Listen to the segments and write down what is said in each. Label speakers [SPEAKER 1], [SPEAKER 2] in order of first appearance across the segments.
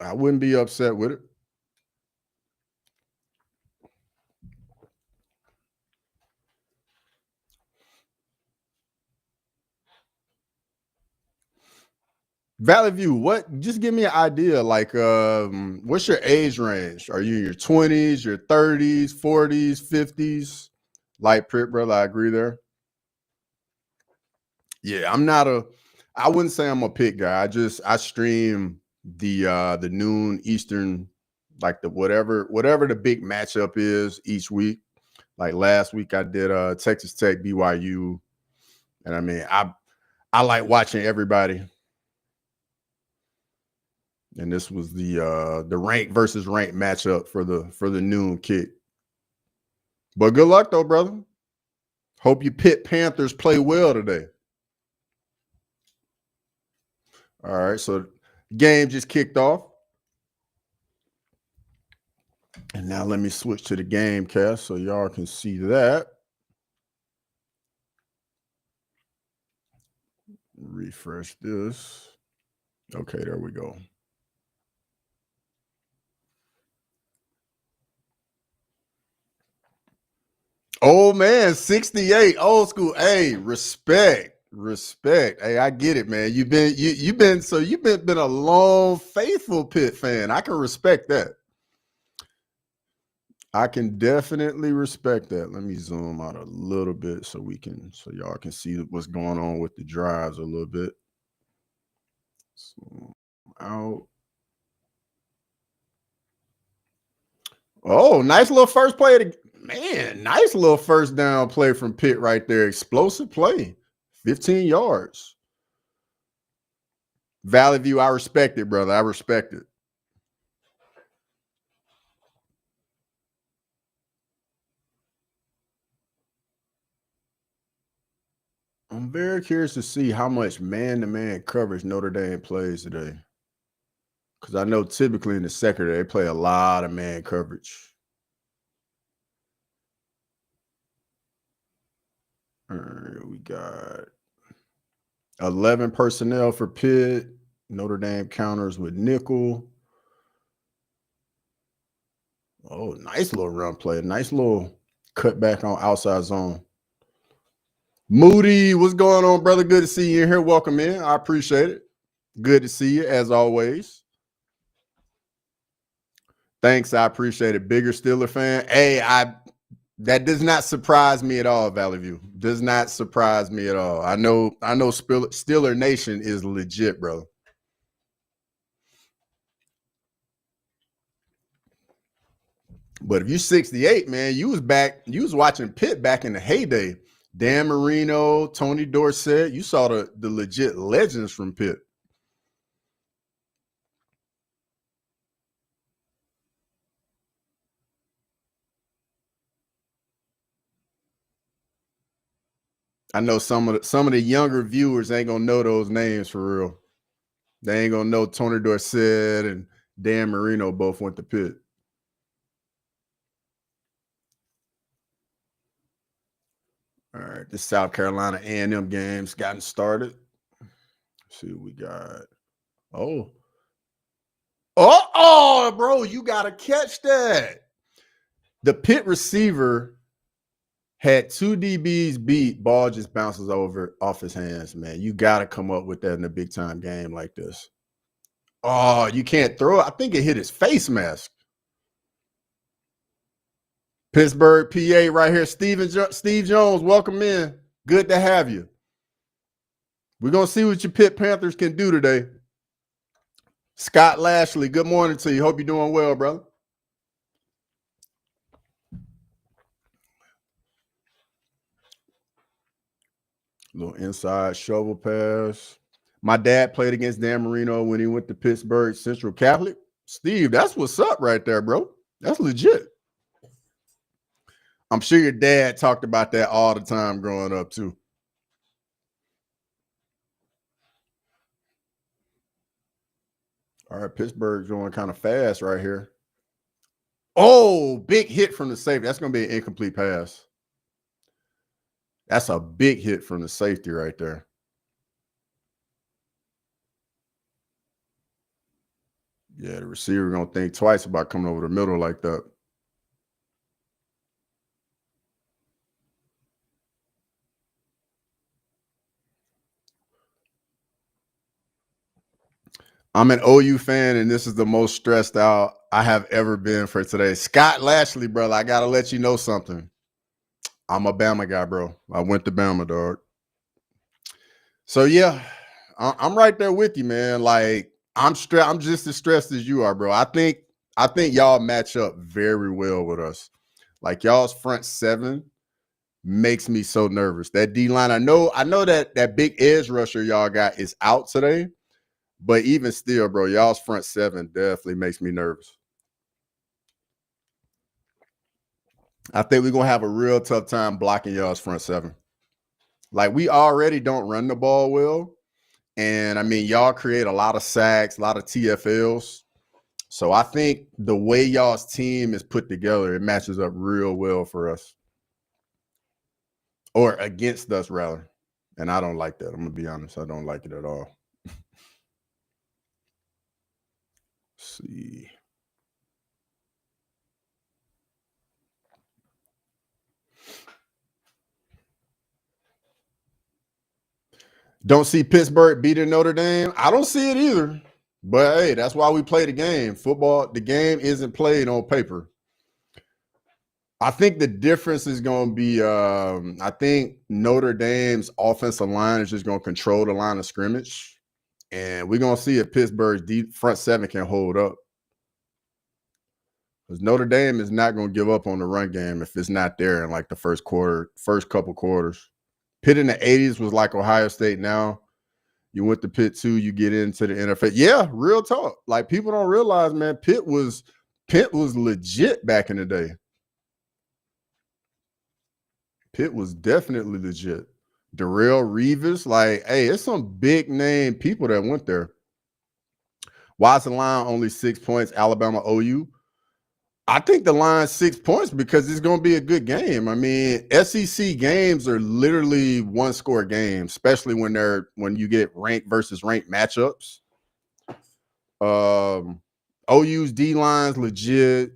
[SPEAKER 1] I wouldn't be upset with it. Valley View, what? Just give me an idea. Like, what's your age range? Are you in your 20s, your 30s, 40s, 50s? Light Pitt, brother. I agree there. Yeah, I wouldn't say I'm a Pitt guy. I stream the noon Eastern, like the whatever the big matchup is each week. Like last week I did Texas Tech BYU. And I mean, I like watching everybody. And this was the rank versus rank matchup for the noon kick. But good luck though, brother. Hope you Pitt Panthers play well today. All right, so game just kicked off. And now let me switch to the game cast so y'all can see that. Refresh this. Okay, there we go. Oh man, 68, old school. Hey, respect. Hey, I get it, man. You've been a long, faithful Pitt fan. I can respect that. I can definitely respect that. Let me zoom out a little bit so y'all can see what's going on with the drives a little bit. Zoom out. Oh, nice little first play. Man, nice little first down play from Pitt right there. Explosive play. 15 yards. Valley View, I respect it, brother. I respect it. I'm very curious to see how much man-to-man coverage Notre Dame plays today. Because I know typically in the secondary, they play a lot of man coverage. All right, we got 11 personnel for Pitt. Notre Dame counters with nickel. Oh, nice little run play. Nice little cutback on outside zone. Moody, what's going on, brother? Good to see you in here. Welcome in. I appreciate it. Good to see you as always. Thanks. I appreciate it. Bigger Steeler fan. Hey, that does not surprise me at all, Valley View. Does not surprise me at all. I know Steeler Nation is legit, bro. But if you 68, man, you was watching Pitt back in the heyday. Dan Marino, Tony Dorsett. You saw the legit legends from Pitt. I know some of the younger viewers ain't gonna know those names for real. They ain't gonna know Tony Dorsett and Dan Marino both went to Pitt. All right, this South Carolina A&M game's gotten started. Let's see what we got. Oh, bro, you gotta catch that. The Pitt receiver had two DBs beat. Ball just bounces over off his hands, man. You gotta come up with that in a big time game like this. Oh, you can't throw it. I think it hit his face mask. Pittsburgh, PA, right here. Steve Jones, welcome in. Good to have you. We're gonna see what your Pitt Panthers can do today. Scott Lashley, good morning to you. Hope you're doing well, brother. Little inside shovel pass. My dad played against Dan Marino when he went to Pittsburgh Central Catholic. Steve, that's what's up right there, bro. That's legit. I'm sure your dad talked about that all the time growing up, too. All right, Pittsburgh's going kind of fast right here. Oh, big hit from the safety. That's going to be an incomplete pass. That's a big hit from the safety right there. Yeah, the receiver gonna think twice about coming over the middle like that. I'm an OU fan, and this is the most stressed out I have ever been for today. Scott Lashley, brother, I gotta let you know something. I'm a Bama guy, bro. I went to Bama, dog. So yeah, I'm right there with you, man. Like I'm just as stressed as you are, bro. I think y'all match up very well with us. Like y'all's front seven makes me so nervous. That D line, I know that big edge rusher y'all got is out today, but even still, bro, y'all's front seven definitely makes me nervous. I think we're gonna have a real tough time blocking y'all's front seven. Like we already don't run the ball well. And I mean, y'all create a lot of sacks, a lot of TFLs. So I think the way y'all's team is put together, it matches up real well for us. Or against us, rather. And I don't like that. I'm going to be honest. I don't like it at all. Let's see. Don't see Pittsburgh beating Notre Dame. I don't see it either. But hey, that's why we play the game. Football, the game isn't played on paper. I think the difference is going to be, I think Notre Dame's offensive line is just going to control the line of scrimmage. And we're going to see if Pittsburgh's deep front seven can hold up. Because Notre Dame is not going to give up on the run game if it's not there in like the first couple quarters. Pitt in the 80s was like Ohio State now. You went to Pitt 2, you get into the NFL. Yeah, real talk. Like people don't realize, man, Pitt was legit back in the day. Pitt was definitely legit. Darrell Reeves, like, hey, it's some big name people that went there. Why is the line only 6 points? Alabama OU. I think the line's 6 points because it's going to be a good game. I mean, SEC games are literally one-score games, especially when you get ranked versus ranked matchups. OU's D line's legit.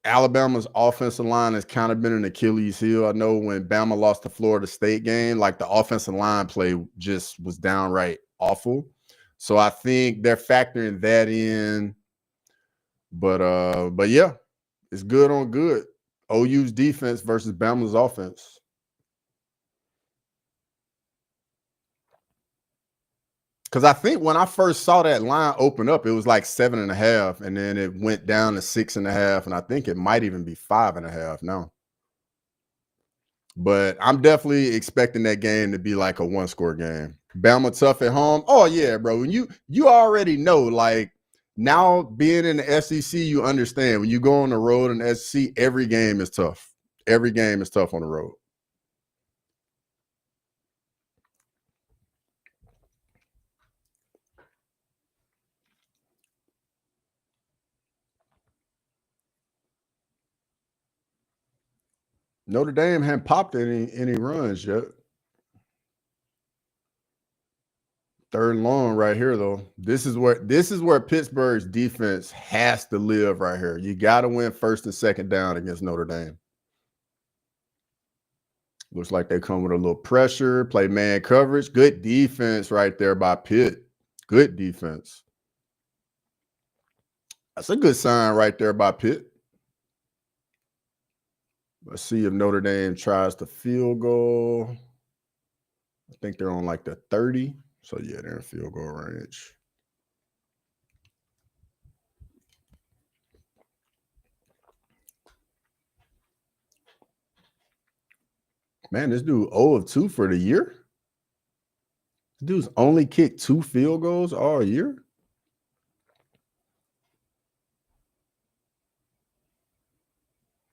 [SPEAKER 1] Alabama's offensive line has kind of been an Achilles heel. I know when Bama lost the Florida State game, like the offensive line play just was downright awful. So I think they're factoring that in. But yeah, it's good on good. OU's defense versus Bama's offense. Because I think when I first saw that line open up, it was like 7.5, and then it went down to 6.5, and I think it might even be 5.5 now. But I'm definitely expecting that game to be like a one-score game. Bama tough at home. Oh yeah, bro. When you already know, like now being in the SEC, you understand when you go on the road in the SEC, every game is tough. Every game is tough on the road. Notre Dame hadn't popped any runs yet. Third and long right here, though. This is where Pittsburgh's defense has to live right here. You got to win first and second down against Notre Dame. Looks like they come with a little pressure, play man coverage. Good defense right there by Pitt. Good defense. That's a good sign right there by Pitt. Let's see if Notre Dame tries the field goal. I think they're on like the 30. So, yeah, they're in field goal range. Man, this dude 0 of 2 for the year? This dude's only kicked 2 field goals all year?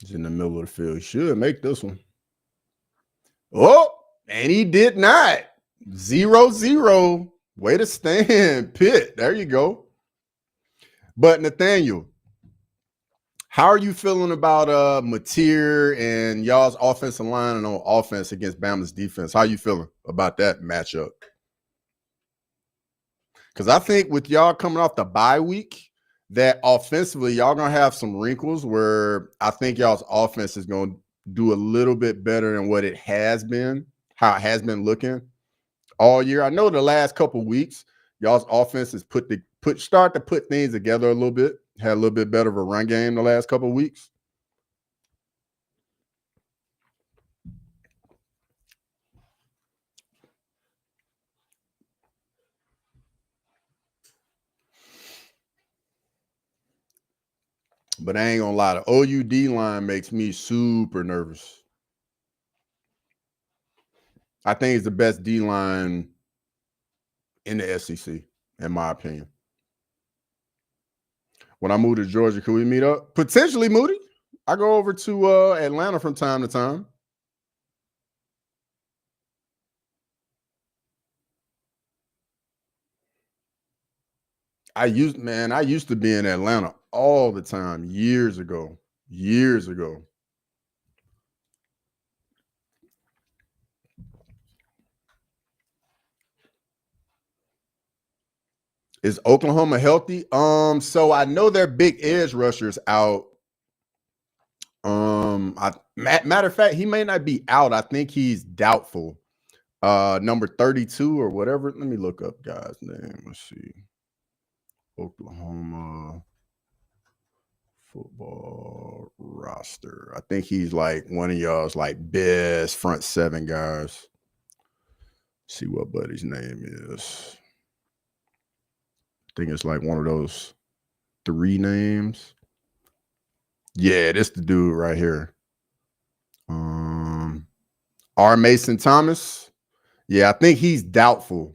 [SPEAKER 1] He's in the middle of the field. He should make this one. Oh, and he did not. 0-0. Way to stand, Pitt. There you go. But Nathaniel, how are you feeling about Mateer and y'all's offensive line and on offense against Bama's defense? How are you feeling about that matchup? Because I think with y'all coming off the bye week, that offensively, y'all going to have some wrinkles where I think y'all's offense is going to do a little bit better than what it has been, how it has been looking all year. I know the last couple of weeks, y'all's offense has start to put things together a little bit, had a little bit better of a run game the last couple of weeks. But I ain't gonna lie, the OUD line makes me super nervous. I think it's the best D line in the SEC, in my opinion. When I move to Georgia, can we meet up? Potentially, Moody. I go over to Atlanta from time to time. I used to be in Atlanta all the time years ago. Years ago. Is Oklahoma healthy? So I know their big edge rushers out. Matter of fact, he may not be out. I think he's doubtful. Number 32 or whatever. Let me look up guy's name. Let's see. Oklahoma football roster. I think he's like one of y'all's like best front seven guys. Let's see what buddy's name is. I think it's like one of those 3 names. Yeah, this the dude right here. R. Mason Thomas. Yeah, I think he's doubtful.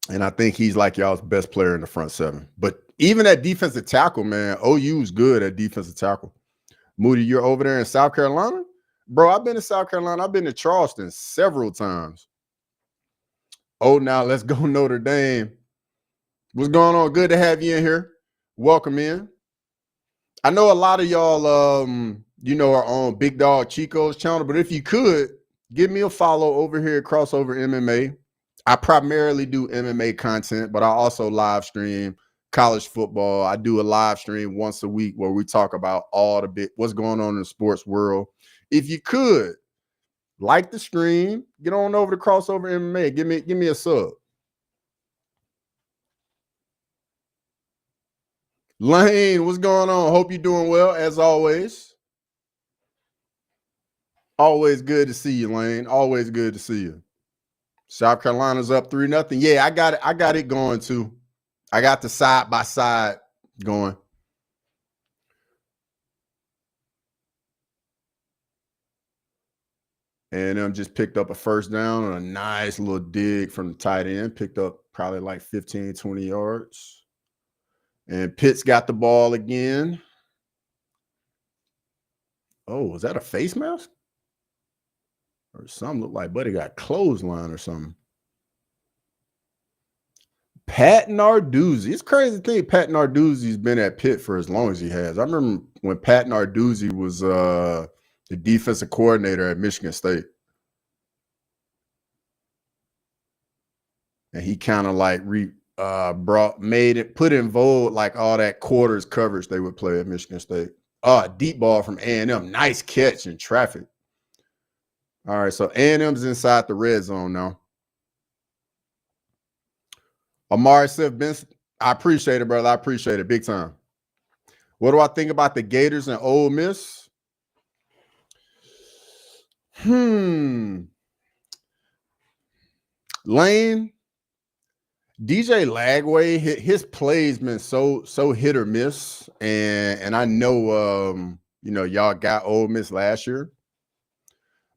[SPEAKER 1] And I think he's like y'all's best player in the front seven. But even at defensive tackle, man, OU's good at defensive tackle. Moody, you're over there in South Carolina? Bro, I've been to South Carolina. I've been to Charleston several times. Oh, now let's go Notre Dame. What's going on? Good to have you in here. Welcome in. I know a lot of y'all, are on BiggDoggChico's channel, but if you could, give me a follow over here at Crossover MMA. I primarily do MMA content, but I also live stream college football. I do a live stream once a week where we talk about what's going on in the sports world. If you could, like the stream, get on over to Crossover MMA. Give me a sub. Lane, what's going on? Hope you're doing well, as always. Always good to see you, Lane. Always good to see you. South Carolina's up 3-0. Yeah, I got it going too. I got the side by side going. And just picked up a first down and a nice little dig from the tight end. Picked up probably like 15, 20 yards. And Pitt's got the ball again. Oh, was that a face mask? Or something looked like Buddy got clothesline or something. Pat Narduzzi. It's crazy to think Pat Narduzzi's been at Pitt for as long as he has. I remember when Pat Narduzzi was the defensive coordinator at Michigan State. And he kind of like put in vogue like all that quarters coverage they would play at Michigan State. Deep ball from A&M. Nice catch in traffic. All right, so A&M's inside the red zone now. Amari Seth Benson, I appreciate it, brother. I appreciate it big time. What do I think about the Gators and Ole Miss? Lane, DJ Lagway, his play's been so hit or miss, and I know y'all got Ole Miss last year,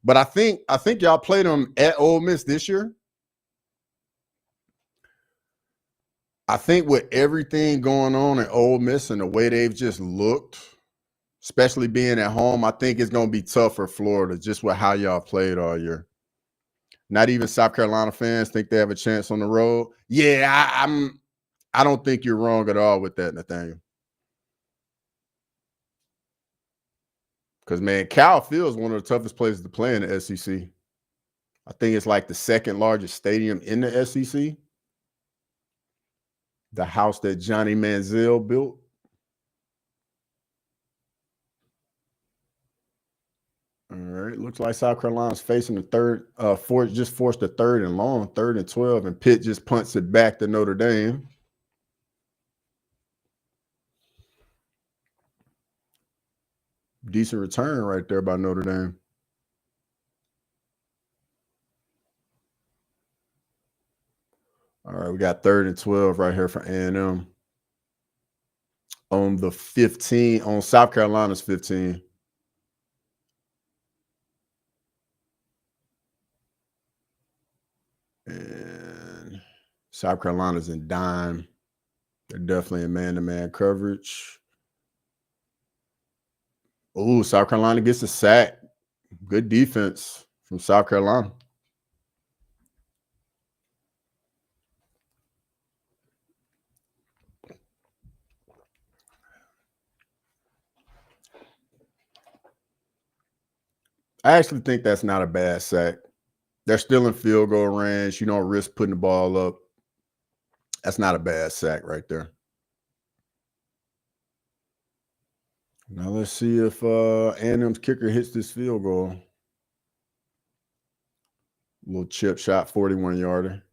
[SPEAKER 1] but I think y'all played them at Ole Miss this year. I think with everything going on at Ole Miss and the way they've just looked, especially being at home, I think it's going to be tough for Florida just with how y'all played all year. Not even South Carolina fans think they have a chance on the road. Yeah, I don't think you're wrong at all with that, Nathaniel. Because, man, Cal Field's one of the toughest places to play in the SEC. I think it's like the second largest stadium in the SEC. The house that Johnny Manziel built. All right. Looks like South Carolina's facing the third, just forced a third and long, 3rd and 12, and Pitt just punts it back to Notre Dame. Decent return right there by Notre Dame. All right, we got 3rd and 12 right here for A&M. On the 15, on South Carolina's 15. And South Carolina's in dime. They're definitely in man-to-man coverage. Oh, South Carolina gets a sack. Good defense from South Carolina. I actually think that's not a bad sack. They're still in field goal range. You don't risk putting the ball up. That's not a bad sack right there. Now let's see if A&M's kicker hits this field goal. Little chip shot, 41-yarder.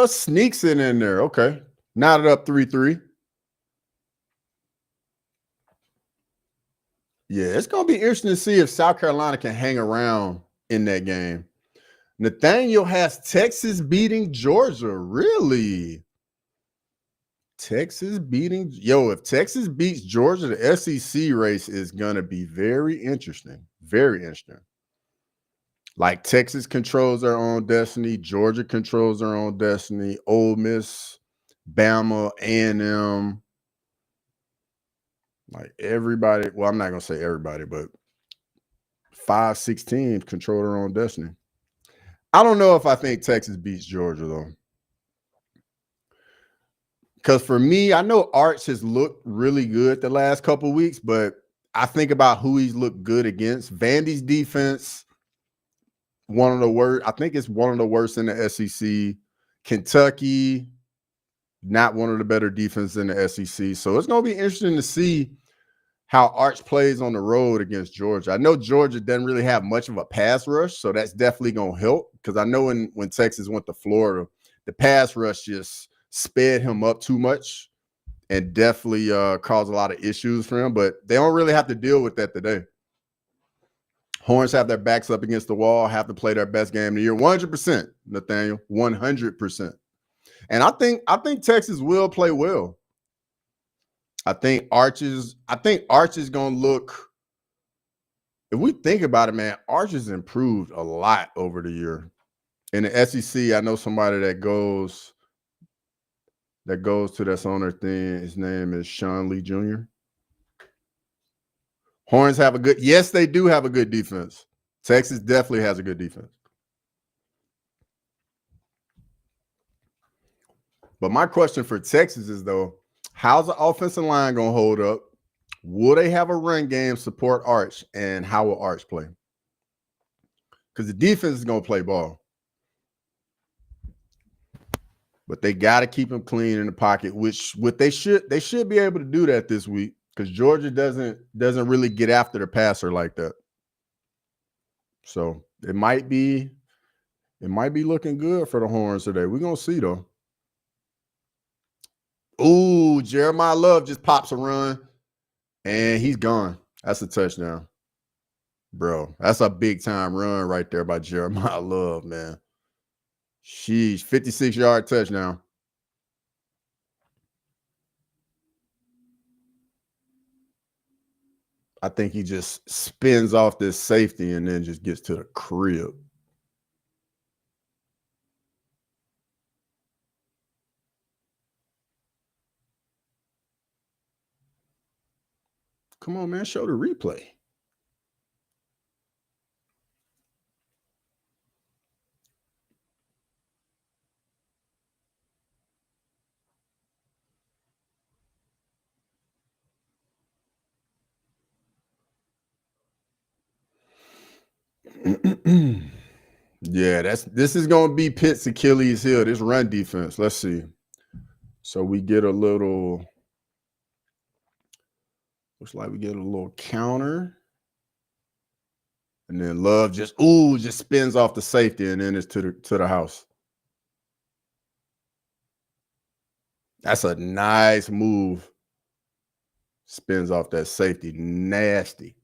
[SPEAKER 1] Sneaks it in there. Okay. Knotted up 3-3. Yeah, it's going to be interesting to see if South Carolina can hang around in that game. Nathaniel has Texas beating Georgia. Really? Texas beating. Yo, if Texas beats Georgia, the SEC race is going to be very interesting. Very interesting. Like Texas controls their own destiny. Georgia controls their own destiny. Ole Miss, Bama, A&M. Like everybody. Well, I'm not going to say everybody, but 5, 6 teams control their own destiny. I don't know if I think Texas beats Georgia, though. Because for me, I know Arch has looked really good the last couple of weeks, but I think about who he's looked good against. Vandy's defense, one of the worst. I think it's one of the worst in the SEC. Kentucky, not one of the better defenses in the SEC. So it's going to be interesting to see how Arch plays on the road against Georgia. I know Georgia doesn't really have much of a pass rush, so that's definitely going to help. Because I know when Texas went to Florida, the pass rush just sped him up too much and definitely caused a lot of issues for him. But they don't really have to deal with that today. Horns have their backs up against the wall, have to play their best game of the year. 100%, Nathaniel. 100%. And I think Texas will play well. I think Arch is going to look, if we think about it, man, Arch has improved a lot over the year. In the SEC, I know somebody that goes to that's on their thing. His name is Sean Lee Jr. Horns have a good, yes, they do have a good defense. Texas definitely has a good defense. But my question for Texas is, though, how's the offensive line going to hold up? Will they have a run game support Arch? And how will Arch play? Because the defense is going to play ball. But they got to keep him clean in the pocket, which they should be able to do that this week, because Georgia doesn't really get after the passer like that. So it might be looking good for the Horns today. We're gonna see, though. Ooh, Jeremiah Love just pops a run and he's gone. That's a touchdown. Bro, that's a big time run right there by Jeremiah Love, man. Sheesh, 56-yard touchdown. I think he just spins off this safety and then just gets to the crib. Come on, man, show the replay. Yeah, this is gonna be Pitt's Achilles heel, this run defense. Let's see. So we get a little, looks like we get a little counter. And then Love just spins off the safety, and then it's to the house. That's a nice move. Spins off that safety. Nasty.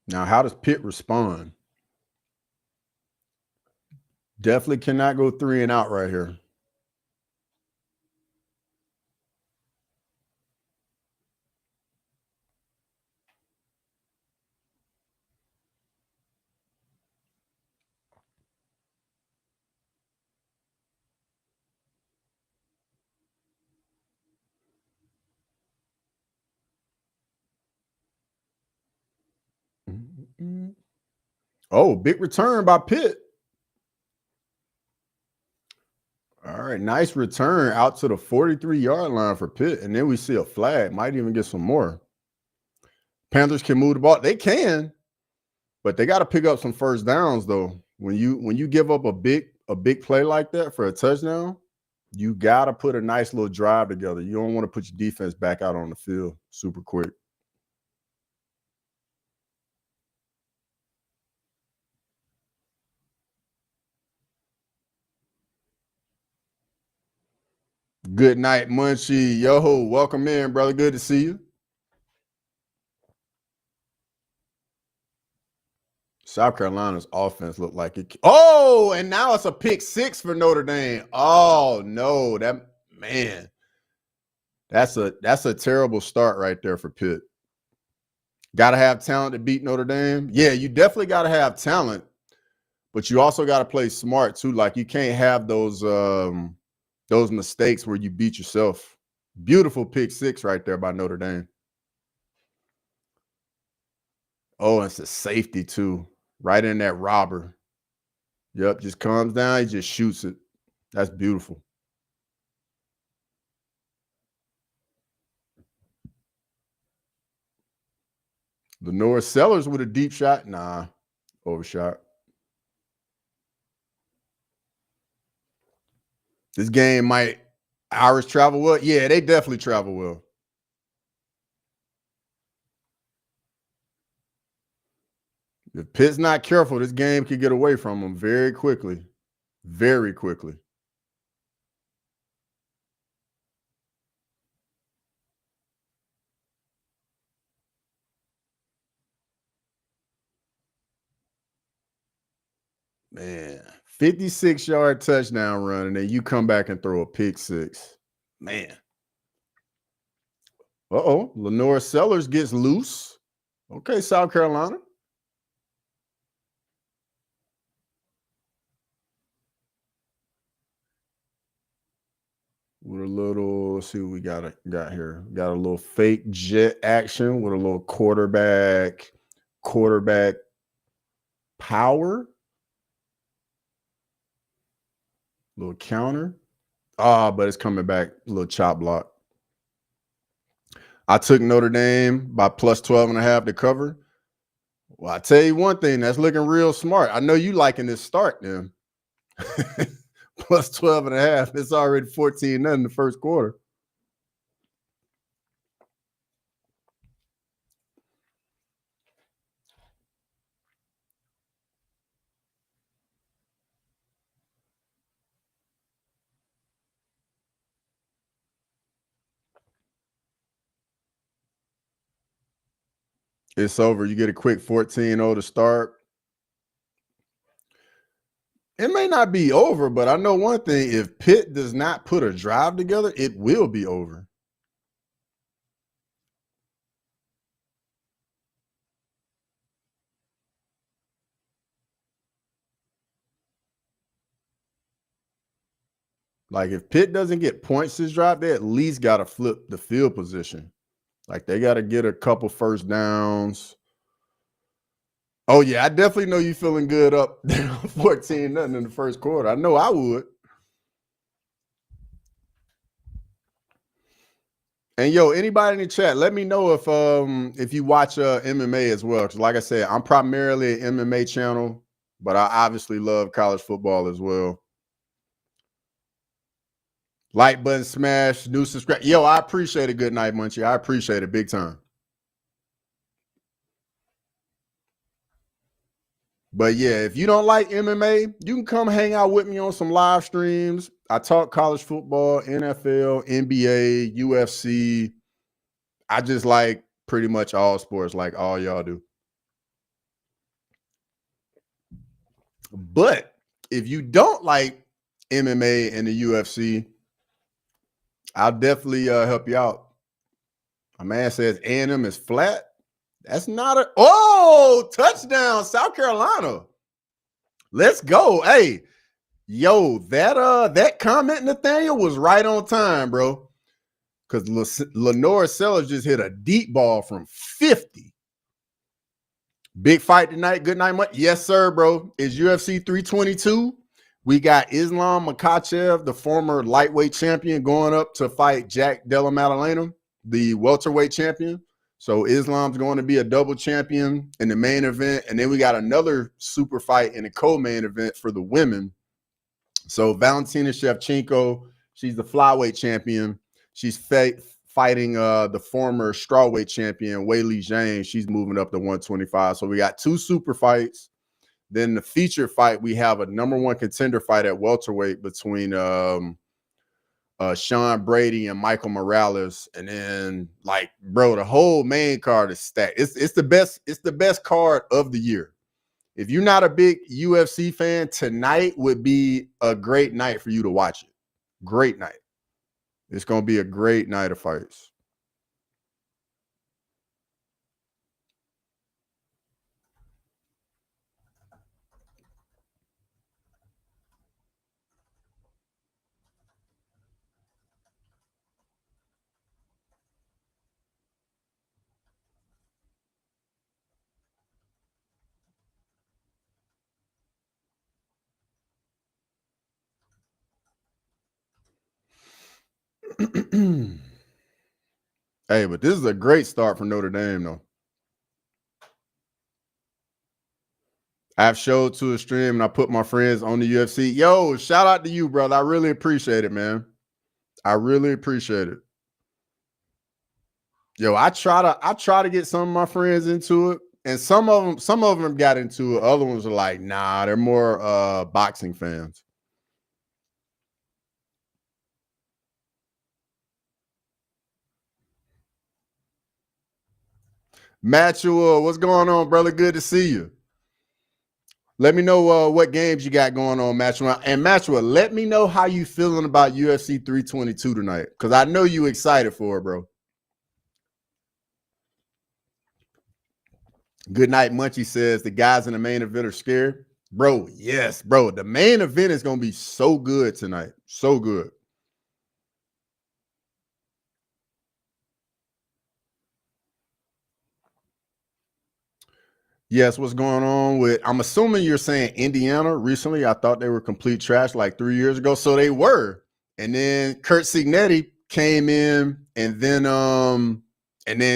[SPEAKER 1] Now, how does Pitt respond? Definitely cannot go 3 and out right here. Oh, big return by Pitt. All right, nice return out to the 43-yard line for Pitt. And then we see a flag. Might even get some more. Panthers can move the ball. They can, but they got to pick up some first downs, though. When you give up a big play like that for a touchdown, you got to put a nice little drive together. You don't want to put your defense back out on the field super quick. Good night, Munchie. Yo, welcome in, brother. Good to see you. South Carolina's offense looked like it. Oh, and now it's a pick 6 for Notre Dame. Oh no, that's a terrible start right there for Pitt. Got to have talent to beat Notre Dame. Yeah, you definitely got to have talent, but you also got to play smart too. Like you can't have those mistakes where you beat yourself. Beautiful pick 6 right there by Notre Dame. Oh, it's a safety too. Right in that robber. Yep, just comes down, he just shoots it. That's beautiful. Lenore Sellers with a deep shot. Nah, overshot. This game might Irish travel well. Yeah, they definitely travel well. If Pitt's not careful, this game could get away from them very quickly. Very quickly. Man, 56-yard touchdown run, and then you come back and throw a pick 6. Man. Uh-oh. Lenore Sellers gets loose. Okay, South Carolina. With a little, let's see what we got here. Got a little fake jet action with a little quarterback power. Little counter. But it's coming back. A little chop block. I took Notre Dame by plus 12.5 to cover. Well, I tell you one thing, that's looking real smart. I know you liking this start, then. Plus 12.5. It's already 14-0 in the first quarter. It's over. You get a quick 14-0 to start. It may not be over, but I know one thing. If Pitt does not put a drive together, it will be over. Like if Pitt doesn't get points this drive, they at least got to flip the field position. Like they got to get a couple first downs. Oh yeah, I definitely know you feeling good up 14-0 in the first quarter. I know I would. And yo, anybody in the chat, let me know if you watch MMA as well. Because like I said, I'm primarily an MMA channel, but I obviously love college football as well. Like button smash, new subscribe. Yo, I appreciate it. Good night, Munchie. I appreciate it big time. But yeah, if you don't like MMA, you can come hang out with me on some live streams. I talk college football, NFL, NBA, UFC. I just like pretty much all sports, like all y'all do. But if you don't like MMA and the UFC, I'll definitely help you out. My man says A&M is flat. That's not a touchdown, South Carolina. Let's go. Hey, yo, that comment, Nathaniel, was right on time, bro. Because Lenore Sellers just hit a deep ball from 50. Big fight tonight. Good night, Mike. Yes, sir, bro. It's UFC 322. We got Islam Makhachev, the former lightweight champion, going up to fight Jack Della Maddalena, the welterweight champion. So Islam's going to be a double champion in the main event. And then we got another super fight in the co-main event for the women. So Valentina Shevchenko, she's the flyweight champion. She's fighting the former strawweight champion, Weili Zhang. She's moving up to 125. So we got two super fights. Then the feature fight, we have a number one contender fight at welterweight between Sean Brady and Michael Morales. And then, like, bro, the whole main card is stacked. It's the best card of the year. If you're not a big UFC fan, tonight would be a great night for you to watch it. Great night. It's going to be a great night of fights. Hey, but this is a great start for Notre Dame, though. I've showed to a stream and I put my friends on the UFC. Yo, shout out to you, brother. I really appreciate it, man. I really appreciate it. Yo, I try to get some of my friends into it, and some of them got into it. Other ones are like, nah, they're more boxing fans. Matchua, what's going on, brother? Good to see you. Let me know what games you got going on, Matchua. And Matchua, let me know how you feeling about UFC 322 tonight, because I know you excited for it, bro. Good night, Munchie says the guys in the main event are scared. Bro, yes, bro. The main event is going to be so good tonight. So good. Yes, what's going on with, I'm assuming you're saying Indiana recently. I thought they were complete trash like 3 years ago. So they were. And then Kurt Signetti came in and then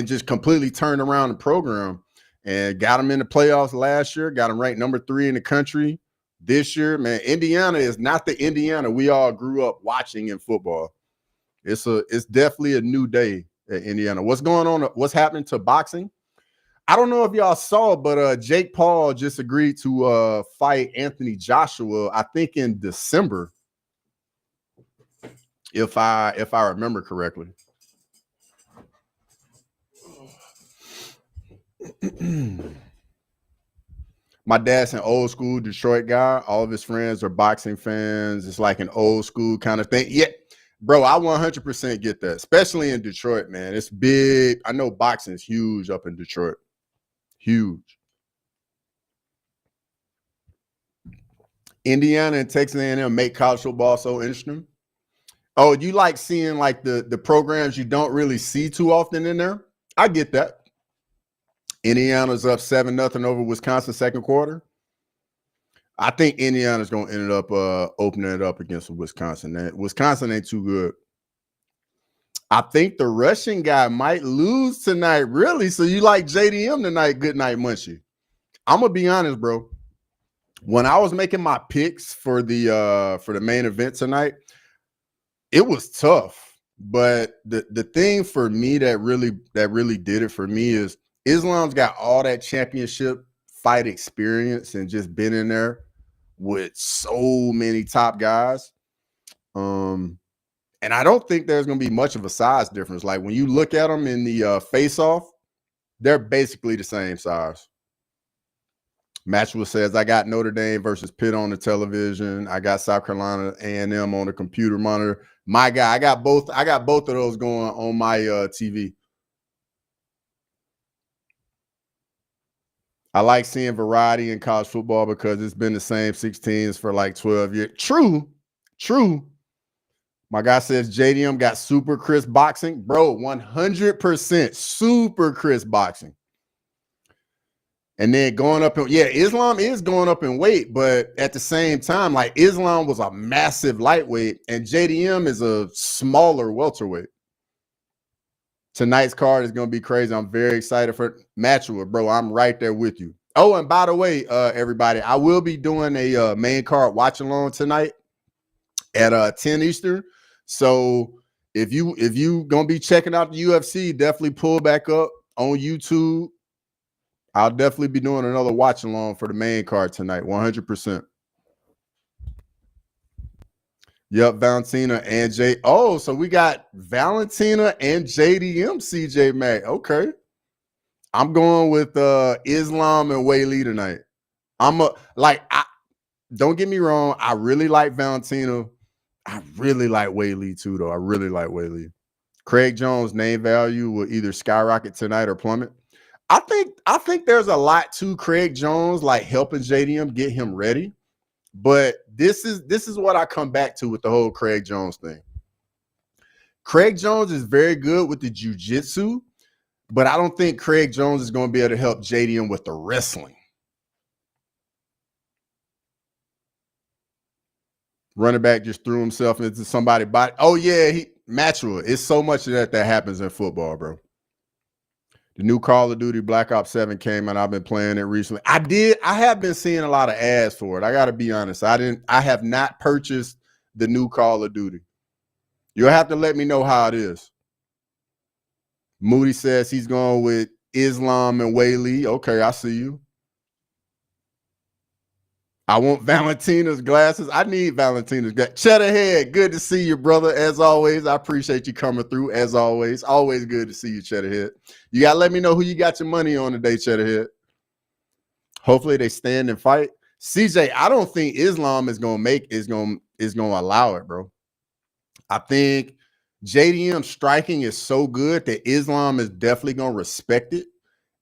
[SPEAKER 1] just completely turned around the program and got them in the playoffs last year, got them ranked number 3 in the country. This year, man, Indiana is not the Indiana we all grew up watching in football. It's definitely a new day at Indiana. What's going on? What's happening to boxing? I don't know if y'all saw, but Jake Paul just agreed to fight Anthony Joshua, I think in December, if I remember correctly. My dad's an old school Detroit guy. All of his friends are boxing fans. It's like an old school kind of thing. Yeah, bro, I 100% get that, especially in Detroit, man. It's big. I know boxing is huge up in Detroit. Huge. Indiana and Texas A&M make college football so interesting. Oh, you like seeing like the programs you don't really see too often in there? I get that. Indiana's up 7-0 over Wisconsin second quarter. I think Indiana's going to end up opening it up against Wisconsin. Wisconsin ain't too good. I think the Russian guy might lose tonight, really. So you like JDM tonight? Good night, Munchie. I'm going to be honest, bro. When I was making my picks for the main event tonight, it was tough. But the thing for me that really did it for me is Islam's got all that championship fight experience and just been in there with so many top guys. And I don't think there's going to be much of a size difference. Like when you look at them in the face-off, they're basically the same size. Matchwell says, I got Notre Dame versus Pitt on the television. I got South Carolina A&M on the computer monitor. My guy, I got both of those going on my TV. I like seeing variety in college football because it's been the same 16s for like 12 years. True. My guy says JDM got super crisp boxing. Bro, 100% super crisp boxing. And then going up in, Islam is going up in weight, but at the same time, like Islam was a massive lightweight and JDM is a smaller welterweight. Tonight's card is going to be crazy. I'm very excited for Matchwood, bro. I'm right there with you. Oh, and by the way, everybody, I will be doing a main card watch along tonight at 10 Eastern. So if you gonna be checking out the UFC, definitely pull back up on YouTube. I'll definitely be doing another watch along for the main card tonight, 100%. Yep, Valentina and J. Oh, so we got Valentina and JDM, CJ Mack. Okay. I'm going with Islam and Weili tonight. Don't get me wrong. I really like Valentina. I really like Weili too, though. I really like Weili. Craig Jones' name value will either skyrocket tonight or plummet. I think there's a lot to Craig Jones, like helping JDM get him ready. But this is what I come back to with the whole Craig Jones thing. Craig Jones is very good with the jiu-jitsu, but I don't think Craig Jones is going to be able to help JDM with the wrestling. Running back just threw himself into somebody's body. Oh, yeah, Matchwood. It's so much of that happens in football, bro. The new Call of Duty Black Ops 7 came and I've been playing it recently. I have been seeing a lot of ads for it. I got to be honest. I have not purchased the new Call of Duty. You'll have to let me know how it is. Moody says he's going with Islam and Weili. Okay, I see you. I want Valentina's glasses. I need Valentina's glasses. Cheddarhead, good to see you, brother. As always, I appreciate you coming through. As always good to see you, Cheddarhead. You got to let me know who you got your money on today, Cheddarhead. Hopefully they stand and fight. CJ, I don't think Islam is going to allow it, bro. I think JDM striking is so good that Islam is definitely going to respect it.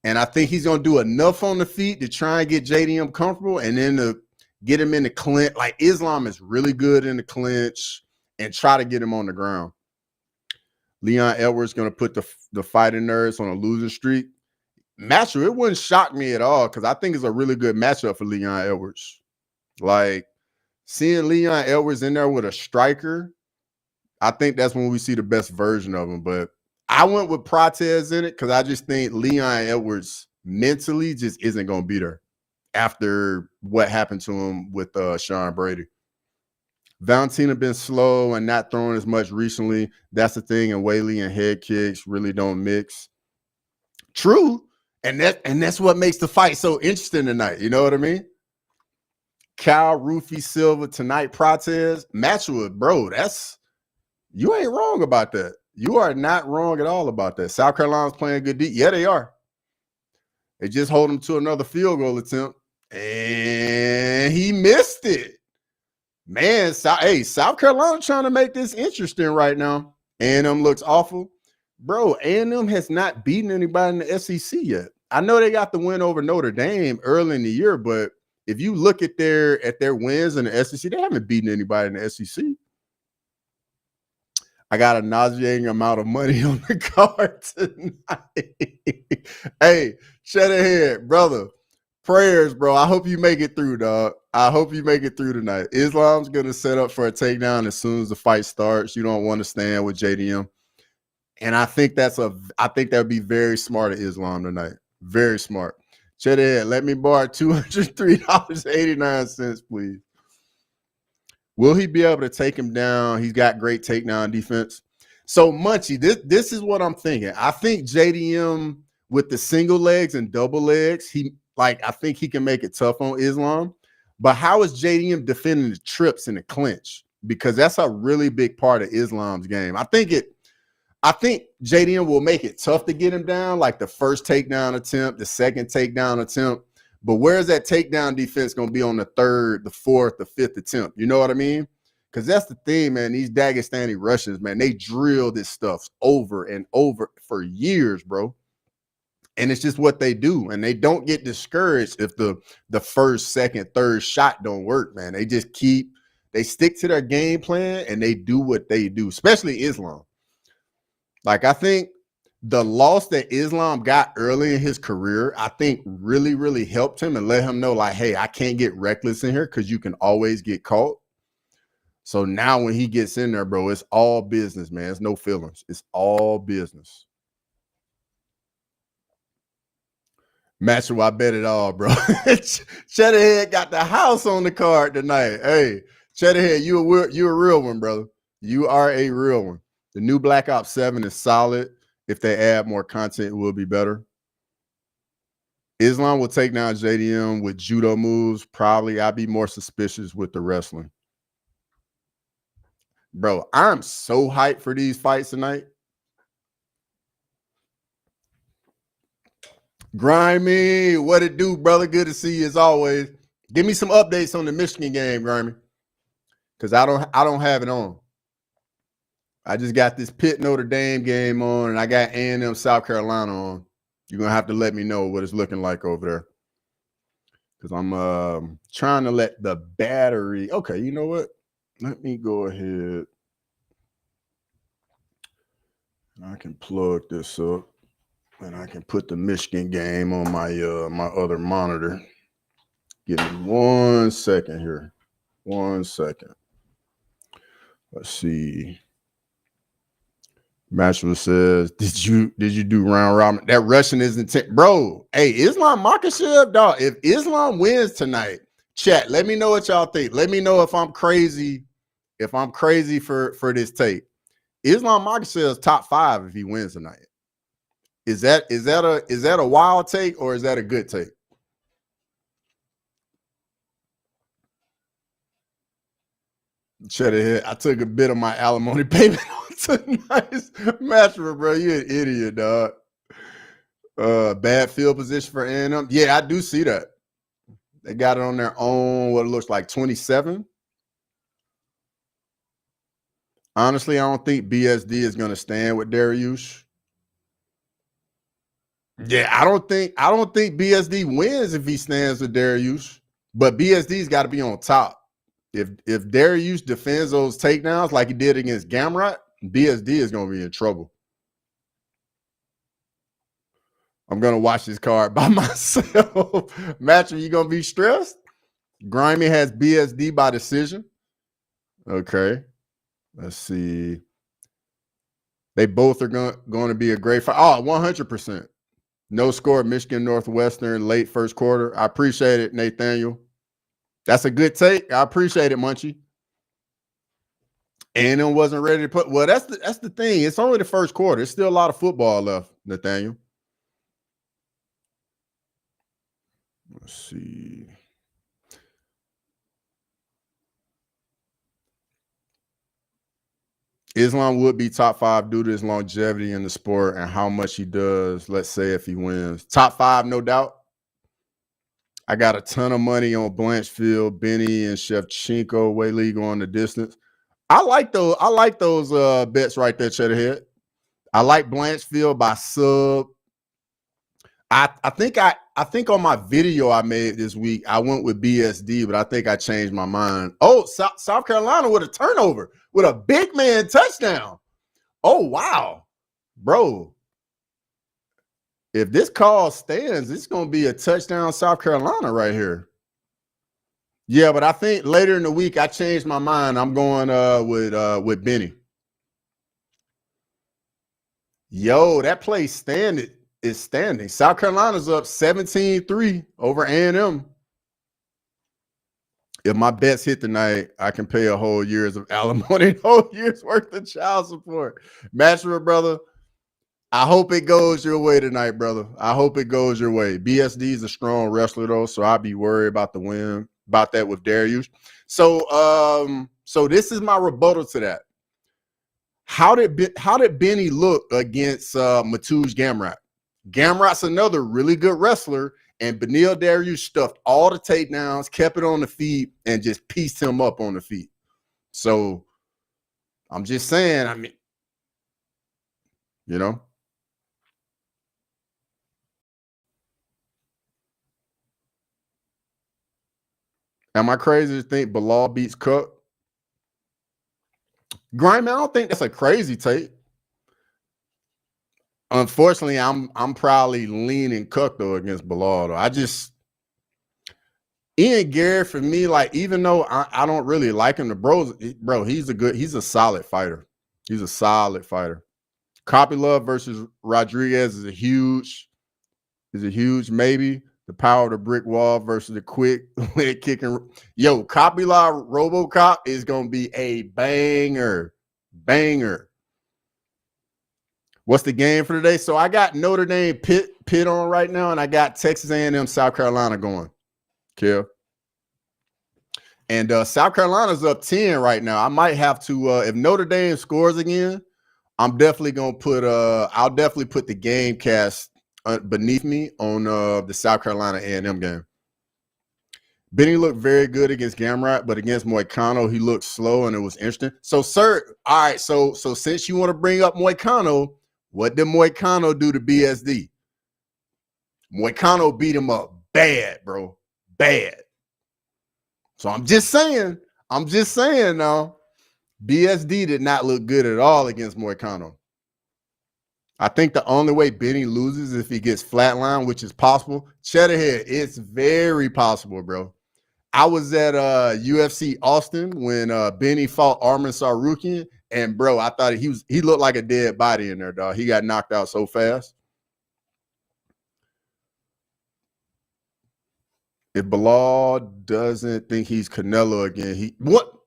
[SPEAKER 1] And I think he's going to do enough on the feet to try and get JDM comfortable and then to get him in the clinch. Like Islam is really good in the clinch and try to get him on the ground. Leon Edwards going to put the fighting nerds on a losing streak. Matchup, it wouldn't shock me at all because I think it's a really good matchup for Leon Edwards. Like seeing Leon Edwards in there with a striker, I think that's when we see the best version of him. But I went with Protez in it because I just think Leon Edwards mentally just isn't going to be there after what happened to him with Sean Brady. Valentina been slow and not throwing as much recently. That's the thing. And Weili and head kicks really don't mix. True. And that's what makes the fight so interesting tonight. You know what I mean? Cal, Rufy, Silva, tonight, Protez. Matchwood, bro, you ain't wrong about that. You are not wrong at all about that. South Carolina's playing good deep. Yeah, they are. They just hold him to another field goal attempt. And he missed it. Man, South Carolina trying to make this interesting right now. A&M looks awful. Bro, A&M has not beaten anybody in the SEC yet. I know they got the win over Notre Dame early in the year, but if you look at their wins in the SEC, they haven't beaten anybody in the SEC. I got a nauseating amount of money on the card tonight. Hey, shut it head, brother. Prayers, bro. I hope you make it through, dog. I hope you make it through tonight. Islam's going to set up for a takedown as soon as the fight starts. You don't want to stand with JDM. And I think that would be very smart of Islam tonight. Very smart. Shut it head. Let me borrow $203.89, please. Will he be able to take him down? He's got great takedown defense. So, Munchie, this is what I'm thinking. I think JDM with the single legs and double legs, I think he can make it tough on Islam. But how is JDM defending the trips in the clinch? Because that's a really big part of Islam's game. I think JDM will make it tough to get him down, like the first takedown attempt, the second takedown attempt. But where's that takedown defense going to be on the third, the fourth, the fifth attempt? You know what I mean? Because that's the thing, man. These Dagestani Russians, man, they drill this stuff over and over for years, bro. And it's just what they do. And they don't get discouraged if the first, second, third shot don't work, man. They just they stick to their game plan and they do what they do, especially Islam. Like, I think the loss that Islam got early in his career, I think really, really helped him and let him know, like, hey, I can't get reckless in here because you can always get caught. So now when he gets in there, bro, it's all business, man. It's no feelings. It's all business. Matcher, I bet it all, bro. Cheddarhead got the house on the card tonight. Hey, Cheddarhead, you a real one, brother. You are a real one. The new Black Ops 7 is solid. If they add more content, it will be better. Islam will take down JDM with judo moves. Probably I'd be more suspicious with the wrestling. Bro, I'm so hyped for these fights tonight. Grimy, what it do, brother? Good to see you as always. Give me some updates on the Michigan game, Grimy. Because I don't have it on. I just got this Pitt Notre Dame game on, and I got A&M South Carolina on. You're going to have to let me know what it's looking like over there. Because I'm trying to let the battery. Okay, you know what? Let me go ahead. I can plug this up, and I can put the Michigan game on my my other monitor. Give me 1 second here. 1 second. Let's see. Maxwell says, did you do round robin? That Russian is intent, bro. Hey, Islam Makhachev, dog. If Islam wins tonight, chat. Let me know what y'all think. Let me know if I'm crazy. If I'm crazy for this take. Islam Makhachev is top 5 if he wins tonight. Is that a wild take or is that a good take? Shut it head. I took a bit of my alimony payment on tonight's match, bro. You an idiot, dog. Bad field position for A&M. Yeah, I do see that. They got it on their own, what it looks like 27. Honestly, I don't think BSD is going to stand with Dariush. Yeah, I don't think BSD wins if he stands with Dariush. But BSD's got to be on top. If Dariush defends those takedowns like he did against Gamrot, BSD is going to be in trouble. I'm going to watch this card by myself. Match, are you going to be stressed? Grimy has BSD by decision. Okay. Let's see. They both are going to be a great fight. Oh, 100%. No score, Michigan Northwestern, late first quarter. I appreciate it, Nathaniel. That's a good take. I appreciate it, Munchie. And it wasn't ready to put. Well, that's the thing. It's only the first quarter. There's still a lot of football left, Nathaniel. Let's see. Islam would be top 5 due to his longevity in the sport and how much he does, let's say, if he wins. Top 5, no doubt. I got a ton of money on Blanchfield, Benny, and Chef Chico, way legal on the distance. I like those bets right there, Cheddarhead. I like Blanchfield by sub. I think on my video I made this week, I went with BSD, but I think I changed my mind. Oh, South Carolina with a turnover, with a big man touchdown. Oh, wow. Bro, if this call stands, it's going to be a touchdown South Carolina right here. Yeah, but I think later in the week I changed my mind. I'm going with Benny. Yo, that play is standing. South Carolina's up 17-3 over A&M. If my bets hit tonight, I can pay a whole year's of alimony, whole year's worth of child support. Matcher, brother, I hope it goes your way tonight, brother. I hope it goes your way. BSD is a strong wrestler, though, so I'd be worried about the win, about that with Darius. So this is my rebuttal to that. How did Benny look against Matouj Gamrot? Gamrot's another really good wrestler, and Benil Dariush stuffed all the takedowns, kept it on the feet, and just pieced him up on the feet. So I'm just saying, I mean, you know. Am I crazy to think Bilal beats Cook? Grimy, I don't think that's a crazy take. Unfortunately, I'm probably leaning Cook though against Bilal. Though. Ian Garrett for me, like even though I don't really like him, he's a solid fighter. He's a solid fighter. Kopylov versus Rodriguez is a huge maybe. The power of the brick wall versus the quick kicking. Yo, Kopylov RoboCop is gonna be a banger. What's the game for today? So I got Notre Dame Pitt on right now, and I got Texas A&M South Carolina going. Kill. And South Carolina's up 10 right now. I might have to if Notre Dame scores again, I'm definitely gonna put I'll definitely put the game cast beneath me on the South Carolina A&M game. Benny looked very good against Gamrot, but against Moicano, he looked slow and it was interesting. So, sir, all right. So since you want to bring up Moicano, what did Moicano do to BSD? Moicano beat him up bad, bro. Bad. So I'm just saying now, BSD did not look good at all against Moicano. I think the only way Benny loses is if he gets flatlined, which is possible. Cheddarhead, it's very possible, bro. I was at UFC Austin when Benny fought Arman Sarukian, and bro, I thought he looked like a dead body in there, dog. He got knocked out so fast. If Bilal doesn't think he's Canelo again,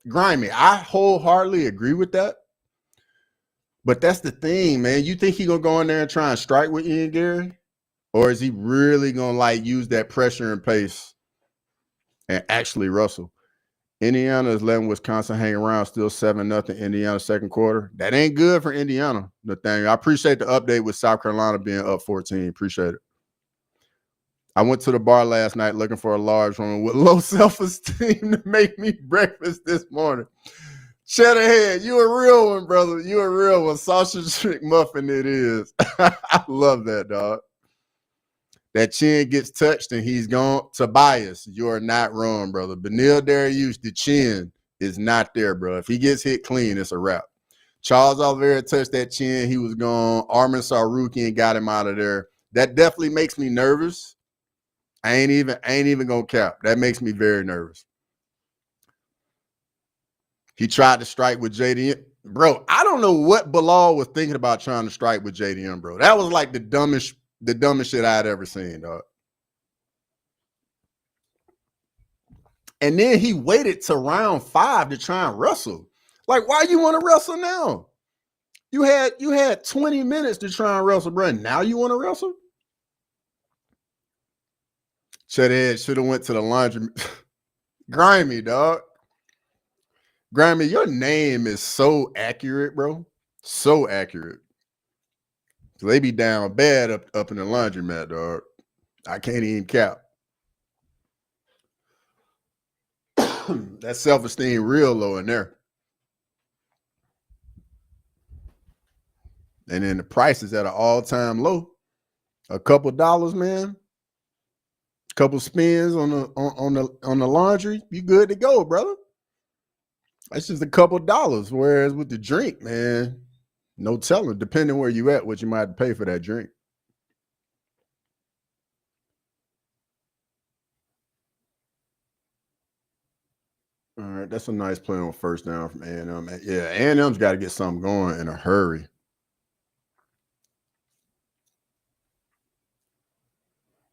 [SPEAKER 1] Grimy? I wholeheartedly agree with that. But that's the thing, man. You think he gonna go in there and try and strike with Ian Gary? Or is he really gonna like use that pressure and pace and actually wrestle? Indiana is letting Wisconsin hang around, still 7-0 Indiana second quarter. That ain't good for Indiana. I appreciate the update with South Carolina being up 14. Appreciate it. I went to the bar last night looking for a large woman with low self-esteem to make me breakfast this morning. Cheddarhead, you a real one, brother. You a real one. Sausage McMuffin it is. I love that, dog. That chin gets touched and he's gone. Tobias, you are not wrong, brother. Benil Dariush, the chin is not there, bro. If he gets hit clean, it's a wrap. Charles Oliveira touched that chin. He was gone. Arman Sarukian got him out of there. That definitely makes me nervous. I ain't even gonna cap. That makes me very nervous. He tried to strike with JDM. Bro, I don't know what Bilal was thinking about trying to strike with JDM, bro. That was like the dumbest shit I had ever seen, dog. And then he waited to round 5 to try and wrestle. Like, why you want to wrestle now? You had 20 minutes to try and wrestle, bro. Now you want to wrestle? Should have went to the laundry. Grimy, dog. Grimy, your name is so accurate, bro. So accurate. So they be down bad up in the laundromat, dog. I can't even cap. That self-esteem real low in there. And then the price is at an all-time low. A couple dollars, man. A couple spins on the laundry. You good to go, brother. That's just a couple dollars. Whereas with the drink, man, No telling, depending where you at, what you might have to pay for that drink. All right, that's a nice play on first down from A&M. Yeah, A&M's got to get something going in a hurry.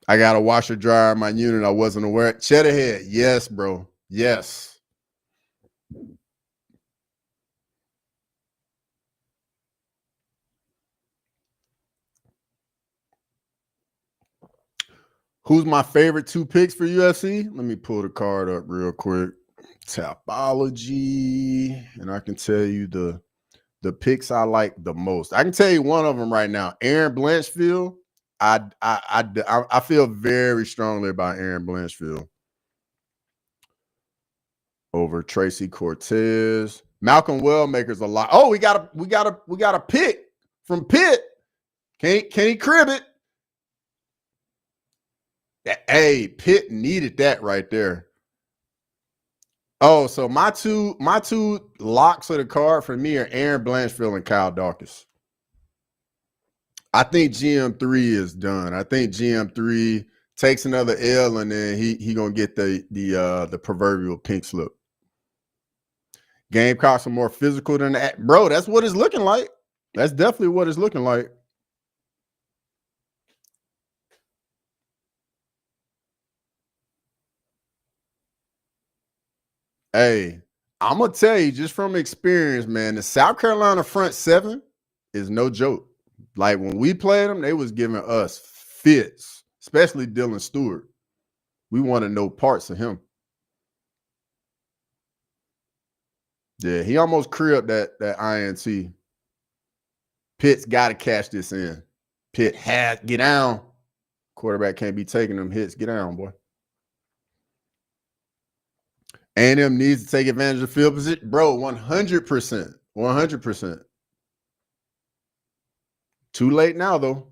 [SPEAKER 1] I got a washer dryer in my unit. I wasn't aware. Cheddarhead, yes, bro. Yes. Who's my favorite 2 picks for UFC? Let me pull the card up real quick. Tapology, and I can tell you the picks I like the most. I can tell you one of them right now. Aaron Blanchfield. I feel very strongly about Aaron Blanchfield over Tracy Cortez. Malcolm Wellmaker's a lot. Oh, we got a pick from Pitt. Can he crib it? Hey, Pitt needed that right there. Oh, so my two locks of the card for me are Aaron Blanchfield and Kyle Dawkins. I think GM3 is done. I think GM3 takes another L and then he gonna get the proverbial pink slip. Gamecocks are more physical than that, bro. That's what it's looking like. That's definitely what it's looking like. Hey, I'm gonna tell you just from experience, man. The South Carolina front seven is no joke. Like when we played them, they was giving us fits, especially Dylan Stewart. We want to know parts of him. Yeah, he almost cribbed that INT. Pitt's got to cash this in. Pitt has get down. Quarterback can't be taking them hits. Get down, boy. A&M needs to take advantage of field position. Bro, 100%. 100%. Too late now, though.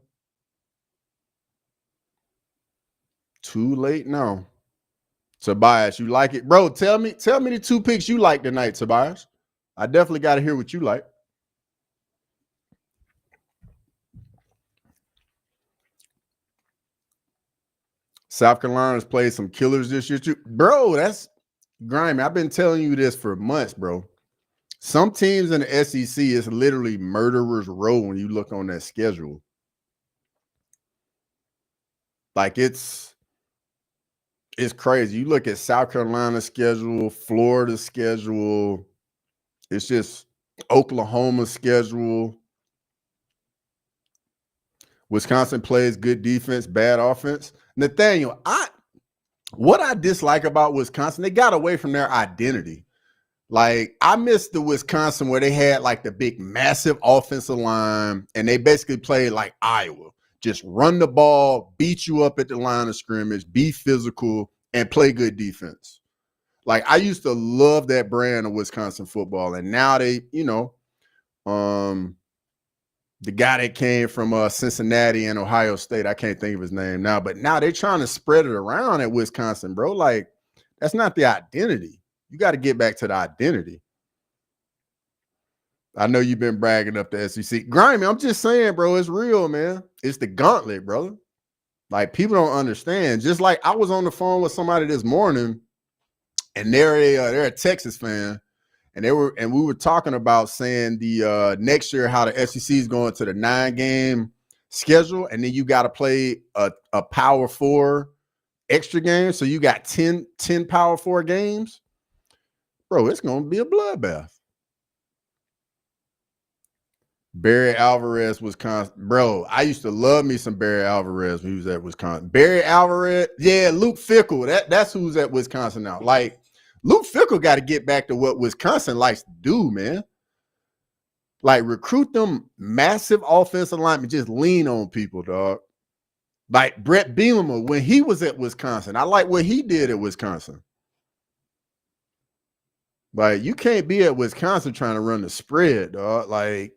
[SPEAKER 1] Too late now. Tobias, you like it? Bro, tell me the 2 picks you like tonight, Tobias. I definitely got to hear what you like. South Carolina's played some killers this year, too. Bro, that's grimy. I've been telling you this for months, bro. Some teams in the SEC is literally murderer's row when you look on that schedule. Like it's crazy. You look at South Carolina's schedule, Florida's schedule. It's just Oklahoma's schedule. Wisconsin plays good defense, bad offense. Nathaniel, what I dislike about Wisconsin, they got away from their identity. Like, I miss the Wisconsin where they had like the big, massive offensive line, and they basically played like Iowa. Just run the ball, beat you up at the line of scrimmage, be physical, and play good defense. Like, I used to love that brand of Wisconsin football, and now they, the guy that came from Cincinnati and Ohio State, I can't think of his name now, but now they're trying to spread it around at Wisconsin, bro. Like, that's not the identity. You got to get back to the identity. I know you've been bragging up the SEC. Grimy, I'm just saying, bro, it's real, man. It's the gauntlet, brother. Like, people don't understand. Just like I was on the phone with somebody this morning, and they're a Texas fan, and we were talking about saying the next year how the SEC is going to the 9-game schedule, and then you got to play a Power 4 extra game, so you got 10 Power 4 games. Bro, it's going to be a bloodbath. Barry Alvarez, Wisconsin. Bro, I used to love me some Barry Alvarez when he was at Wisconsin. Barry Alvarez, yeah, Luke Fickell. That's who's at Wisconsin now. Like, Luke Fickell got to get back to what Wisconsin likes to do, man. Like, recruit them massive offensive linemen. Just lean on people, dog. Like Brett Bielema, when he was at Wisconsin, I like what he did at Wisconsin. Like, you can't be at Wisconsin trying to run the spread, dog. Like,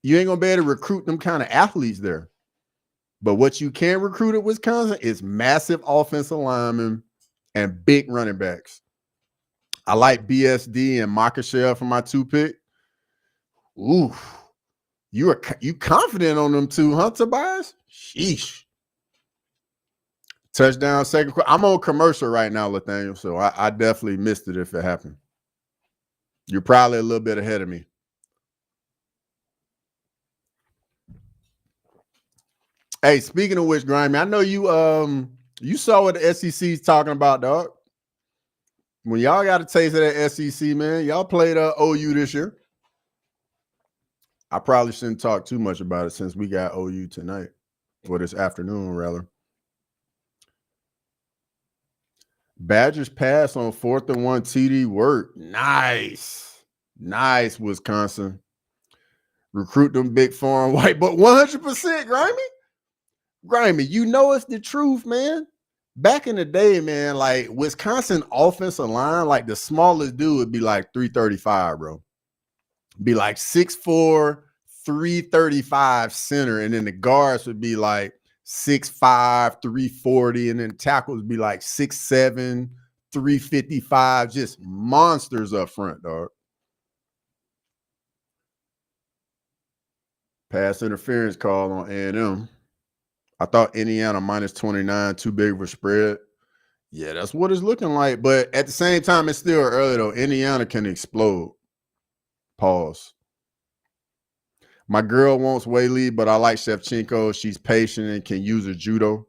[SPEAKER 1] you ain't going to be able to recruit them kind of athletes there. But what you can recruit at Wisconsin is massive offensive linemen and big running backs. I like BSD and Makashel for my 2 pick. Ooh. You confident on them two, huh, Tobias? Sheesh. Touchdown, second quarter. I'm on commercial right now, Nathaniel, so I definitely missed it if it happened. You're probably a little bit ahead of me. Hey, speaking of which, Grimy, I know you saw what the SEC's talking about, dog. When y'all got a taste of that SEC, man, y'all played OU this year. I probably shouldn't talk too much about it since we got OU tonight, or this afternoon, rather. Badgers pass on 4th and 1 TD work. Nice. Nice, Wisconsin. Recruit them big foreign white, but 100%, Grimy. Grimy, you know it's the truth, man. Back in the day, man, like Wisconsin offensive line, like the smallest dude would be like 335, bro. Be like 6'4", 335 center, and then the guards would be like 6'5", 340, and then tackles would be like 6'7", 355, just monsters up front, dog. Pass interference call on A&M. I thought Indiana minus 29, too big of a spread. Yeah, that's what it's looking like. But at the same time, it's still early, though. Indiana can explode. Pause. My girl wants Whaley, but I like Shevchenko. She's patient and can use her judo.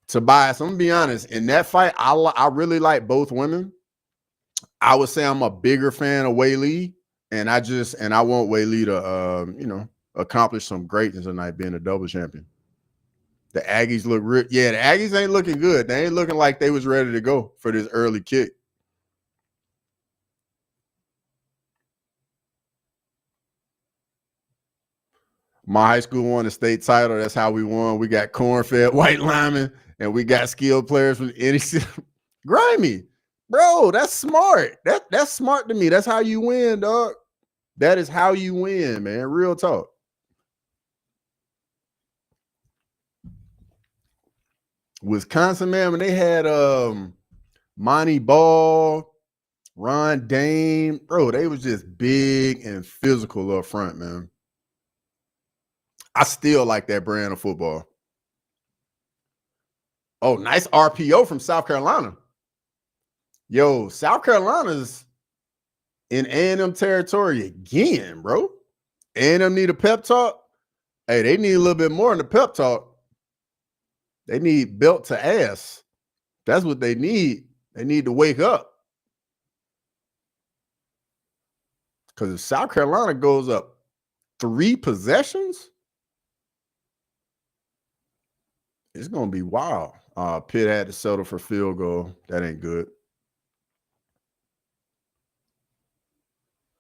[SPEAKER 1] Tobias, I'm going to be honest. In that fight, I really like both women. I would say I'm a bigger fan of Whaley, and I want Whaley to, accomplish some greatness tonight, being a double champion. The Aggies look real. Yeah, the Aggies ain't looking good. They ain't looking like they was ready to go for this early kick. My high school won the state title. That's how we won. We got corn-fed white linemen, and we got skilled players from any Grimy. Bro, that's smart. That's smart to me. That's how you win, dog. That is how you win, man. Real talk. Wisconsin, man, when they had Monty Ball, Ron Dame, bro, they was just big and physical up front, man. I still like that brand of football. Oh, nice RPO from South Carolina. Yo, South Carolina's in A&M territory again, bro. A&M need a pep talk. Hey, they need a little bit more in the pep talk. They need belt to ass. That's what they need. They need to wake up. Because if South Carolina goes up 3 possessions, it's going to be wild. Pitt had to settle for field goal. That ain't good.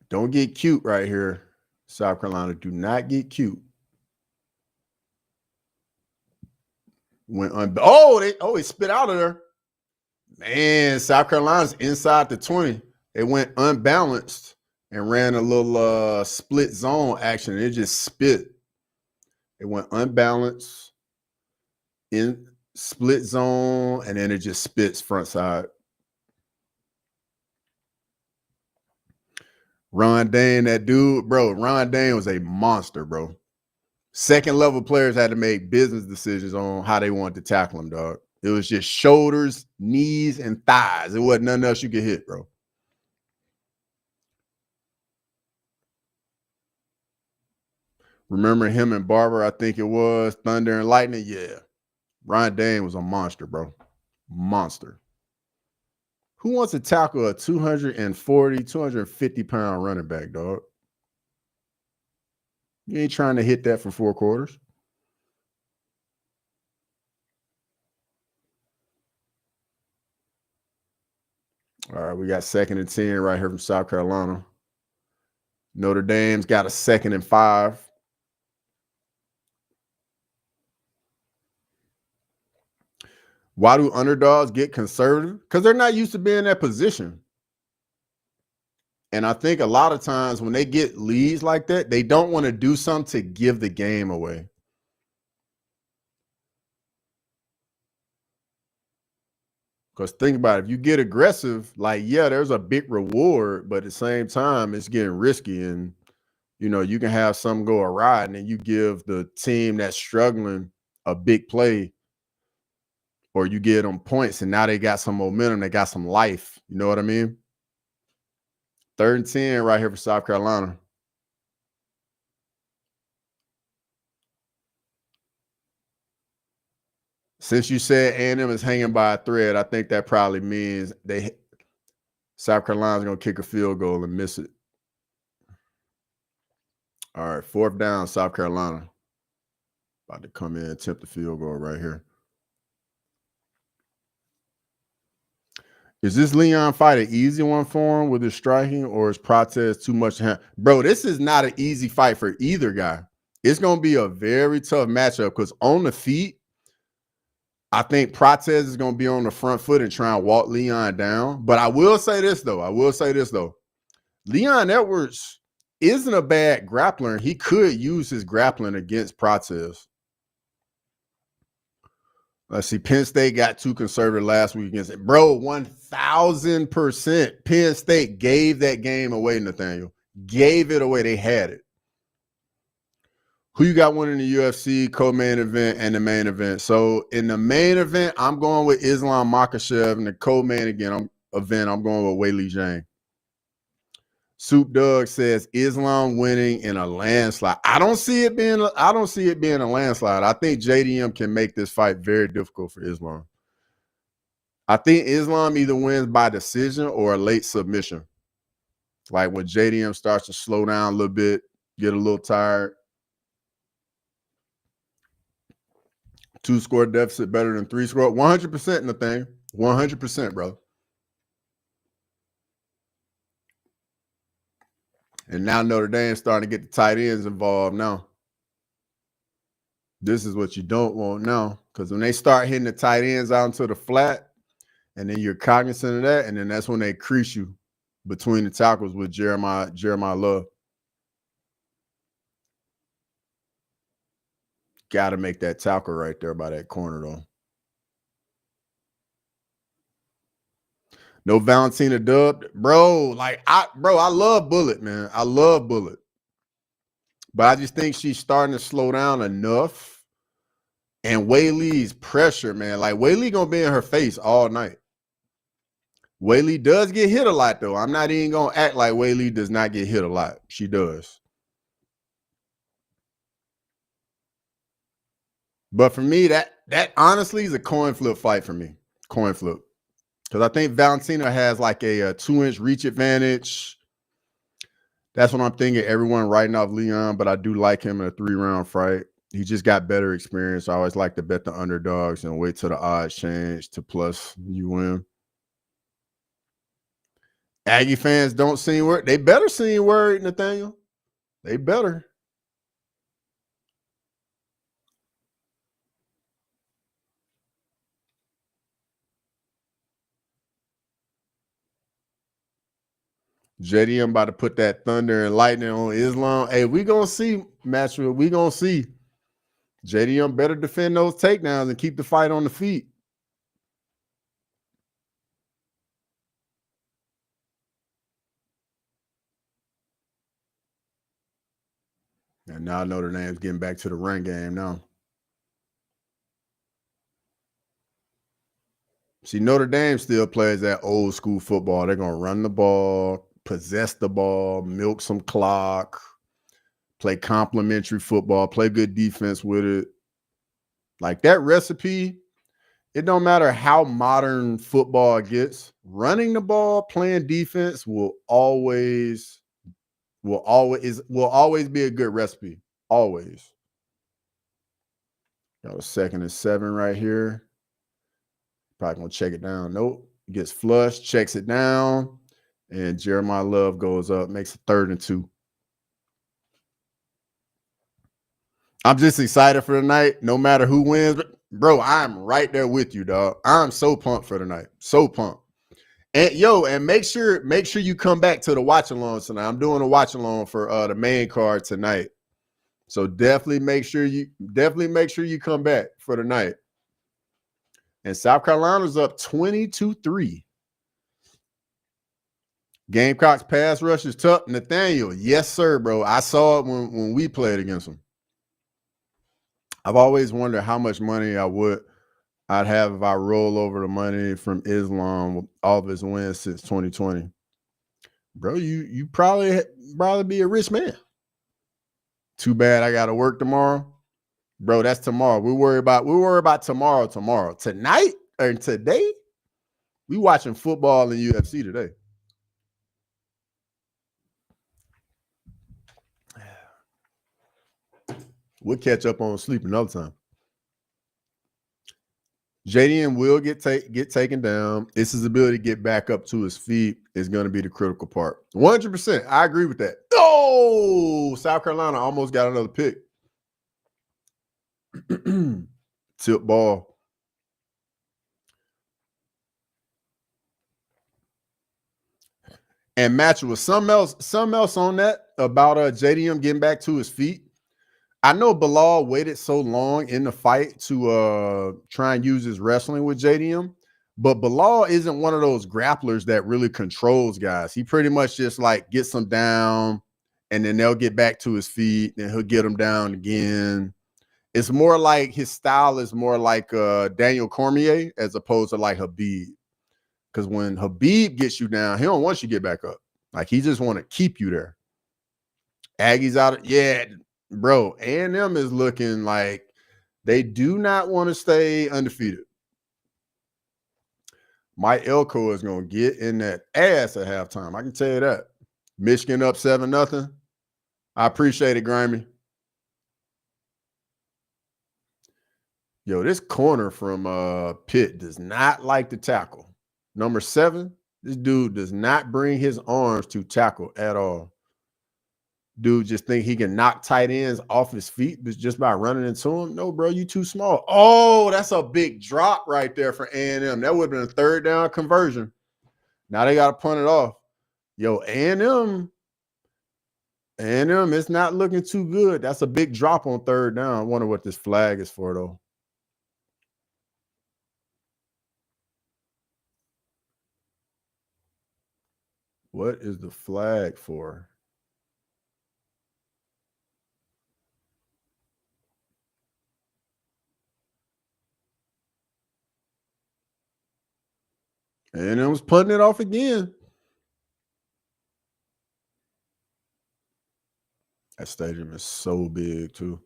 [SPEAKER 1] Don't get cute right here, South Carolina. Do not get cute. It spit out of there. Man, South Carolina's inside the 20. They went unbalanced and ran a little split zone action. It just spit. It went unbalanced in split zone, and then it just spits front side. Ron Dane, that dude, bro. Ron Dane was a monster, bro. Second level players had to make business decisions on how they wanted to tackle him, dog. It was just shoulders, knees, and thighs. It wasn't nothing else you could hit, bro. Remember him and Barber, I think it was, Thunder and Lightning? Yeah. Ron Dane was a monster, bro. Monster. Who wants to tackle a 240, 250-pound running back, dog? You ain't trying to hit that for 4 quarters. All right, we got 2nd and 10 right here from South Carolina. Notre Dame's got a 2nd and 5. Why do underdogs get conservative? Because they're not used to being in that position. And I think a lot of times when they get leads like that, they don't want to do something to give the game away. Because think about it, if you get aggressive, like, yeah, there's a big reward, but at the same time, it's getting risky. And, you can have something go awry, and then you give the team that's struggling a big play, or you give them points, and now they got some momentum, they got some life. You know what I mean? 3rd and 10 right here for South Carolina. Since you said A&M is hanging by a thread, I think that probably means South Carolina's going to kick a field goal and miss it. All right, 4th down, South Carolina. About to come in and attempt the field goal right here. Is this Leon fight an easy one for him with his striking, or is Protez too much? Bro, this is not an easy fight for either guy. It's going to be a very tough matchup because on the feet, I think Protez is going to be on the front foot and try and walk Leon down. But I will say this, though. Leon Edwards isn't a bad grappler. He could use his grappling against Protez. Let's see. Penn State got too conservative last week against it. Bro, 1,000%. Penn State gave that game away, Nathaniel. Gave it away. They had it. Who you got winning the UFC, co-main event, and the main event? So in the main event, I'm going with Islam Makhachev. And the co-main event, I'm going with Weili Zhang. Soup Doug says Islam winning in a landslide. I don't see it being a landslide. I think JDM can make this fight very difficult for Islam. I think Islam either wins by decision or a late submission. Like when JDM starts to slow down a little bit, get a little tired. 2-score deficit better than 3-score. 100% in the thing. 100%, bro. And now Notre Dame's starting to get the tight ends involved now. This is what you don't want now. Because when they start hitting the tight ends out into the flat, and then you're cognizant of that, and then that's when they crease you between the tackles with Jeremiah Love. Got to make that tackle right there by that corner, though. No Valentina dub. Bro, I love Bullet, man. I love Bullet. But I just think she's starting to slow down enough. And Weili's pressure, man. Like, Weili going to be in her face all night. Weili does get hit a lot, though. I'm not even going to act like Weili does not get hit a lot. She does. But for me, that honestly is a coin flip fight for me. Coin flip. Because I think Valentina has like a 2-inch reach advantage. That's what I'm thinking. Everyone writing off Leon, but I do like him in a 3-round fight. He just got better experience. I always like to bet the underdogs and wait till the odds change to plus you win. Aggie fans don't seem worried. They better seem worried, Nathaniel. They better. JD, I'm about to put that thunder and lightning on Islam. Hey, we going to see, Maxwell. We going to see. JDM better defend those takedowns and keep the fight on the feet. And now Notre Dame's getting back to the run game now. See, Notre Dame still plays that old school football. They're going to run the ball, possess the ball, milk some clock, play complimentary football, play good defense with it. Like that recipe, it don't matter how modern football gets. Running the ball, playing defense will always be a good recipe. Always. Got a 2nd and 7 right here. Probably gonna check it down. Nope. Gets flushed, checks it down, and Jeremiah Love goes up, makes a 3rd and 2. I'm just excited for the night, no matter who wins. But bro, I'm right there with you, dog. I'm so pumped for the night. So pumped. And make sure you come back to the watch along tonight. I'm doing a watch along for the main card tonight. So definitely make sure you come back for the night. And South Carolina's up 22-3. Gamecocks pass rush is tough. Nathaniel, yes, sir, bro. I saw it when we played against them. I've always wondered how much money I'd have if I roll over the money from Islam with all of his wins since 2020. Bro, you probably be a rich man. Too bad I gotta work tomorrow. Bro, that's tomorrow. We worry about tomorrow. Tonight or today, we watching football and UFC today. We'll catch up on sleep another time. JDM will get taken down. It's his ability to get back up to his feet is going to be the critical part. 100%. I agree with that. Oh, South Carolina almost got another pick. Tip ball. And match with something else on that about JDM getting back to his feet. I know Bilal waited so long in the fight to try and use his wrestling with JDM, but Bilal isn't one of those grapplers that really controls guys. He pretty much just like gets them down and then they'll get back to his feet and he'll get them down again. It's more like his style is more like Daniel Cormier as opposed to like Habib. Because when Habib gets you down, he don't want you to get back up. Like he just want to keep you there. Aggie's out. Yeah, bro. A&M is looking like they do not want to stay undefeated. Mike Elko is going to get in that ass at halftime. I can tell you that. Michigan up 7-0. I appreciate it, Grimy. Yo, this corner from Pitt does not like to tackle. Number 7, this dude does not bring his arms to tackle at all. Dude just think he can knock tight ends off his feet just by running into him. No, bro, you too small. Oh, that's a big drop right there for A&M. That would have been a third down conversion. Now they got to punt it off. Yo, A&M, it's not looking too good. That's a big drop on third down. I wonder what this flag is for, though. What is the flag for? And it was putting it off again. That stadium is so big, too.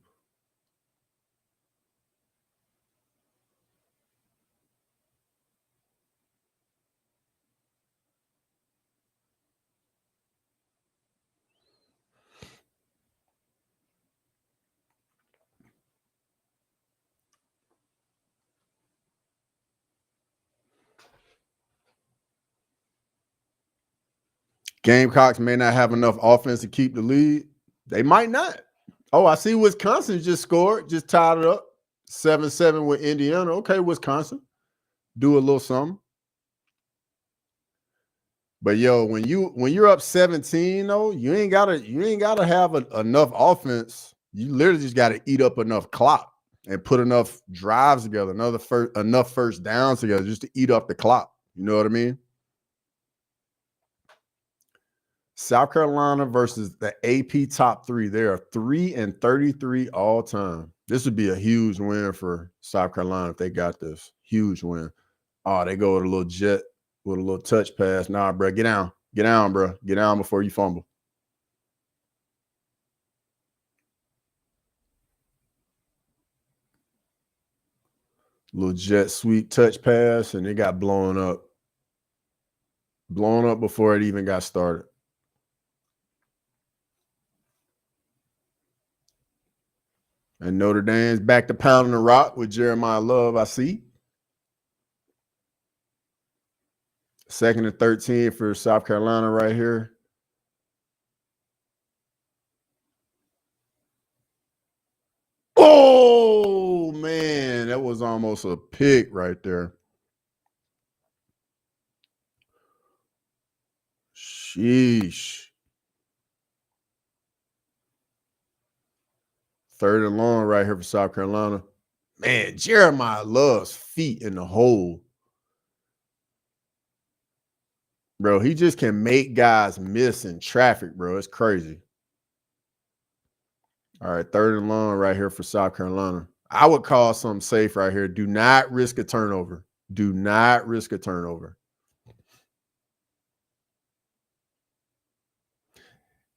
[SPEAKER 1] Gamecocks may not have enough offense to keep the lead. They might not. Oh, I see Wisconsin just scored, just tied it up. 7-7 with Indiana. Okay, Wisconsin. Do a little something. But yo, when you're up 17, though, you ain't gotta have enough offense. You literally just gotta eat up enough clock and put enough drives together, enough first downs together just to eat up the clock. You know what I mean? South Carolina versus the AP top 3. They are 3-33 all time. This would be a huge win for South Carolina if they got this. Huge win. Oh, they go with a little jet with a little touch pass. Nah, bro, get down. Get down, bro. Get down before you fumble. Little jet sweep touch pass, and it got blown up. Blown up before it even got started. And Notre Dame's back to pounding the rock with Jeremiah Love, I see. 2nd and 13 for South Carolina right here. Oh, man, that was almost a pick right there. Sheesh. 3rd and long right here for South Carolina. Man, Jeremiah Love's feet in the hole. Bro, he just can make guys miss in traffic, bro. It's crazy. All right, 3rd and long right here for South Carolina. I would call something safe right here. Do not risk a turnover. Do not risk a turnover.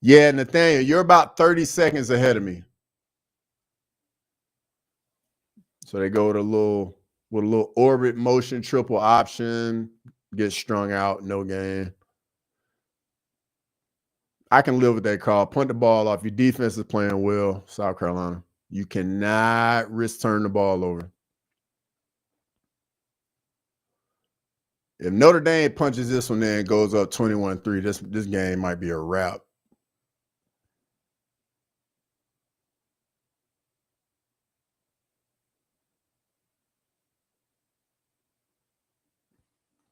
[SPEAKER 1] Yeah, Nathaniel, you're about 30 seconds ahead of me. So they go with a little orbit motion, triple option, get strung out, no gain. I can live with that call. Punt the ball off. Your defense is playing well, South Carolina. You cannot risk turning the ball over. If Notre Dame punches this one in and goes up 21-3, this game might be a wrap.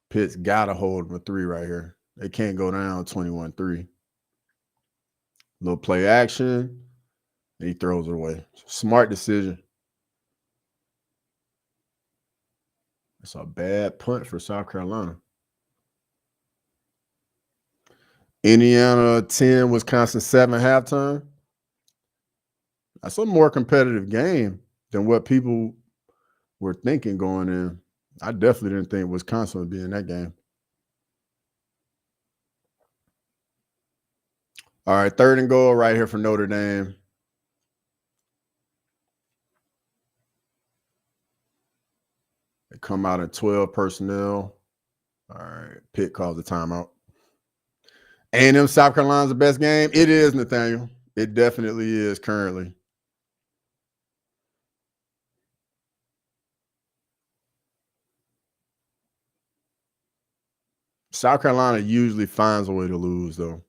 [SPEAKER 1] Pitt's got to hold them a 3 right here. They can't go down 21-3. Little play action. And he throws it away. Smart decision. It's a bad punt for South Carolina. Indiana 10, Wisconsin 7 halftime. That's a more competitive game than what people were thinking going in. I definitely didn't think Wisconsin would be in that game. All right, 3rd and goal right here for Notre Dame. They come out in 12 personnel. All right, Pitt calls the timeout. A&M South Carolina's the best game? It is, Nathaniel. It definitely is currently. South Carolina usually finds a way to lose, though.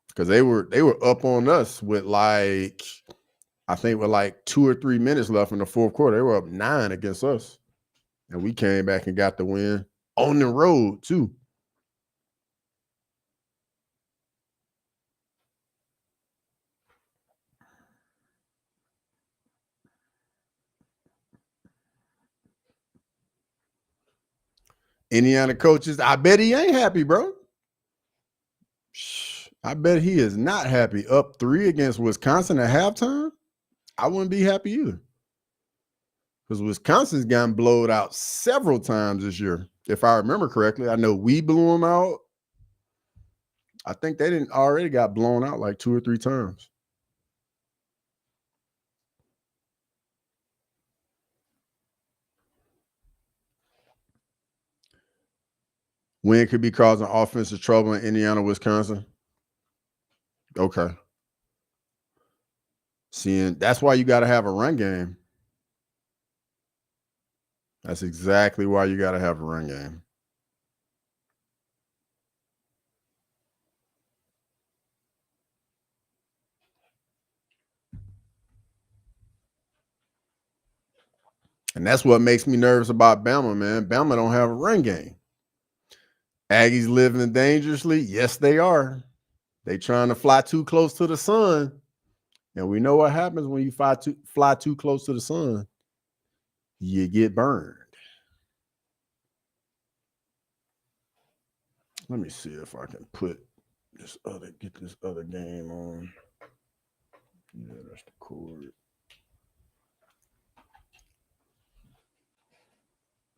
[SPEAKER 1] Because they were up on us with I think with 2 or 3 minutes left in the 4th quarter. They were up 9 against us. And we came back and got the win on the road, too. Indiana coaches, I bet he ain't happy, bro. I bet he is not happy. Up 3 against Wisconsin at halftime? I wouldn't be happy either. Because Wisconsin's gotten blowed out several times this year, if I remember correctly. I know we blew them out. I think they didn't already got blown out like 2 or 3 times. Win could be causing offensive trouble in Indiana, Wisconsin. Okay. Seeing that's why you got to have a run game. That's exactly why you got to have a run game. And that's what makes me nervous about Bama, man. Bama don't have a run game. Aggies living dangerously. Yes, they are. They trying to fly too close to the sun. And we know what happens when you fly too close to the sun. You get burned. Let me see if I can get this other game on. Yeah, that's the cord.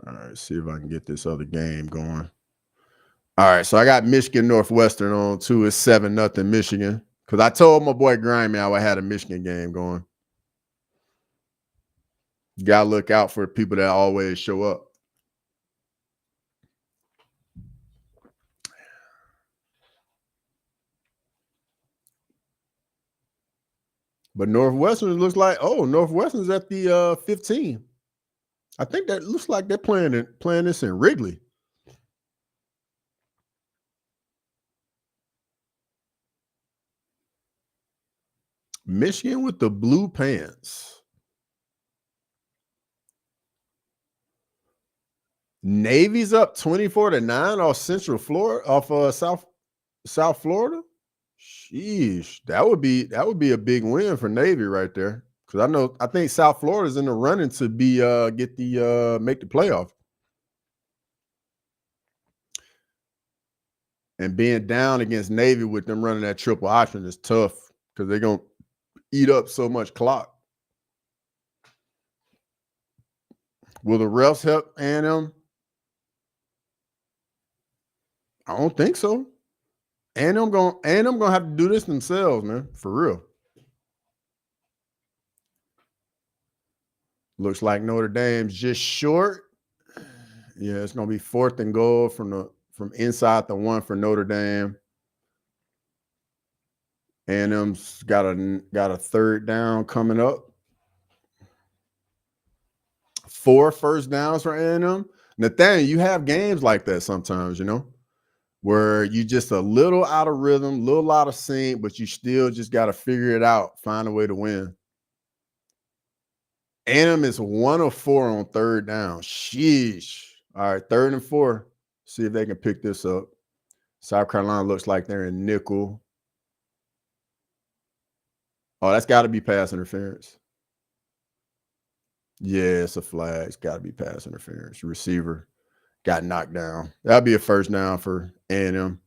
[SPEAKER 1] All right, see if I can get this other game going. All right, so I got Michigan Northwestern on too. It's 7-0 Michigan. Because I told my boy Grimy I had a Michigan game going. You got to look out for people that always show up. But Northwestern looks like, Northwestern's at the 15. I think that looks like they're playing this in Wrigley. Michigan with the blue pants. Navy's up 24-9 off Central Florida, off South Florida. Sheesh, that would be a big win for Navy right there. Because I think South Florida's in the running to make the playoff. And being down against Navy with them running that triple option is tough because they're going to eat up so much clock. Will the refs help A&M? I don't think so. A&M gonna have to do this themselves, man, for real. Looks like Notre Dame's just short. Yeah, it's gonna be 4th and goal from inside the 1 for Notre Dame. A&M's got a 3rd down coming up. 4 first downs for A&M. Nathaniel, you have games like that sometimes, where you just a little out of rhythm, little out of sync, but you still just got to figure it out, find a way to win. A&M is 1 of 4 on 3rd down. Sheesh. All right, 3rd and 4. See if they can pick this up. South Carolina looks like they're in nickel. Oh, that's got to be pass interference. Yeah, it's a flag. It's got to be pass interference. Receiver got knocked down. That'll be a first down for A&M.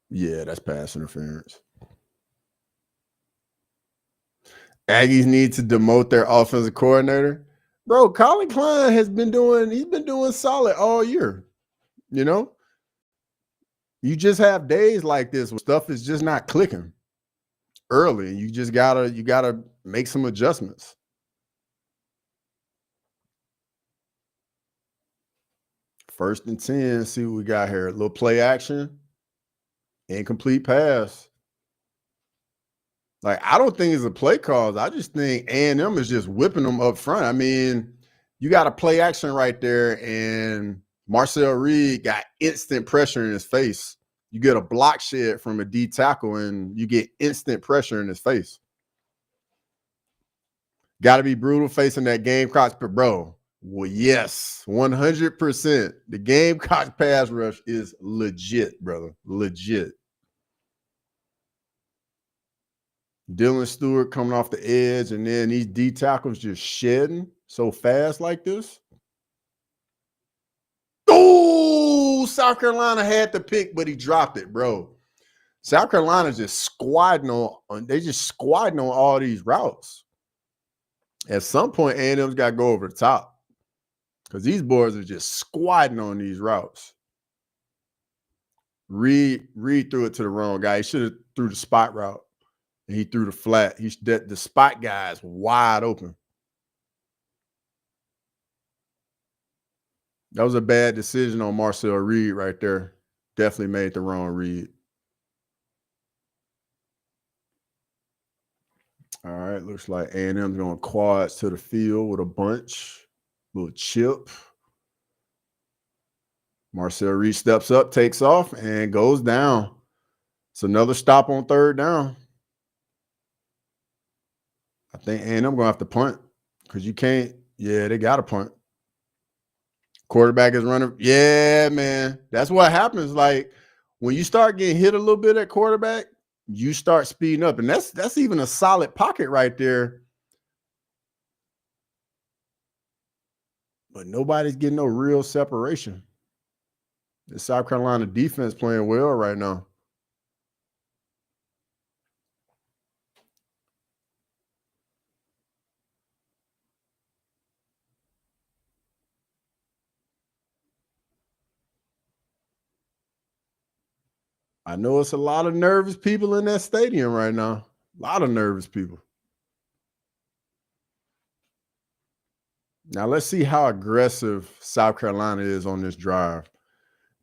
[SPEAKER 1] Yeah, that's pass interference. Aggies need to demote their offensive coordinator. Bro, Colin Klein he's been doing solid all year. You just have days like this where stuff is just not clicking early. You just gotta make some adjustments. First and 10, see what we got here. A little play action, incomplete pass. Like, I don't think it's a play cause. I just think A&M is just whipping them up front. I mean, you got a play action right there, and Marcel Reed got instant pressure in his face. You get a block shed from a D tackle, and you get instant pressure in his face. Got to be brutal facing that Gamecocks, but bro, well, yes, 100%. The Gamecocks pass rush is legit, brother, legit. Dylan Stewart coming off the edge, and then these D tackles just shedding so fast like this. Oh, South Carolina had the pick, but he dropped it, bro. South Carolina's just squatting on all these routes. At some point, A&M's got to go over the top because these boys are just squatting on these routes. Reed threw it to the wrong guy. He should have threw the spot route. And he threw the flat. The spot guy is wide open. That was a bad decision on Marcel Reed right there. Definitely made the wrong read. All right, looks like A&M's going quads to the field with a bunch. Little chip. Marcel Reed steps up, takes off, and goes down. It's another stop on 3rd down. I think A&M going to have to punt because you can't. Yeah, they got to punt. Quarterback is running. Yeah, man. That's what happens. Like, when you start getting hit a little bit at quarterback, you start speeding up. And that's even a solid pocket right there. But nobody's getting no real separation. The South Carolina defense playing well right now. I know it's a lot of nervous people in that stadium right now. A lot of nervous people. Now let's see how aggressive South Carolina is on this drive.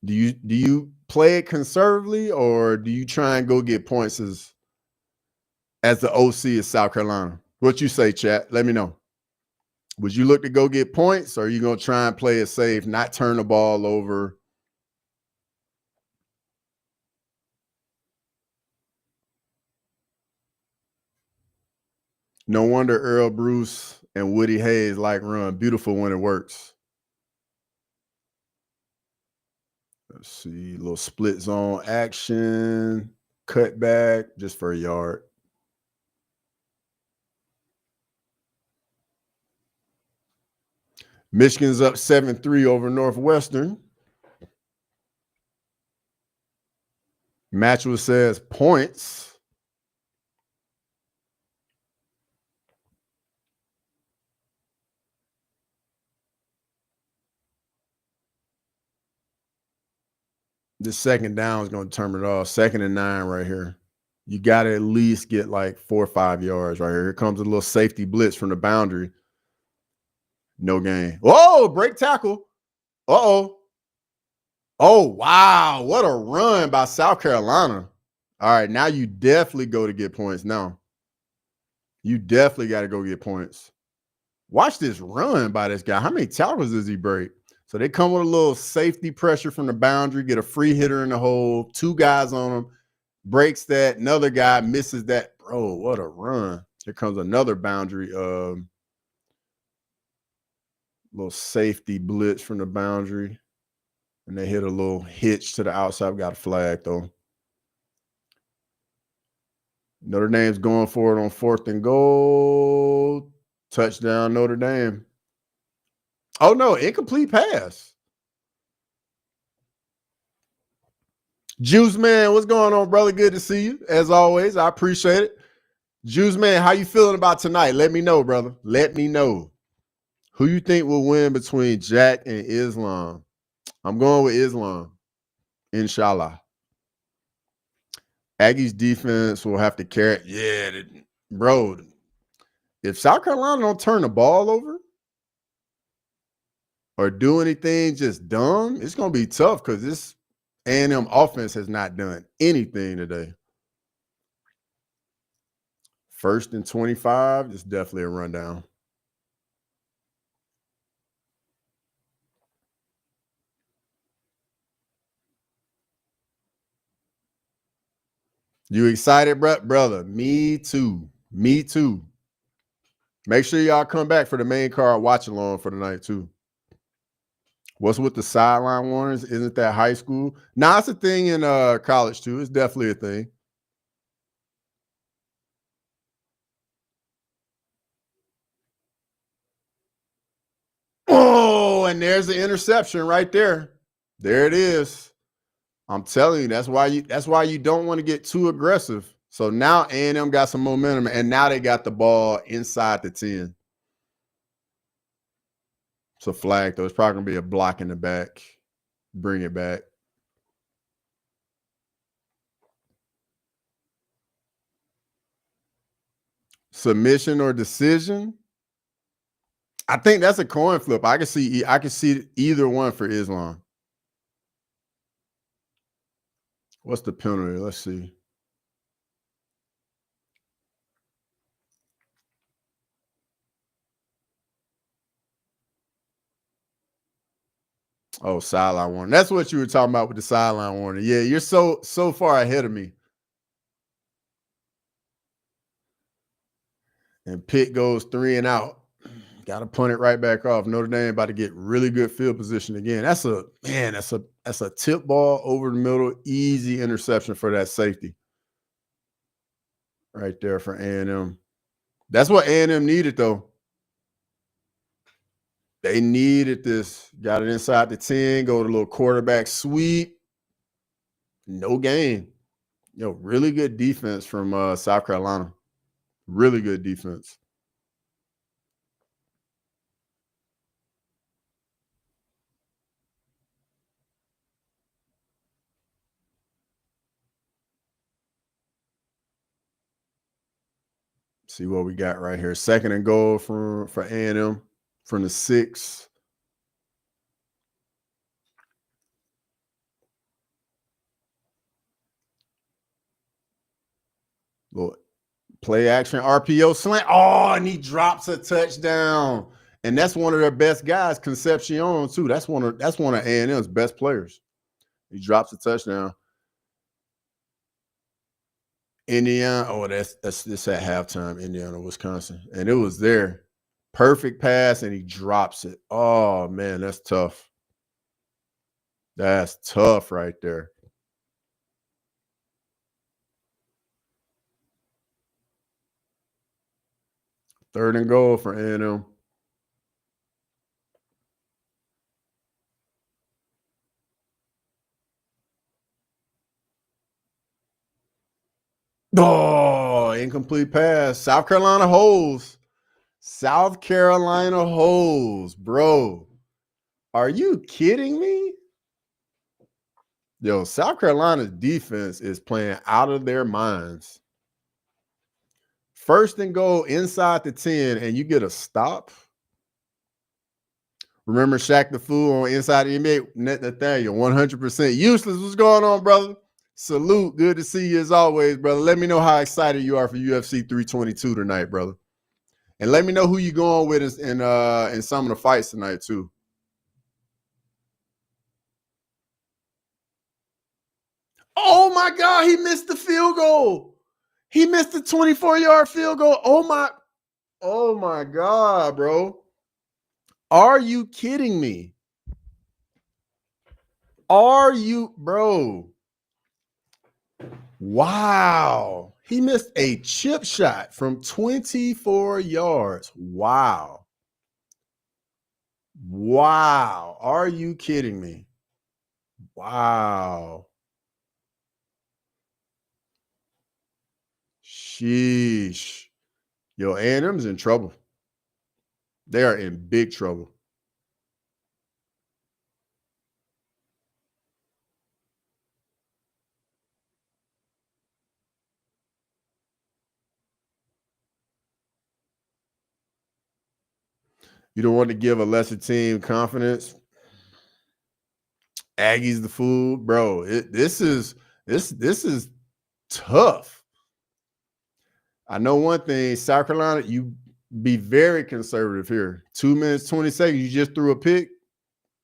[SPEAKER 1] Do you play it conservatively, or do you try and go get points as the OC of South Carolina? What you say, chat? Let me know. Would you look to go get points, or are you going to try and play it safe, not turn the ball over? No wonder Earl Bruce and Woody Hayes like run. Beautiful when it works. Let's see, little split zone action. cut back just for a yard. Michigan's up 7-3 over Northwestern. Matchwood says points. The second down is going to turn it off. 2nd and 9 right here. You got to at least get like 4 or 5 yards right here. Here comes a little safety blitz from the boundary. No gain. Whoa, break tackle. Uh-oh. Oh, wow. What a run by South Carolina. All right, now you definitely go to get points now. You definitely got to go get points. Watch this run by this guy. How many tackles does he break? So they come with a little safety pressure from the boundary, get a free hitter in the hole, 2 guys on him, breaks that, another guy misses that. Bro, what a run. Here comes another boundary. Little safety blitz from the boundary. And they hit a little hitch to the outside. Got a flag, though. Notre Dame's going for it on 4th and goal. Touchdown, Notre Dame. Oh, no, incomplete pass. Juice Man, what's going on, brother? Good to see you. As always, I appreciate it. Juice Man, how you feeling about tonight? Let me know, brother. Let me know. Who you think will win between Jack and Islam? I'm going with Islam, inshallah. Aggie's defense will have to carry. Yeah, bro. If South Carolina don't turn the ball over or do anything just dumb, it's going to be tough because this A&M offense has not done anything today. 1st and 25, it's definitely a rundown. You excited, brother? Me too. Me too. Make sure y'all come back for the main card watch along for the night too. What's with the sideline warnings? Isn't that high school? Nah, it's a thing in college too. It's definitely a thing. Oh, and there's the interception right there. There it is. I'm telling you, that's why you don't want to get too aggressive. So now A&M got some momentum, and now they got the ball inside the 10. It's a flag, though. It's probably going to be a block in the back. Bring it back. Submission or decision? I think that's a coin flip. I can see either one for Islam. What's the penalty? Let's see. Oh, sideline warning. That's what you were talking about with the sideline warning. Yeah, you're so far ahead of me. And Pitt goes 3 and out. Got to punt it right back off. Notre Dame about to get really good field position again. That's a tip ball over the middle, easy interception for that safety. Right there for A&M. That's what A&M needed, though. They needed this. Got it inside the 10, go to a little quarterback sweep. No gain. Really good defense from South Carolina. Really good defense. See what we got right here. 2nd and goal for A&M from the 6. Little play action RPO slant. Oh, and he drops a touchdown. And that's one of their best guys, Concepcion, too. That's one of A&M's best players. He drops a touchdown. Indiana. Oh, that's at halftime. Indiana, Wisconsin, and it was there. Perfect pass, and he drops it. Oh man, that's tough. That's tough right there. Third and goal for A&M. Oh, incomplete pass. South Carolina holds. South Carolina holds, bro. Are you kidding me? Yo, South Carolina's defense is playing out of their minds. First and goal inside the 10, and you get a stop. Remember Shaq the Fool on Inside the NBA? Nathaniel, 100% useless. What's going on, brother? Salute. Good to see you as always, brother. Let me know how excited you are for UFC 322 tonight, brother. And let me know who you going with in some of the fights tonight, too. Oh, my God. He missed the field goal. He missed the 24-yard field goal. Oh, my God, bro. Are you kidding me? Are you, bro? Wow. He missed a chip shot from 24 yards. Wow. Wow. Are you kidding me? Wow. Sheesh. Yo, A&M's in trouble. They are in big trouble. You don't want to give a lesser team confidence. Aggie's the fool, bro. This is tough. I know one thing, South Carolina, you be very conservative here. 2 minutes, 20 seconds, you just threw a pick.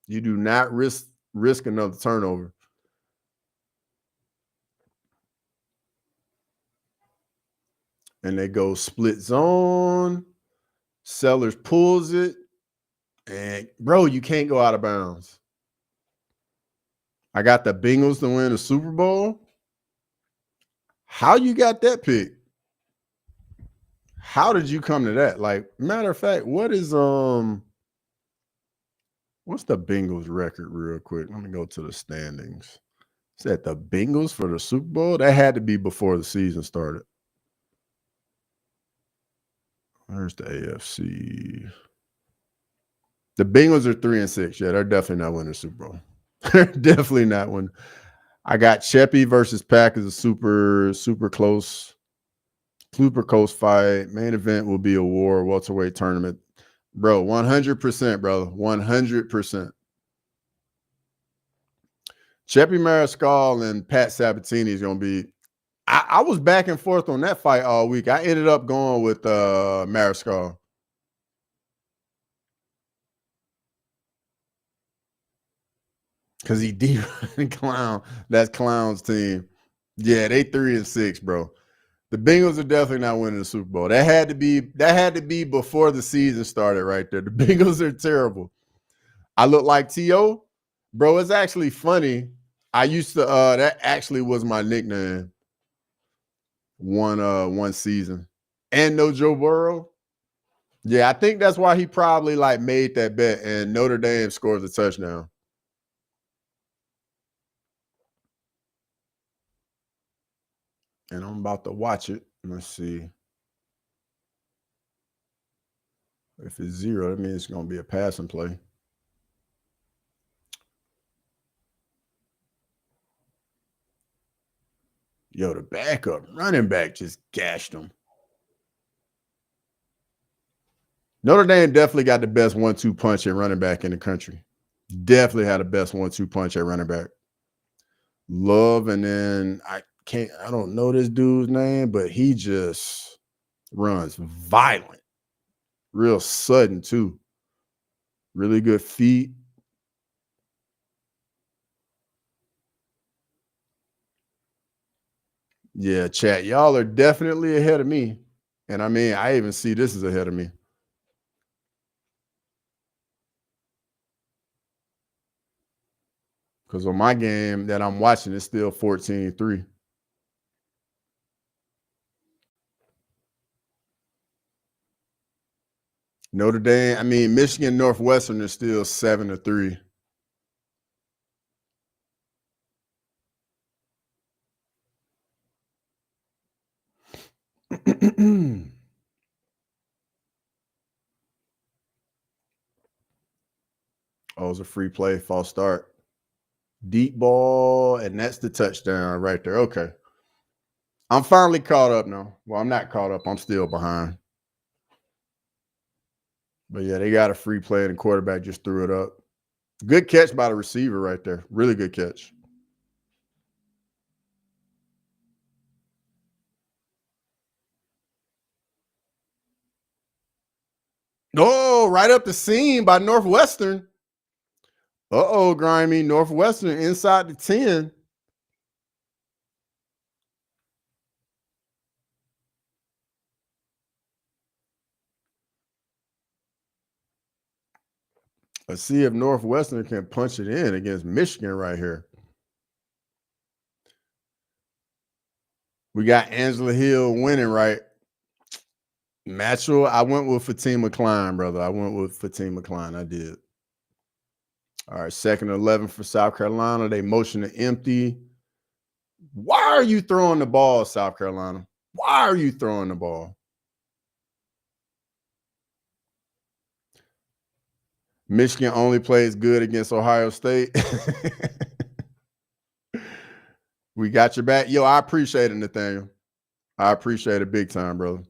[SPEAKER 1] You do not risk another turnover. And they go split zone. Sellers pulls it. And, bro, you can't go out of bounds. I got the Bengals to win the Super Bowl. How you got that pick? How did you come to that? Like, matter of fact, what's the Bengals record real quick? Let me go to the standings. Is that the Bengals for the Super Bowl? That had to be before the season started. Where's the AFC? The Bengals are 3-6. Yeah, they're definitely not winning the Super Bowl. They're definitely not winning. I got Cheppy versus Packers, a super close fight. Main event will be a war welterweight tournament. Bro, 100%, bro. 100%. Cheppy Mariscal and Pat Sabatini is going to be. I was back and forth on that fight all week. I ended up going with Mariscal. Because he deep Clown. That's Clown's team. Yeah, they 3-6, bro. The Bengals are definitely not winning the Super Bowl. That had to be before the season started right there. The Bengals are terrible. I look like T.O. Bro, it's actually funny. I used to that actually was my nickname one season. And no Joe Burrow. Yeah, I think that's why he probably like made that bet and Notre Dame scores a touchdown. And I'm about to watch it. Let's see. If it's 0, that means it's going to be a passing play. Yo, the backup running back just gashed him. Notre Dame definitely got the best 1-2 punch at running back in the country. Definitely had the best 1-2 punch at running back. Love, and then I don't know this dude's name, but he just runs violent. Real sudden, too. Really good feet. Yeah, chat. Y'all are definitely ahead of me. And I mean, I even see this is ahead of me. Because on my game that I'm watching, it's still 14-3. Notre Dame, I mean, Michigan Northwestern is still 7-3. Oh, it was a free play, false start. Deep ball, and that's the touchdown right there. Okay. I'm finally caught up now. Well, I'm not caught up. I'm still behind. But yeah, they got a free play, and the quarterback just threw it up. Good catch by the receiver right there. Really good catch. Oh, right up the seam by Northwestern. Uh-oh, Grimy. Northwestern inside the 10. Let's see if Northwestern can punch it in against Michigan right here. We got Angela Hill winning, right? Matchel, I went with Fatima Klein, brother. I went with Fatima Klein. I did. All right, 2nd and 11 for South Carolina. They motion to empty. Why are you throwing the ball, South Carolina? Why are you throwing the ball? Michigan only plays good against Ohio State. We got your back. Yo, I appreciate it, Nathaniel. I appreciate it big time, brother.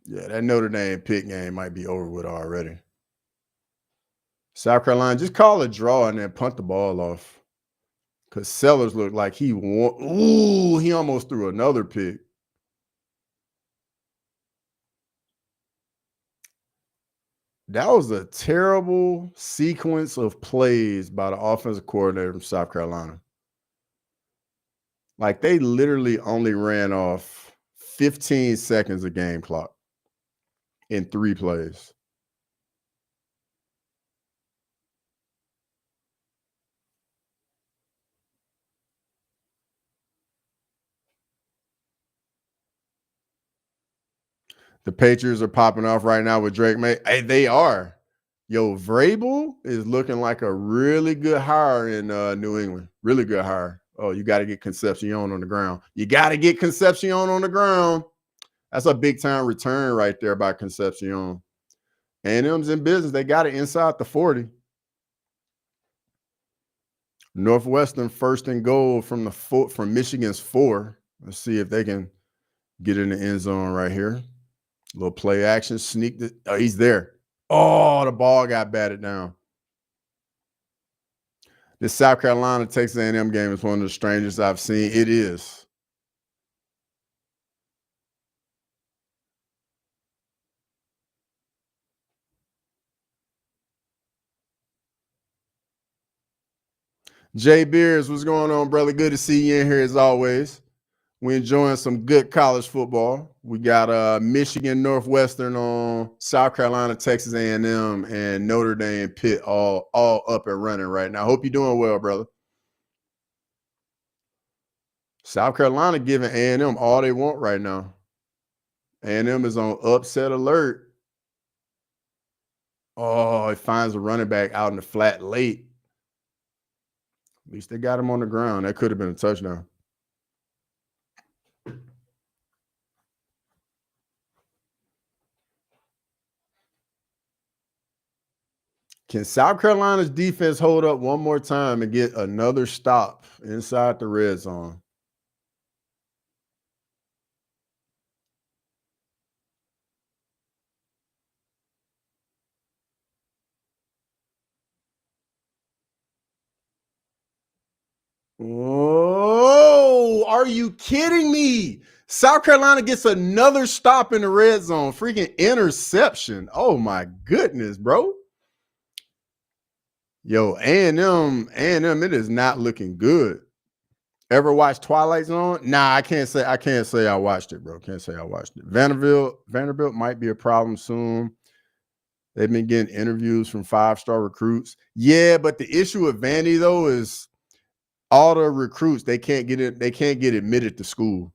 [SPEAKER 1] Yeah, that Notre Dame Pitt game might be over with already. South Carolina, just call a draw and then punt the ball off. Because Sellers looked like he won. Ooh, he almost threw another pick. That was a terrible sequence of plays by the offensive coordinator from South Carolina. Like they literally only ran off 15 seconds of game clock in 3 plays. The Patriots are popping off right now with Drake May. Hey, they are. Yo, Vrabel is looking like a really good hire in New England. Really good hire. Oh, you got to get Concepcion on the ground. You got to get Concepcion on the ground. That's a big time return right there by Concepcion. A&M's in business. They got it inside the 40. Northwestern 1st and goal from Michigan's 4. Let's see if they can get in the end zone right here. Little play action, sneak. Oh, he's there. Oh, the ball got batted down. This South Carolina Texas A&M game is one of the strangest I've seen. It is. Jay Beers, what's going on, brother? Good to see you in here as always. We're enjoying some good college football. We got Michigan Northwestern on, South Carolina, Texas A&M, and Notre Dame Pitt all up and running right now. Hope you're doing well, brother. South Carolina giving A&M all they want right now. A&M is on upset alert. Oh, it finds a running back out in the flat late. At least they got him on the ground. That could have been a touchdown. Can South Carolina's defense hold up one more time and get another stop inside the red zone? Oh, are you kidding me? South Carolina gets another stop in the red zone. Freaking interception. Oh my goodness, bro. Yo, A&M, it is not looking good. Ever watched Twilight Zone? Nah, I can't say I watched it, bro. Can't say I watched it. Vanderbilt might be a problem soon. They've been getting interviews from 5-star recruits. Yeah, but the issue with Vandy though is all the recruits they can't get admitted to school.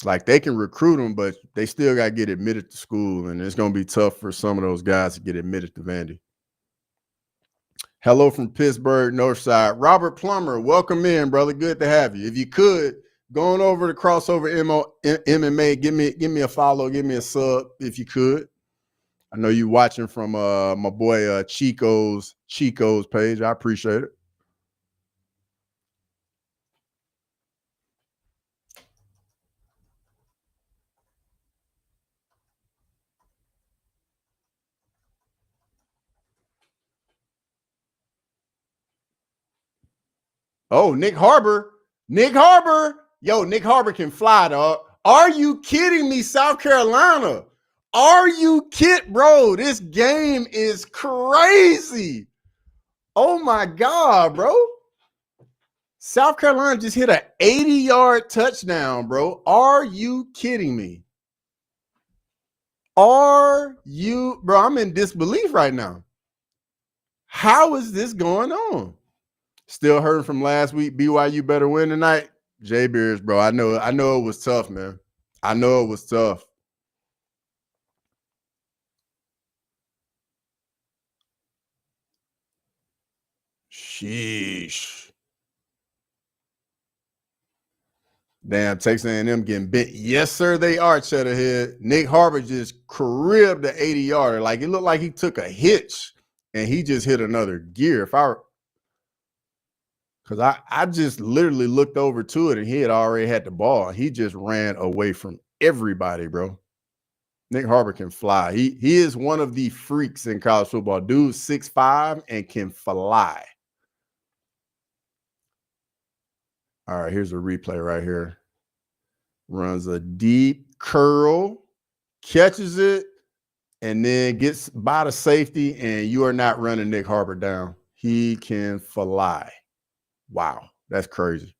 [SPEAKER 1] Like, they can recruit them, but they still got to get admitted to school, and it's going to be tough for some of those guys to get admitted to Vandy. Hello from Pittsburgh, Northside. Robert Plummer, welcome in, brother. Good to have you. If you could, going over to Crossover MMA, give me a follow, give me a sub if you could. I know you watching from my boy Chico's page. I appreciate it. Oh, Nick Harbor. Yo, Nick Harbor can fly, dog. Are you kidding me, South Carolina? Are you kidding, bro? This game is crazy. Oh my God, bro. South Carolina just hit an 80-yard touchdown, bro. Are you kidding me? Bro, I'm in disbelief right now. How is this going on? Still hurting from last week. BYU better win tonight. Jay Beers, bro. I know it was tough, man. I know it was tough. Sheesh. Damn, Texas A&M getting bit. Yes, sir, they are, Cheddarhead. Nick Harbor just cribbed the 80-yarder. Like, it looked like he took a hitch, and he just hit another gear. Because I just literally looked over to it, and he had already had the ball. He just ran away from everybody, bro. Nick Harbor can fly. He is one of the freaks in college football. Dude, 6'5" and can fly. All right, here's a replay right here. Runs a deep curl, catches it, and then gets by the safety, and you are not running Nick Harbor down. He can fly. Wow, that's crazy.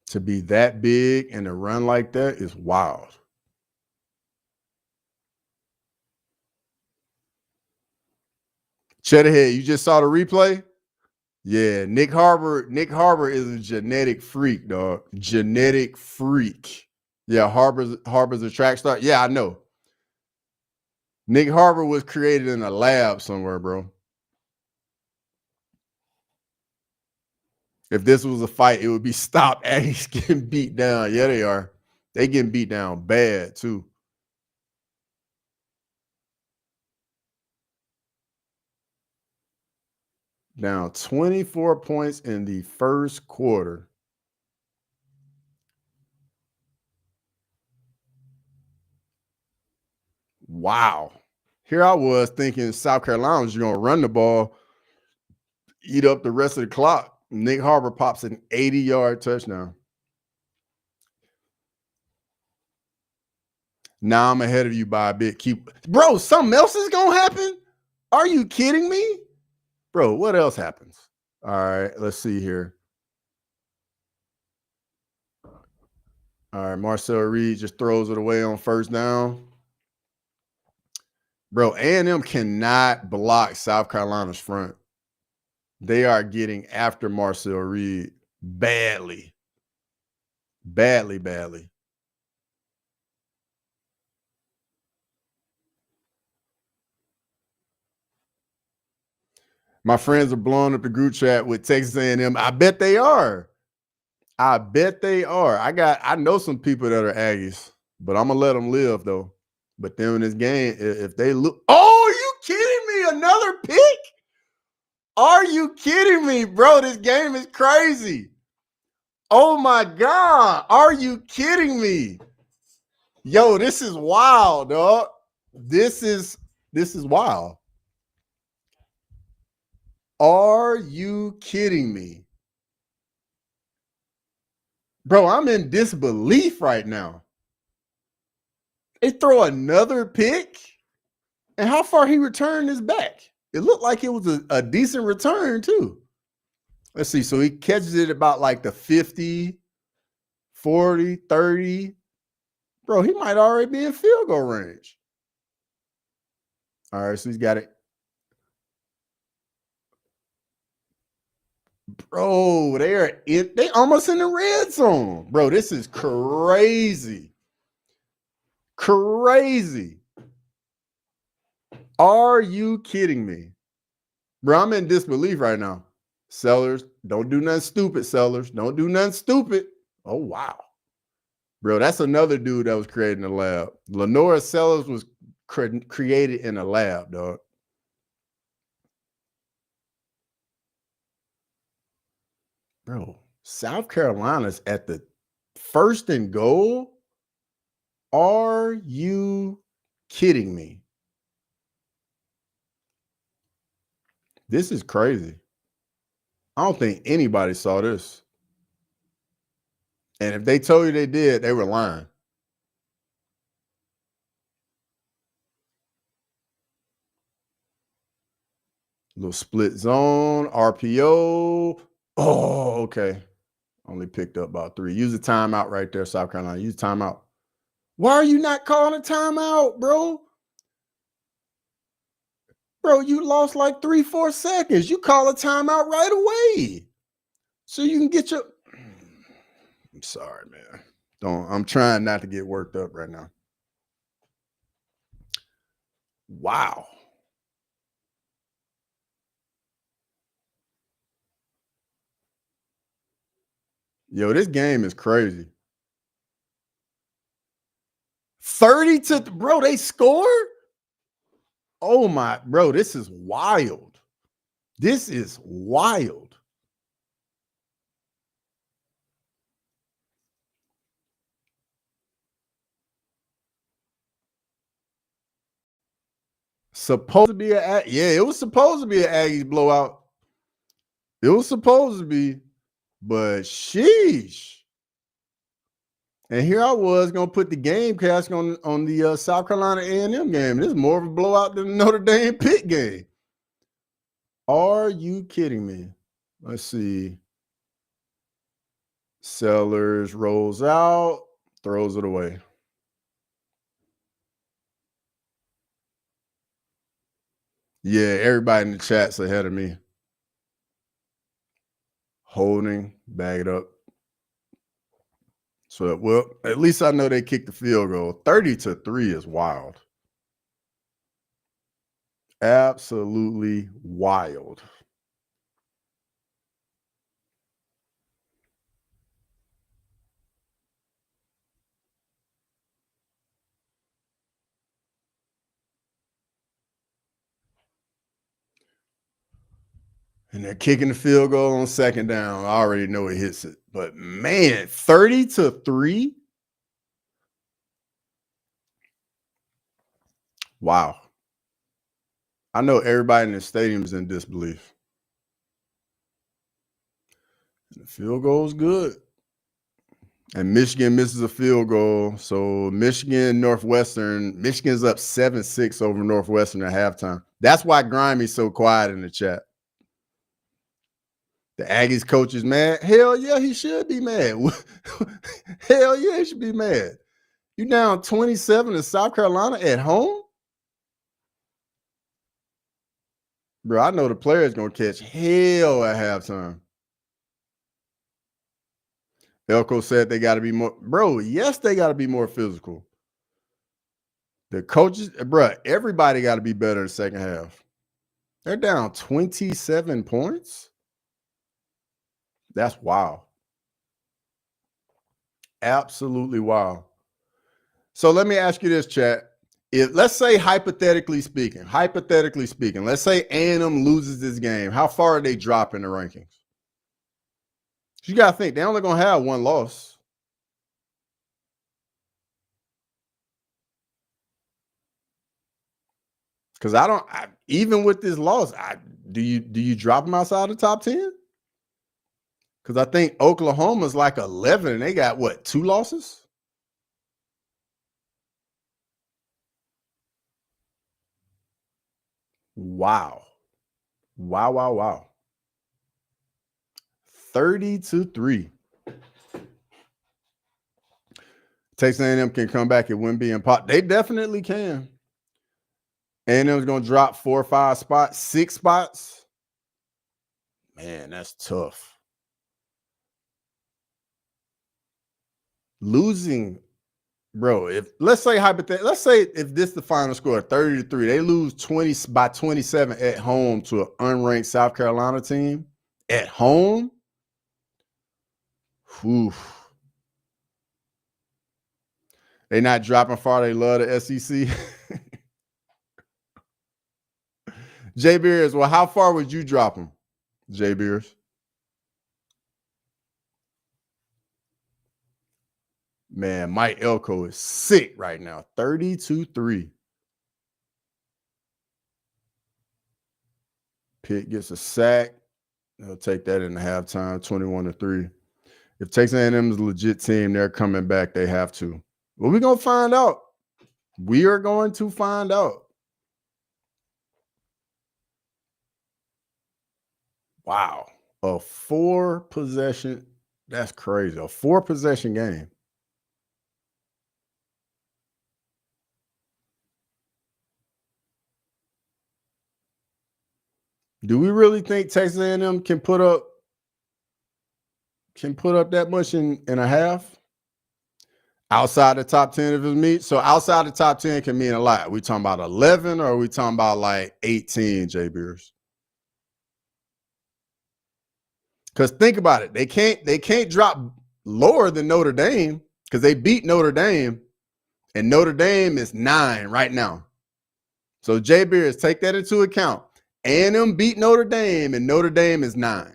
[SPEAKER 1] To be that big and to run like that is wild. Cheddarhead, you just saw the replay? Yeah, Nick Harbor is a genetic freak, dog. Genetic freak. Yeah, Harbor's a track star. Yeah, I know. Nick Harbor was created in a lab somewhere, bro. If this was a fight, it would be stopped and he's getting beat down. Yeah, they are. They getting beat down bad, too. Down 24 points in the first quarter. Wow. Here I was thinking South Carolina was going to run the ball, eat up the rest of the clock. Nick Harbor pops an 80-yard touchdown. Now I'm ahead of you by a bit. Bro, something else is going to happen? Are you kidding me? Bro, what else happens? All right, let's see here. All right, Marcel Reed just throws it away on first down. Bro, A&M cannot block South Carolina's front. They are getting after Marcel Reed badly. Badly. My friends are blowing up the group chat with Texas A&M. I bet they are. I know some people that are Aggies, but I'm going to let them live, though. But then in this game, if they look... Oh, are you kidding me? Another pick? Are you kidding me, bro? This game is crazy. Oh, my God. Are you kidding me? Yo, this is wild, dog. This is wild. Are you kidding me? Bro, I'm in disbelief right now. They throw another pick, and how far he returned his back. It looked like it was a decent return, too. Let's see. So he catches it about like the 50, 40, 30. Bro, he might already be in field goal range. All right, so he's got it. Bro, they almost in the red zone. Bro, this is crazy. Crazy. Are you kidding me? Bro, I'm in disbelief right now. Sellers, don't do nothing stupid, sellers. Don't do nothing stupid. Oh, wow. Bro, that's another dude that was created in the lab. Lenora Sellers was created in a lab, dog. Bro, South Carolina's at the 1st and goal? Are you kidding me? This is crazy. I don't think anybody saw this. And if they told you they did, they were lying. Little split zone, RPO. Oh, okay. Only picked up about 3. Use a timeout right there, South Carolina. Use timeout. Why are you not calling a timeout, bro? Bro, you lost like 3-4 seconds. You call a timeout right away. So you can get your... I'm sorry, man. I'm trying not to get worked up right now. Wow. Yo, this game is crazy. 30 to... Bro, they scored? Oh, my... Bro, this is wild. This is wild. Supposed to be it was supposed to be an Aggies blowout. It was supposed to be, but sheesh. And here I was gonna put the game cash on the South Carolina A&M game. This is more of a blowout than the Notre Dame Pitt game. Are you kidding me? Let's see. Sellers rolls out, throws it away. Yeah, everybody in the chat's ahead of me. Holding, bag it up. So, well, at least I know they kicked the field goal. 30-3 is wild. Absolutely wild. And they're kicking the field goal on 2nd down. I already know it hits it. But man, 30-3. Wow. I know everybody in the stadium is in disbelief. And the field goal is good. And Michigan misses a field goal. So Michigan's up 7-6 over Northwestern at halftime. That's why Grimey's so quiet in the chat. The Aggies coach is mad. Hell yeah, he should be mad. Hell yeah, he should be mad. You down 27 to South Carolina at home? Bro, I know the player's going to catch hell at halftime. Elko said they got to be more. Bro, yes, they got to be more physical. The coaches, bro, everybody got to be better in the second half. They're down 27 points? That's wild. Absolutely wild. So let me ask you this, chat. If let's say hypothetically speaking, let's say A&M loses this game, how far are they dropping the rankings? You got to think they're only going to have one loss. Because even with this loss, do you drop them outside the top 10? Because I think Oklahoma's like 11 and they got what, 2 losses? Wow. 30-3. Texas A&M can come back and win being pot. They definitely can. A&M's going to drop 4 or 5 spots, 6 spots. Man, that's tough. losing, bro. If let's say if this the final score 30-3, they lose 27 at home to an unranked South Carolina team at home. Whew. They not dropping far. They love the SEC. Jay Beers, well, how far would you drop them, Jay Beers? Man, Mike Elko is sick right now. 32-3. Pitt gets a sack. They'll take that in the halftime, 21-3. If Texas A&M is a legit team, they're coming back. They have to. Well, we're going to find out. We are going to find out. Wow. A 4-possession. That's crazy. A 4-possession game. Do we really think Texas A&M can put up that much in a half? Outside the top 10 of his meet? So outside the top 10 can mean a lot. We talking about 11 or are we talking about like 18, Jay Beers? Because think about it. They can't drop lower than Notre Dame because they beat Notre Dame, and Notre Dame is 9 right now. So Jay Beers, take that into account. A&M beat Notre Dame, and Notre Dame is 9.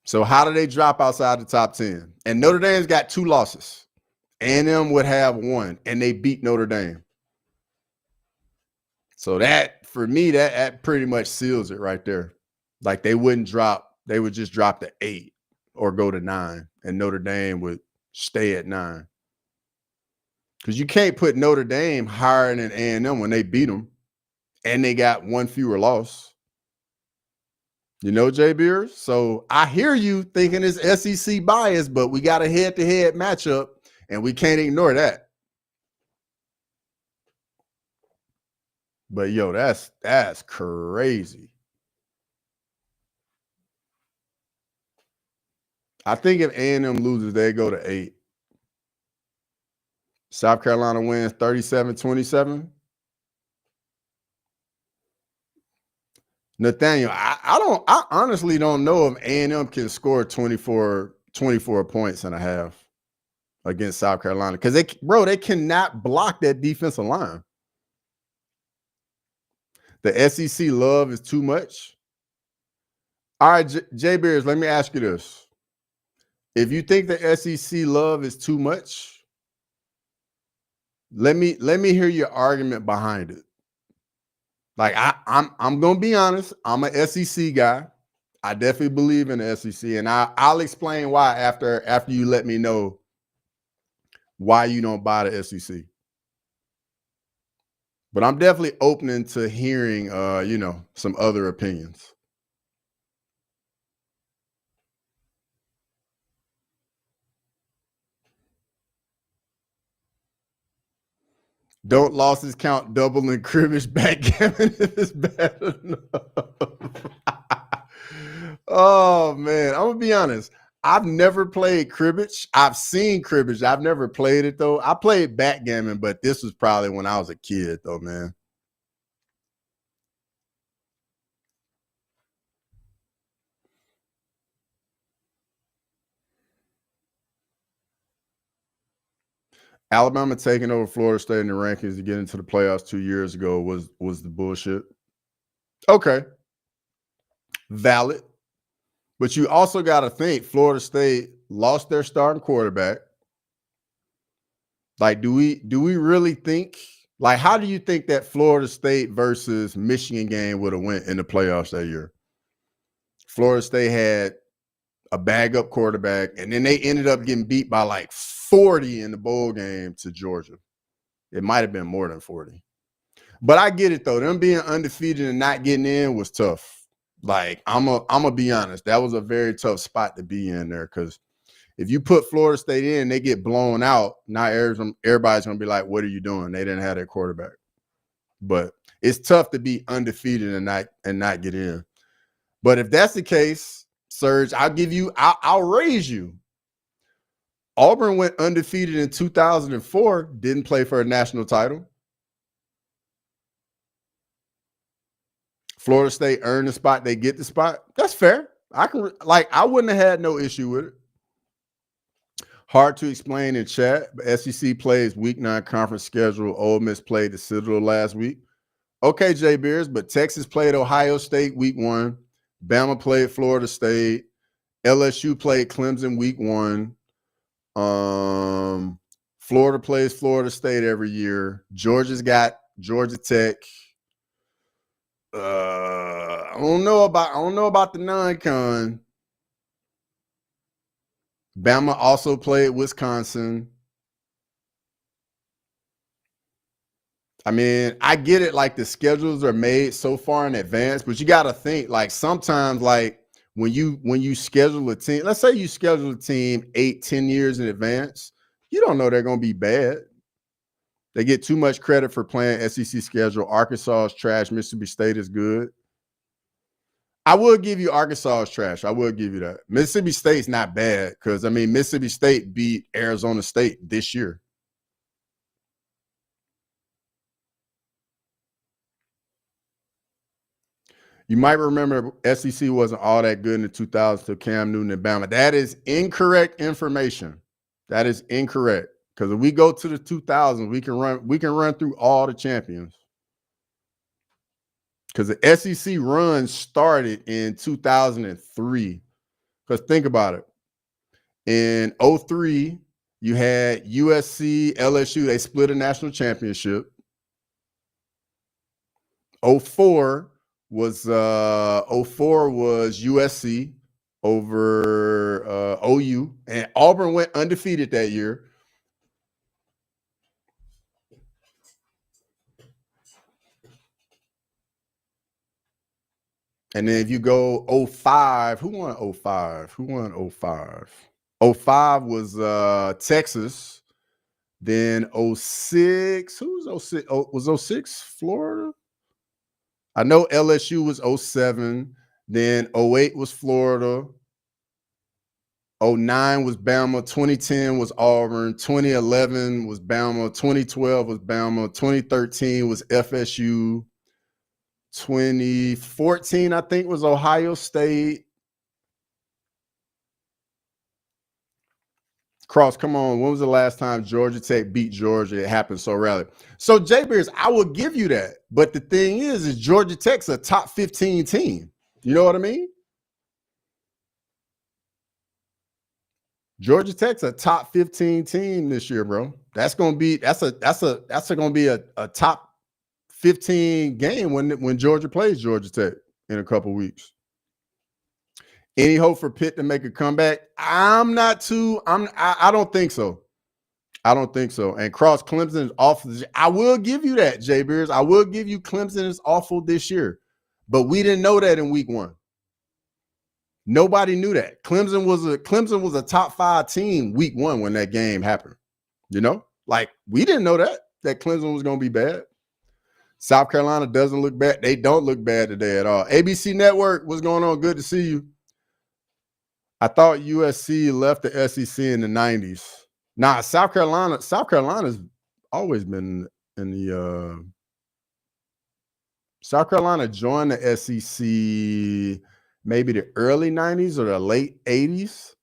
[SPEAKER 1] So how do they drop outside the top 10? And Notre Dame's got 2 losses. A&M would have 1, and they beat Notre Dame. So that, for me, that pretty much seals it right there. Like they wouldn't drop. They would just drop to 8 or go to 9, and Notre Dame would stay at 9. Because you can't put Notre Dame higher than A&M when they beat them, and they got 1 fewer loss. You know, Jay Beers? So I hear you thinking it's SEC bias, but we got a head-to-head matchup, and we can't ignore that. But, yo, that's crazy. I think if A&M loses, they go to 8. South Carolina wins 37-27. Nathaniel, I honestly don't know if A&M can score 24 points and a half against South Carolina because they cannot block that defensive line. The SEC love is too much. All right, Jay Beers, let me ask you this. If you think the SEC love is too much, let me hear your argument behind it. Like I'm gonna be honest, I'm an SEC guy. I definitely believe in the SEC, and I'll explain why after you let me know why you don't buy the SEC. But I'm definitely open to hearing some other opinions. Don't losses count double in cribbage backgammon if it's bad enough. Oh man, I'm gonna be honest. I've never played cribbage. I've seen cribbage. I've never played it though. I played backgammon, but this was probably when I was a kid though, man. Alabama taking over Florida State in the rankings to get into the playoffs 2 years ago was the bullshit. Okay. Valid. But you also got to think Florida State lost their starting quarterback. Like, do we really think, like, how do you think that Florida State versus Michigan game would have went in the playoffs that year? Florida State had a bag-up quarterback, and then they ended up getting beat by like 40 in the bowl game to Georgia. It might have been more than 40. But I get it, though. Them being undefeated and not getting in was tough. Like, I'm gonna be honest. That was a very tough spot to be in there because if you put Florida State in, they get blown out. Now everybody's going to be like, what are you doing? They didn't have their quarterback. But it's tough to be undefeated and not get in. But if that's the case, Surge, I'll raise you. Auburn went undefeated in 2004, didn't play for a national title. Florida State earned the spot, they get the spot. That's fair. I wouldn't have had no issue with it. Hard to explain in chat, but SEC plays week 9 conference schedule. Ole Miss played the Citadel last week. Okay, Jay Beers, but Texas played Ohio State week 1. Bama played Florida State. LSU played Clemson week 1. Florida plays Florida State every year. Georgia's got Georgia Tech. I don't know about the non-con. Bama also played Wisconsin. I mean, I get it, like the schedules are made so far in advance, but you got to think, like, sometimes, like, when you schedule a team, let's say you schedule a team 8-10 years in advance, you don't know they're going to be bad. They get too much credit for playing SEC schedule. Arkansas is trash. Mississippi State is good. I will give you Arkansas is trash. I will give you that. Mississippi State's not bad because, I mean, Mississippi State beat Arizona State this year. You might remember SEC wasn't all that good in the 2000s to Cam Newton and Bama. That is incorrect information. That is incorrect. Because if we go to the 2000s, we can run through all the champions. Because the SEC run started in 2003. Because think about it. In 2003, you had USC, LSU. They split a national championship. 2004 was USC over OU, and Auburn went undefeated that year. And then if you go 05, who won 05? 05 was Texas. Then 06, who was 06? Was 06 Florida? I know LSU was 07. Then 08 was Florida. 09 was Bama. 2010 was Auburn. 2011 was Bama. 2012 was Bama. 2013 was FSU. 2014, I think, was Ohio State. Cross, come on. When was the last time Georgia Tech beat Georgia? It happened so rarely. So, Jay Beers, I will give you that. But the thing is Georgia Tech's a top 15 team. You know what I mean? Georgia Tech's a top 15 team this year, bro. That's gonna be a top 15 game when Georgia plays Georgia Tech in a couple weeks. Any hope for Pitt to make a comeback? I don't think so. I don't think so. And Cross, Clemson is awful. I will give you that, Jay Beers. I will give you Clemson is awful this year. But we didn't know that in week 1. Nobody knew that. Clemson was a top 5 team week 1 when that game happened. You know? Like, we didn't know that Clemson was going to be bad. South Carolina doesn't look bad. They don't look bad today at all. ABC Network, what's going on? Good to see you. I thought USC left the SEC in the 90s. Nah, South Carolina's always been in the South Carolina joined the SEC maybe the early 90s or the late 80s.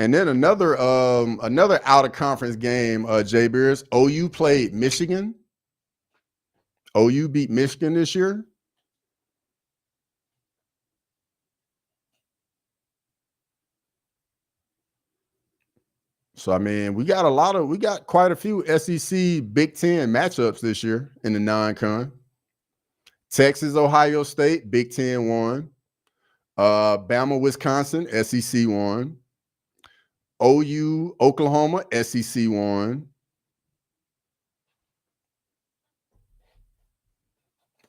[SPEAKER 1] And then another out of conference game, Jay Beers. OU played Michigan. OU beat Michigan this year. So I mean, we got quite a few SEC Big Ten matchups this year in the non-con. Texas, Ohio State, Big Ten won. Bama, Wisconsin, SEC won. OU, Oklahoma, SEC won.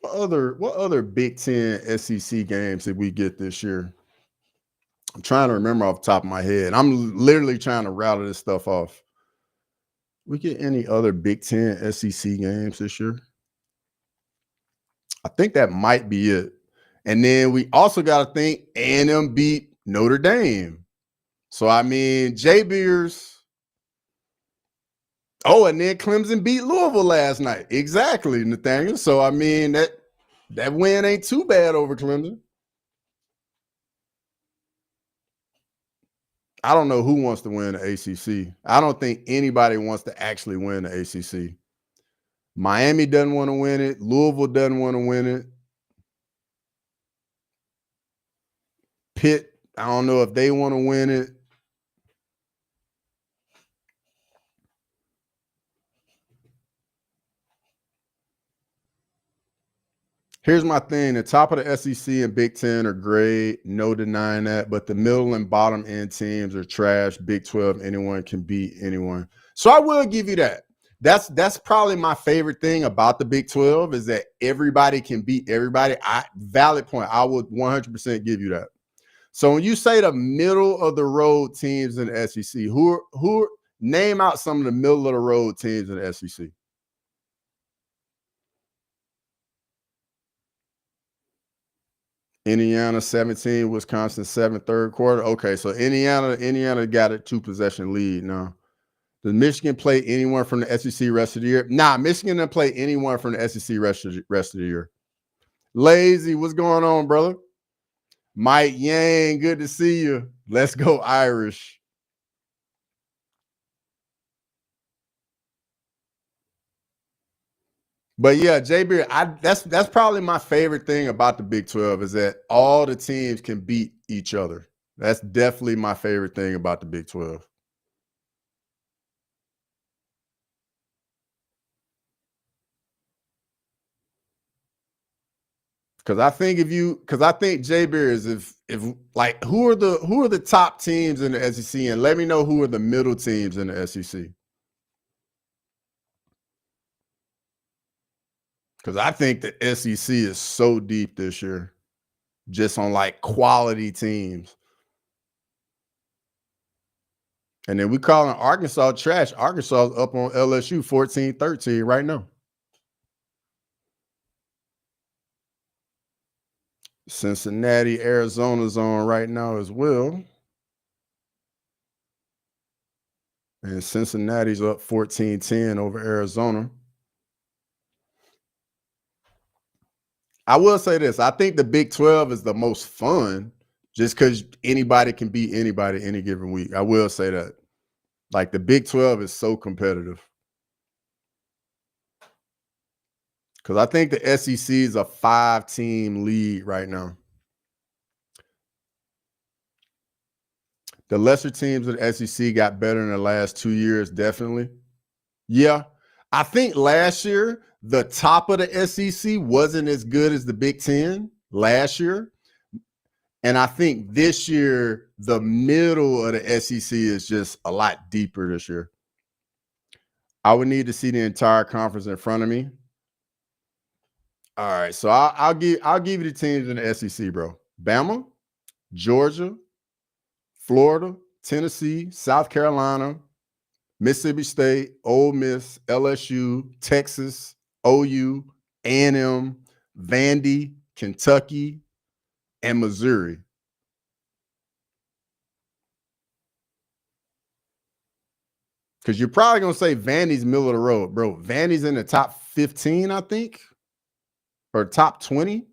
[SPEAKER 1] What other Big Ten SEC games did we get this year? I'm trying to remember off the top of my head. I'm literally trying to rattle this stuff off. We get any other Big Ten SEC games this year? I think that might be it. And then we also got to think A&M beat Notre Dame. So, I mean, J Beers. Oh, and then Clemson beat Louisville last night. Exactly, Nathaniel. So, I mean, that win ain't too bad over Clemson. I don't know who wants to win the ACC. I don't think anybody wants to actually win the ACC. Miami doesn't want to win it. Louisville doesn't want to win it. Pitt, I don't know if they want to win it. Here's my thing. The top of the SEC and Big Ten are great. No denying that. But the middle and bottom end teams are trash. Big 12, anyone can beat anyone. So I will give you that. That's probably my favorite thing about the Big 12 is that everybody can beat everybody. Valid point. I would 100% give you that. So when you say the middle of the road teams in the SEC, who name out some of the middle of the road teams in the SEC? Indiana 17, Wisconsin 7, third quarter. Okay, so Indiana got a 2-possession lead now. Does Michigan play anyone from the SEC rest of the year? Nah, Michigan doesn't play anyone from the SEC rest of the year. Lazy, what's going on, brother? Mike Yang, good to see you. Let's go Irish. But yeah, JB, that's probably my favorite thing about the Big 12 is that all the teams can beat each other. That's definitely my favorite thing about the Big 12. Because I think JB is if like who are the top teams in the SEC, and let me know who are the middle teams in the SEC. Because I think the SEC is so deep this year, just on like quality teams. And then we calling Arkansas trash. Arkansas is up on LSU 14-13 right now. Cincinnati, Arizona's on right now as well. And Cincinnati's up 14-10 over Arizona. I will say this. I think the Big 12 is the most fun just because anybody can beat anybody any given week. I will say that. Like the Big 12 is so competitive. Because I think the SEC is a 5-team lead right now. The lesser teams of the SEC got better in the last 2 years, definitely. Yeah. I think last year, the top of the SEC wasn't as good as the Big Ten last year. And I think this year, the middle of the SEC is just a lot deeper this year. I would need to see the entire conference in front of me. All right. So I'll give you the teams in the SEC, bro. Bama, Georgia, Florida, Tennessee, South Carolina, Mississippi State, Ole Miss, LSU, Texas, OU, A&M, Vandy, Kentucky, and Missouri. Because you're probably going to say Vandy's middle of the road, bro. Vandy's in the top 15, I think, or top 20.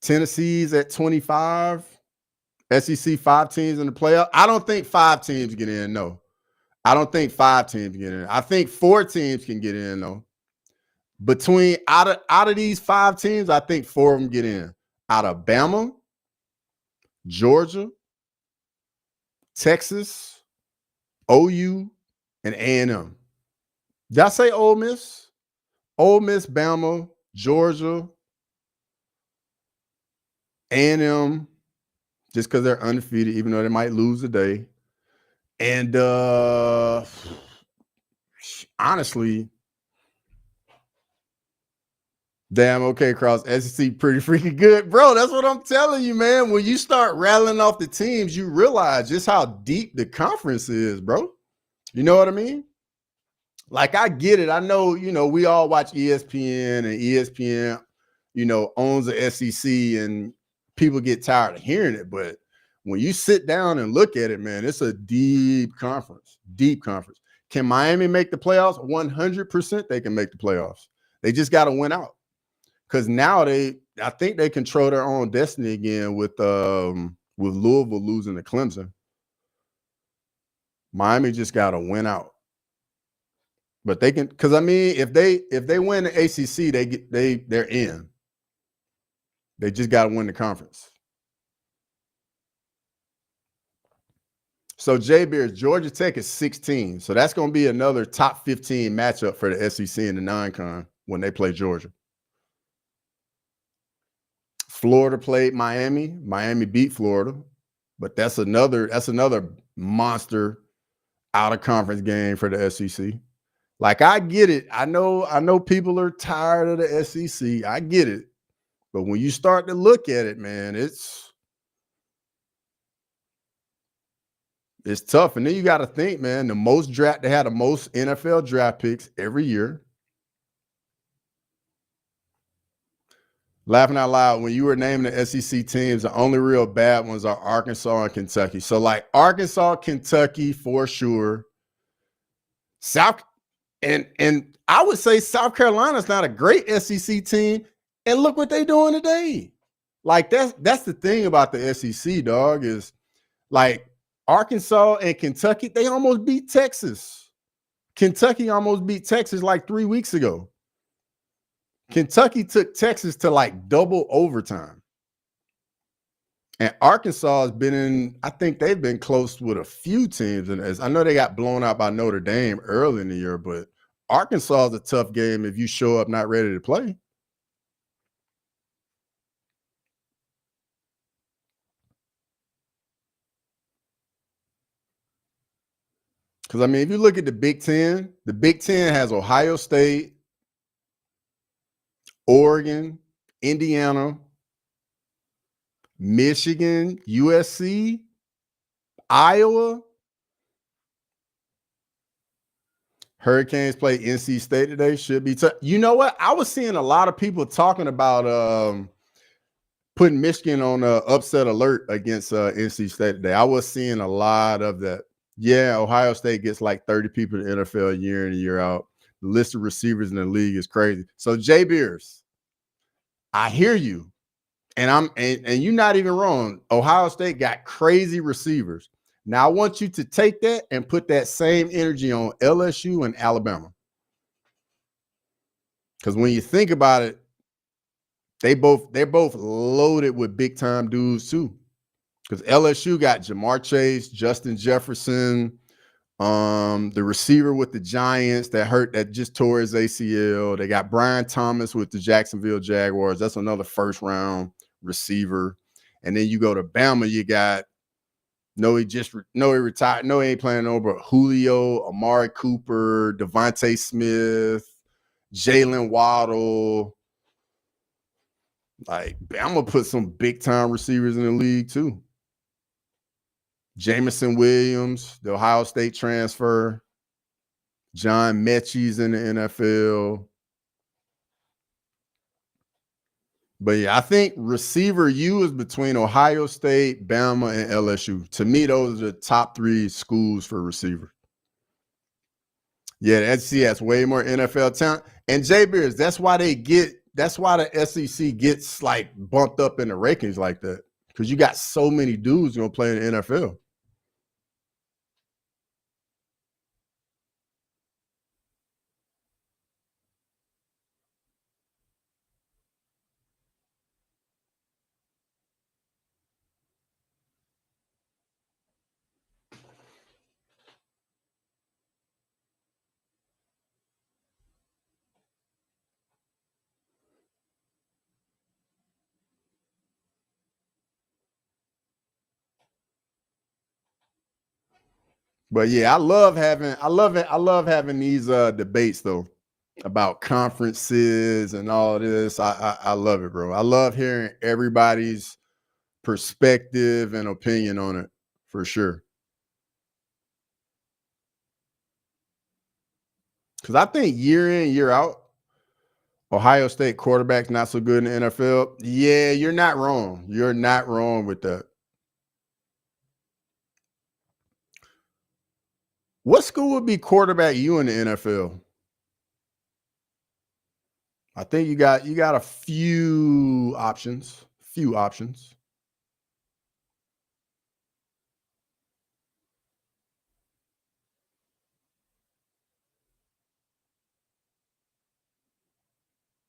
[SPEAKER 1] Tennessee's at 25. SEC 5 teams in the playoff. I don't think 5 teams get in, no. I don't think 5 teams get in. I think 4 teams can get in, though. Between out of these 5 teams, I think 4 of them get in. Out of Bama, Georgia, Texas, OU, and A&M. Did I say Ole Miss? Ole Miss, Bama, Georgia, A&M, just because they're undefeated, even though they might lose today. And honestly, Damn, okay, Cross. SEC pretty freaking good. Bro, that's what I'm telling you, man. When you start rattling off the teams, you realize just how deep the conference is, bro. You know what I mean? Like, I get it. I know, we all watch ESPN, and ESPN, owns the SEC, and people get tired of hearing it. But when you sit down and look at it, man, it's a deep conference. Deep conference. Can Miami make the playoffs? 100% they can make the playoffs. They just got to win out. Because now I think they control their own destiny again with Louisville losing to Clemson. Miami just got to win out. But they can, because I mean, if they win the ACC, they're in. They just got to win the conference. So Jay Beers, Georgia Tech is 16, so that's going to be another top 15 matchup for the SEC in the non-con when they play Georgia. Florida played Miami. Miami beat Florida, but that's another monster out of conference game for the SEC. Like, I get it. I know people are tired of the SEC. I get it. But when you start to look at it, man, it's tough. And then you got to think, man, they had the most NFL draft picks every year. Laughing out loud, when you were naming the SEC teams, the only real bad ones are Arkansas and Kentucky. So, like, Arkansas, Kentucky for sure. And I would say South Carolina's not a great SEC team. And look what they're doing today. Like, that's the thing about the SEC, dog, is like Arkansas and Kentucky, they almost beat Texas. Kentucky almost beat Texas like 3 weeks ago. Kentucky took Texas to like double overtime. And Arkansas has been I think they've been close with a few teams. And I know they got blown out by Notre Dame early in the year, but Arkansas is a tough game if you show up not ready to play. Because, I mean, if you look at the Big Ten has Ohio State, Oregon, Indiana, Michigan, USC, Iowa. Hurricanes play NC State today. Should be tough. You know what? I was seeing a lot of people talking about putting Michigan on upset alert against NC State today. I was seeing a lot of that. Yeah, Ohio State gets like 30 people in the NFL year in and year out. The list of receivers in the league is crazy. So, Jay Beers, I hear you. And you're not even wrong. Ohio State got crazy receivers. Now I want you to take that and put that same energy on LSU and Alabama. Because when you think about it, they're both loaded with big time dudes too. Because LSU got Jamar Chase, Justin Jefferson, the receiver with the Giants that just tore his ACL. They got Brian Thomas with the Jacksonville Jaguars. That's another first round receiver. And then you go to Bama, you got he retired. No, he ain't playing no, but Julio, Amari Cooper, Devontae Smith, Jalen Waddle. Like, Bama put some big time receivers in the league too. Jamison Williams, the Ohio State transfer. John Mechie's in the NFL. But yeah, I think receiver U is between Ohio State, Bama, and LSU. To me, those are the top 3 schools for receiver. Yeah, the SEC has way more NFL talent. And Jay Beers, that's why the SEC gets like bumped up in the rankings like that. Because you got so many dudes gonna play in the NFL. But yeah, I love having these debates though. about conferences and all this. I love it, bro. I love hearing everybody's perspective and opinion on it, for sure. Because I think year in, year out, Ohio State quarterback's not so good in the NFL. Yeah, you're not wrong. You're not wrong with that. What school would be quarterback you in the NFL? I think you got a few options. Few options.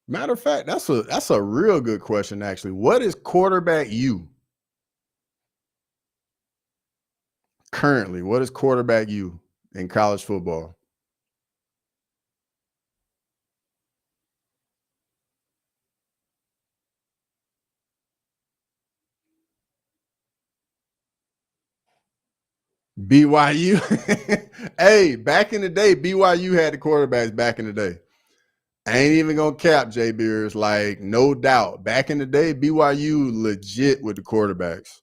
[SPEAKER 1] Matter of fact, that's a real good question, actually. What is quarterback you currently? What is quarterback you in college football? BYU. Hey, back in the day, BYU had the quarterbacks back in the day. I ain't even gonna cap Jay Beers, like no doubt. Back in the day, BYU legit with the quarterbacks.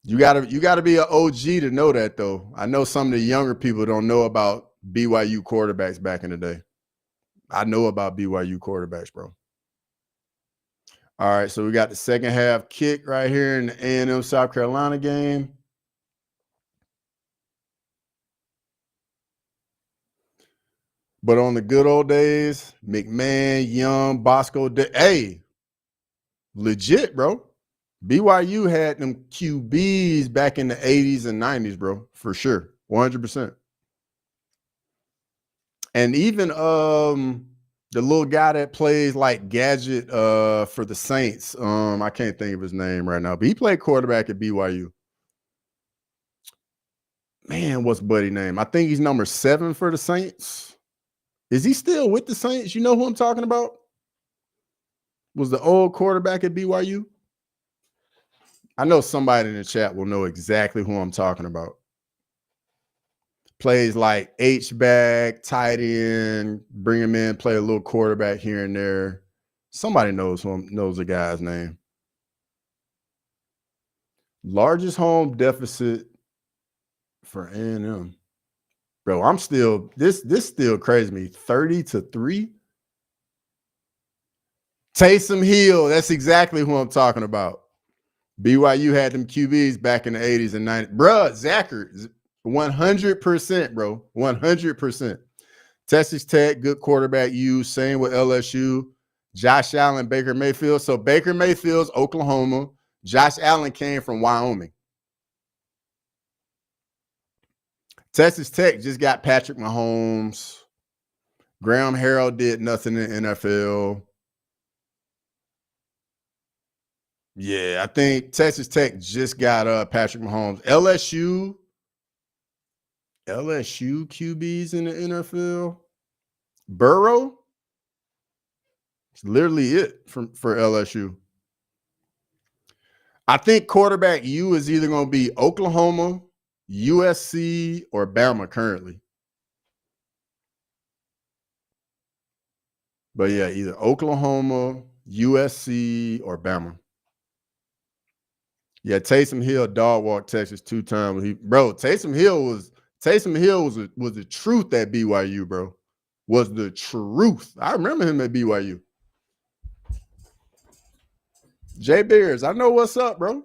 [SPEAKER 1] You gotta be an OG to know that, though. I know some of the younger people don't know about BYU quarterbacks back in the day. I know about BYU quarterbacks, bro. All right, so we got the second half kick right here in the A&M South Carolina game. But on the good old days, McMahon, Young, Bosco, hey, legit, bro. BYU had them QBs back in the 80s and 90s, bro, for sure. 100%. And even the little guy that plays like Gadget for the Saints, I can't think of his name right now, but he played quarterback at BYU. Man, what's Buddy's name? I think he's number 7 for the Saints. Is he still with the Saints? You know who I'm talking about? Was the old quarterback at BYU? I know somebody in the chat will know exactly who I'm talking about. Plays like H-back, tight end, bring him in, play a little quarterback here and there. Somebody knows the guy's name. Largest home deficit for A&M. Bro, I'm still this still crazy to me. 30-3. Taysom Hill. That's exactly who I'm talking about. BYU had them QBs back in the 80s and 90s. Bruh, Zachary, 100%, bro. 100%. Texas Tech, good quarterback use. Same with LSU. Josh Allen, Baker Mayfield. So Baker Mayfield's Oklahoma. Josh Allen came from Wyoming. Texas Tech just got Patrick Mahomes. Graham Harrell did nothing in the NFL. Yeah, I think Texas Tech just got Patrick Mahomes. LSU QBs in the NFL. Burrow. It's literally it for LSU. I think quarterback U is either going to be Oklahoma, USC, or Bama currently. But yeah, either Oklahoma, USC, or Bama. Yeah, Taysom Hill dog walked Texas 2 times. Taysom Hill was the truth at BYU, bro. Was the truth. I remember him at BYU. Jay Bears, I know what's up, bro.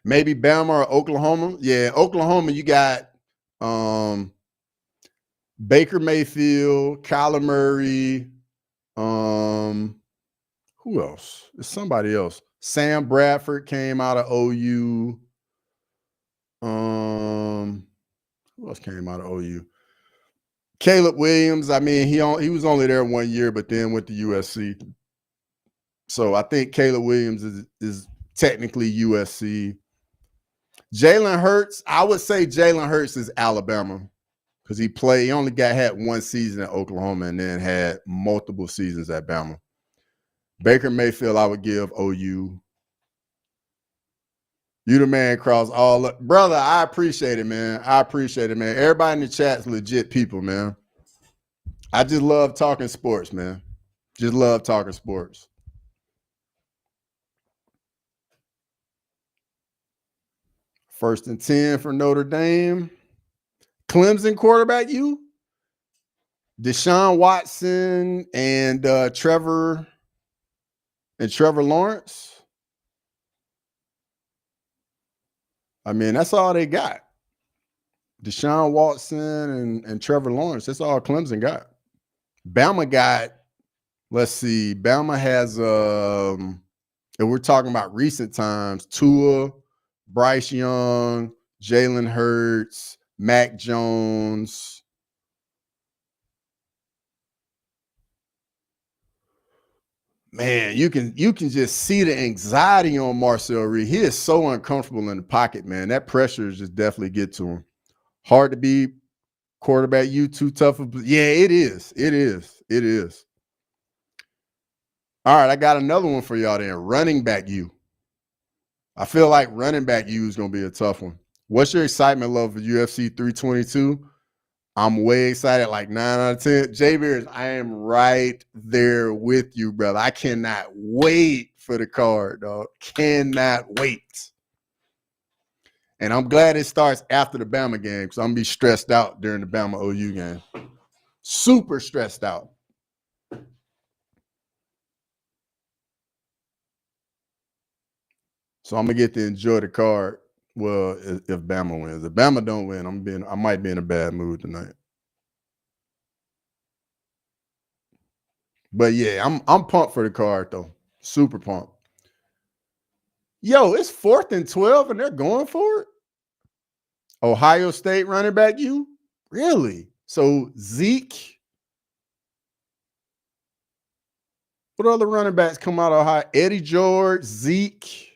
[SPEAKER 1] Maybe Bama or Oklahoma. Yeah, Oklahoma, you got Baker Mayfield, Kyler Murray. Who else? It's somebody else. Sam Bradford came out of OU. Who else came out of OU? Caleb Williams. I mean, he was only there 1 year, but then went to USC. So I think Caleb Williams is technically USC. Jalen Hurts. I would say Jalen Hurts is Alabama because he only had 1 season at Oklahoma and then had multiple seasons at Bama. Baker Mayfield, I would give OU. You the man across all up. Brother, I appreciate it, man. I appreciate it, man. Everybody in the chat's legit people, man. I just love talking sports, man. Just love talking sports. First and 10 for Notre Dame. Clemson quarterback, you? Deshaun Watson and Trevor Lawrence. I mean, that's all they got. Deshaun Watson and Trevor Lawrence. That's all Clemson got. Bama got, let's see, Bama has, if we're talking about recent times, Tua, Bryce Young, Jalen Hurts, Mac Jones. Man, you can just see the anxiety on Marcel Reed. He is so uncomfortable in the pocket, man. That pressure is just definitely get to him. Hard to be quarterback. You too tough. Yeah, it is. It is. It is. All right, I got another one for y'all then. Running back you. I feel like running back you is going to be a tough one. What's your excitement level for UFC 322? I'm way excited, like 9 out of 10. J Beers, I am right there with you, brother. I cannot wait for the card, dog. Cannot wait. And I'm glad it starts after the Bama game because I'm going to be stressed out during the Bama OU game. Super stressed out. So I'm going to get to enjoy the card. Well, if Bama wins. If Bama don't win, I might be in a bad mood tonight. But yeah, I'm pumped for the card though. Super pumped. Yo, it's 4th and 12 and they're going for it. Ohio State running back you? Really? So Zeke. What other running backs come out of Ohio? Eddie George, Zeke.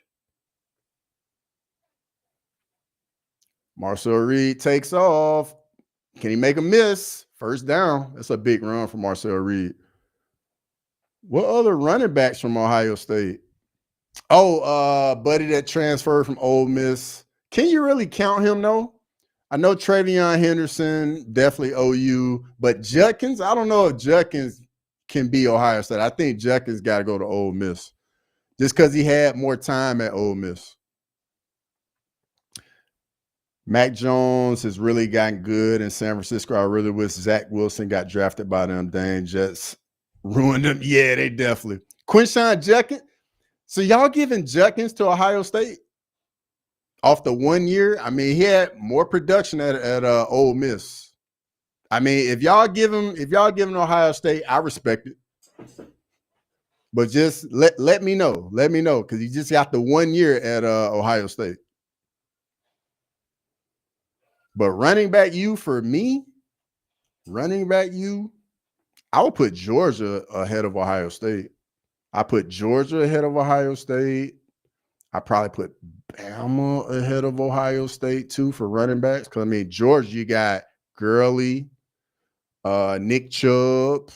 [SPEAKER 1] Marcel Reed takes off. Can he make a miss? First down. That's a big run for Marcel Reed. What other running backs from Ohio State? Oh, buddy that transferred from Ole Miss. Can you really count him though? I know Travion Henderson, definitely OU, but Judkins, I don't know if Judkins can be Ohio State. I think Judkins got to go to Ole Miss just because he had more time at Ole Miss. Mac Jones has really gotten good in San Francisco. I really wish Zach Wilson got drafted by them. Dang Jets ruined them. Yeah, they definitely. Quinshon Judkins. So y'all giving Judkins to Ohio State off the 1 year? I mean, he had more production at Ole Miss. I mean, if y'all give him Ohio State, I respect it. But just let me know. Let me know because he just got the 1 year at Ohio State. But running back you for me, I would put Georgia ahead of Ohio State. I put Georgia ahead of Ohio State. I probably put Bama ahead of Ohio State too for running backs. Because I mean, Georgia, you got Gurley, Nick Chubb.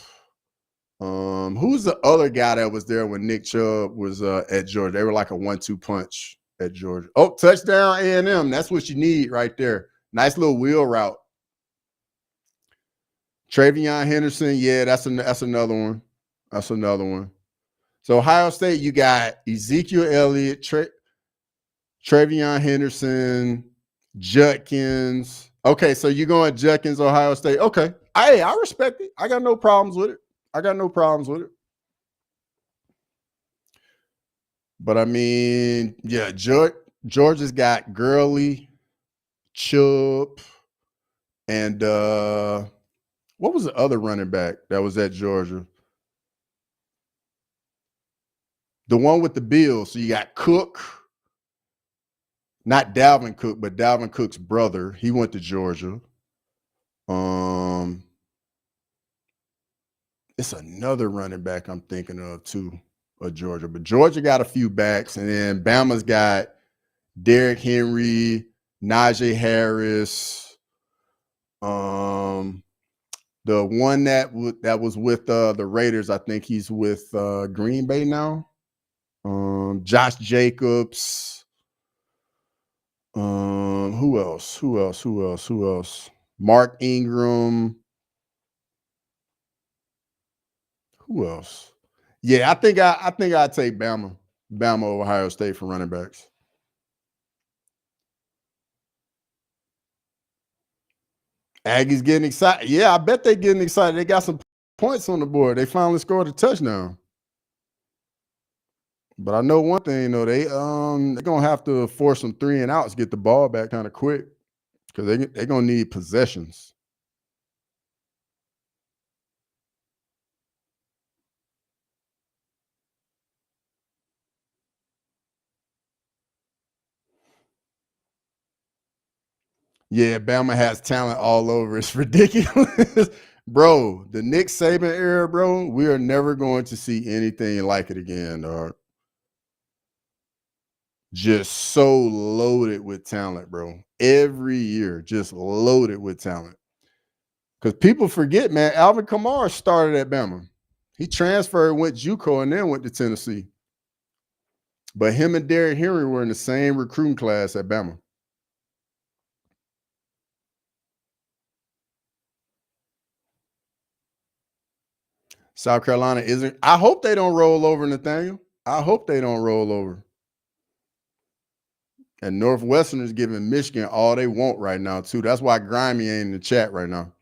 [SPEAKER 1] Who's the other guy that was there when Nick Chubb was at Georgia? They were like a 1-2 punch at Georgia. Oh, touchdown A&M. That's what you need right there. Nice little wheel route. Travion Henderson, yeah, that's another one. That's another one. So Ohio State, you got Ezekiel Elliott, Travion Henderson, Judkins. Okay, so you're going Judkins, Ohio State. Okay. I respect it. I got no problems with it. But I mean, yeah, Georgia's got Gurley, Chubb, and what was the other running back that was at Georgia? The one with the Bills. So you got Cook, not Dalvin Cook, but Dalvin Cook's brother. He went to Georgia. It's another running back I'm thinking of too, of Georgia. But Georgia got a few backs, and then Bama's got Derrick Henry, Najee Harris. The one that was with the Raiders, I think he's with Green Bay now. Josh Jacobs. Who else? Mark Ingram. Who else? Yeah, I think I'd take Bama. Bama over Ohio State for running backs. Aggies getting excited. Yeah, I bet they're getting excited. They got some points on the board. They finally scored a touchdown. But I know one thing though, they're gonna have to force some 3 and outs, get the ball back kind of quick because they're gonna need possessions. Yeah, Bama has talent all over. It's ridiculous. Bro, the Nick Saban era, bro, we are never going to see anything like it again, dog. Just so loaded with talent, bro. Every year, just loaded with talent. Because people forget, man, Alvin Kamara started at Bama. He transferred, went JUCO, and then went to Tennessee. But him and Derrick Henry were in the same recruiting class at Bama. South Carolina isn't. I hope they don't roll over, Nathaniel. I hope they don't roll over. And Northwestern is giving Michigan all they want right now, too. That's why Grimy ain't in the chat right now.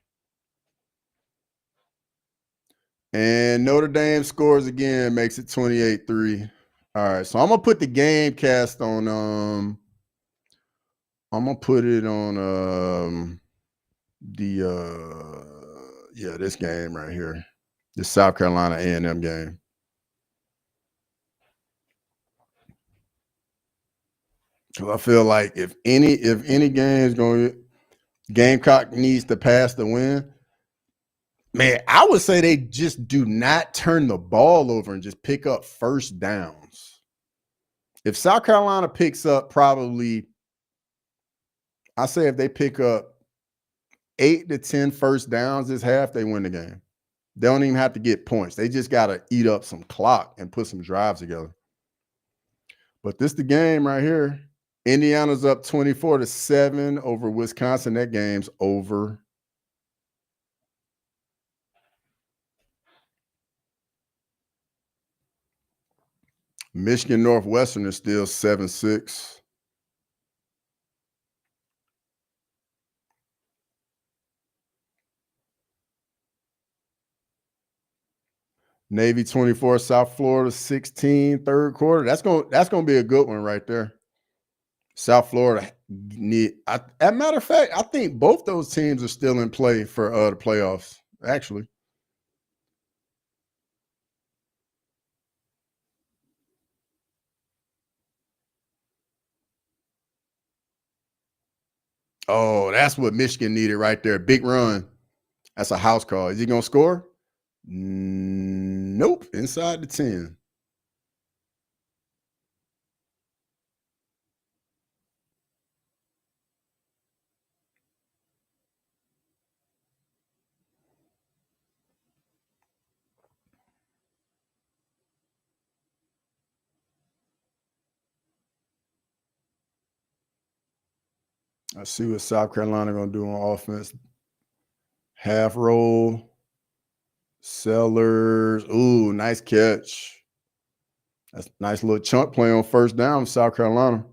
[SPEAKER 1] And Notre Dame scores again, makes it 28-3. All right, so I'm gonna put the game cast on. I'm gonna put it on this game right here, the South Carolina A&M game. Because I feel like if any game is going, Gamecock needs to pass the win. Man, I would say they just do not turn the ball over and just pick up first downs. If South Carolina picks up probably, I say if they pick up 8 to 10 first downs this half, they win the game. They don't even have to get points. They just got to eat up some clock and put some drives together. But this the game right here. Indiana's up 24-7 over Wisconsin. That game's over. Michigan Northwestern is still 7-6. Navy 24, South Florida 16, third quarter. That's gonna be a good one right there. South Florida need. As a matter of fact, I think both those teams are still in play for the playoffs. Actually, oh, that's what Michigan needed right there. Big run. That's a house call. Is he gonna score? Nope. Inside the 10. I see what South Carolina gonna do on offense. Half roll. Sellers. Ooh, nice catch. That's a nice little chunk play on first down, South Carolina.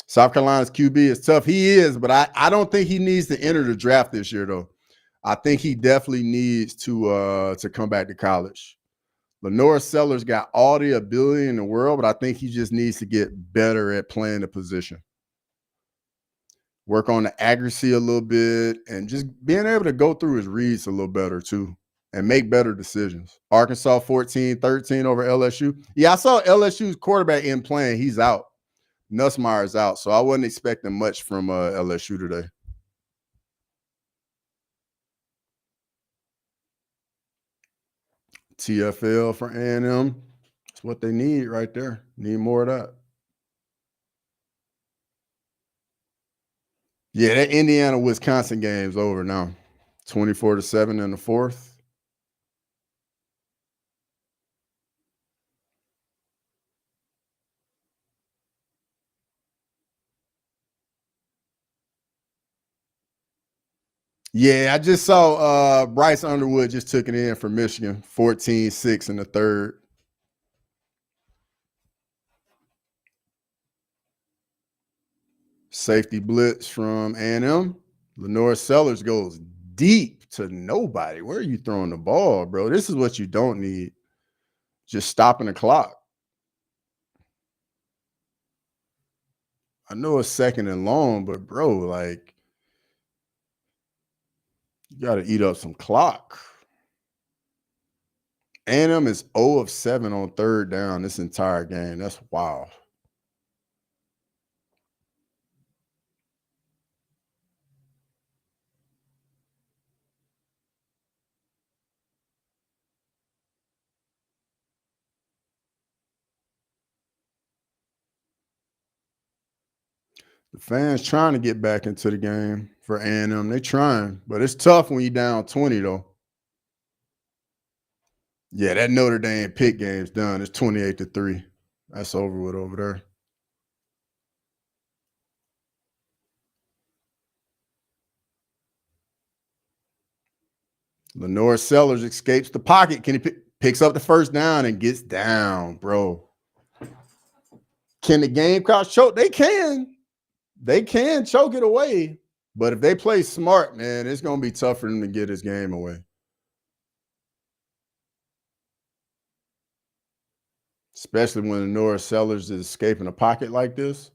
[SPEAKER 1] South Carolina's QB is tough. He is, but I don't think he needs to enter the draft this year, though. I think he definitely needs to come back to college. Lenore Sellers got all the ability in the world, but I think he just needs to get better at playing the position. Work on the accuracy a little bit and just being able to go through his reads a little better, too, and make better decisions. Arkansas 14-13 over LSU. Yeah, I saw LSU's quarterback in playing. He's out. Nussmeier's out, so I wasn't expecting much from LSU today. TFL for A&M. That's what they need right there. Need more of that. Yeah, that Indiana-Wisconsin game's over now. 24-7 in the fourth. Yeah, I just saw Bryce Underwood just took it in for Michigan, 14-6 in the third. Safety blitz from A&M. Lenore Sellers goes deep to nobody. Where are you throwing the ball, bro? This is what you don't need. Just stopping the clock. I know it's second and long, but bro, like, you got to eat up some clock. A&M is 0 of 7 on third down this entire game. That's wild. The fans trying to get back into the game for A&M. They trying, but it's tough when you down 20 though. Yeah, that Notre Dame Pitt game's done. It's 28-3. That's over with over there. Lenore Sellers escapes the pocket. Can he picks up the first down and gets down, bro? Can the Gamecocks choke? They can. They can choke it away. But if they play smart, man, it's going to be tough for them to get this game away. Especially when Lenore Sellers is escaping a pocket like this.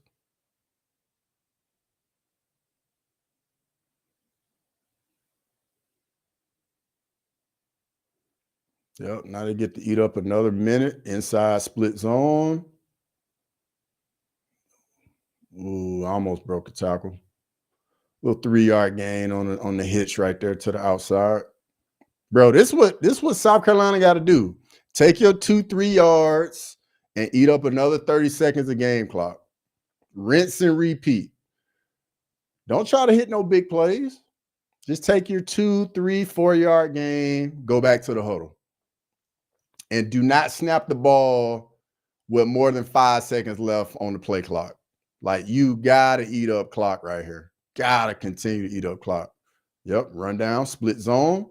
[SPEAKER 1] Yep, now they get to eat up another minute inside split zone. Ooh, almost broke a tackle. Little 3-yard gain on the hitch right there to the outside. Bro, this what South Carolina got to do. Take your 2-3 yards and eat up another 30 seconds of game clock. Rinse and repeat. Don't try to hit no big plays. Just take your 2, 3, 4-yard gain, go back to the huddle. And do not snap the ball with more than 5 seconds left on the play clock. Like, you got to eat up clock right here. Got to continue to eat up clock. Yep, run down, split zone.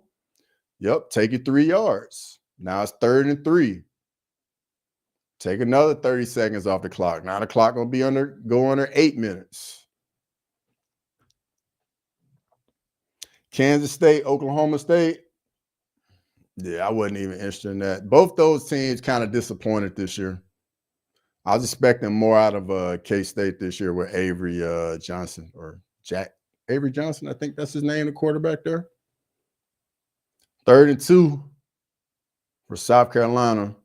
[SPEAKER 1] Yep, take your 3 yards. Now it's 3rd and 3. Take another 30 seconds off the clock. Now the clock going to go under 8 minutes. Kansas State, Oklahoma State. Yeah, I wasn't even interested in that. Both those teams kind of disappointed this year. I was expecting more out of K-State this year with Avery Johnson or Avery Johnson. I think that's his name, the quarterback there. 3rd and 2 for South Carolina.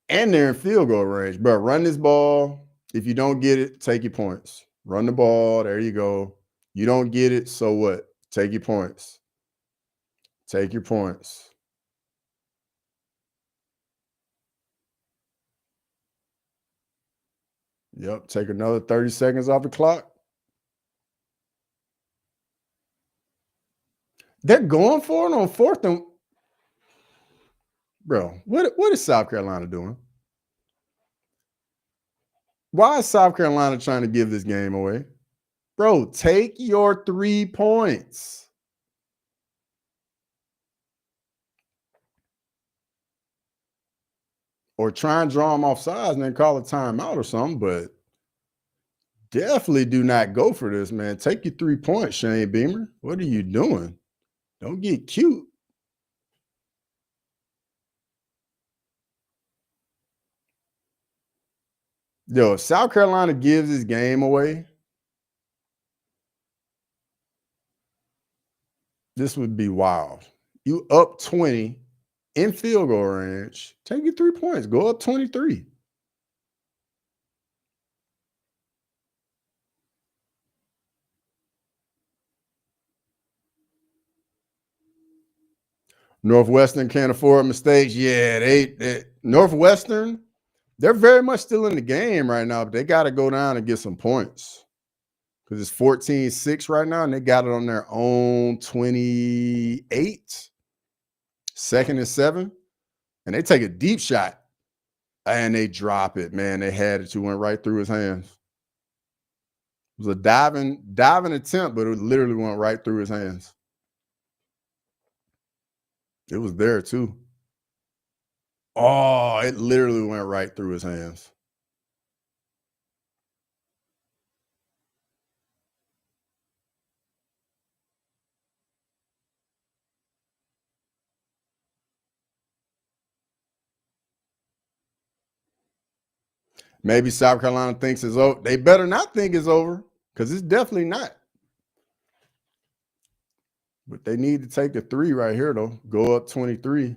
[SPEAKER 1] And they're in field goal range. But run this ball. If you don't get it, take your points. Run the ball. There you go. You don't get it, so what? Take your points. Take your points. Yep, take another 30 seconds off the clock. They're going for it on 4th and... Bro, what is South Carolina doing? Why is South Carolina trying to give this game away? Bro, take your 3 points. Or try and draw them off sides and then call a timeout or something, but definitely do not go for this, man. Take your 3 points, Shane Beamer. What are you doing? Don't get cute. Yo, if South Carolina gives this game away, this would be wild. You up 20 in field goal range, take your 3 points, go up 23. Northwestern can't afford mistakes. Yeah, they Northwestern, they're very much still in the game right now, but they got to go down and get some points because it's 14-6 right now, and they got it on their own 28, 2nd and 7, and they take a deep shot, and they drop it, man. They had it. You went right through his hands. It was a diving attempt, but it literally went right through his hands. It was there too. Oh, it literally went right through his hands. Maybe South Carolina thinks it's over. They better not think it's over because it's definitely not. But they need to take a 3 right here, though. Go up 23.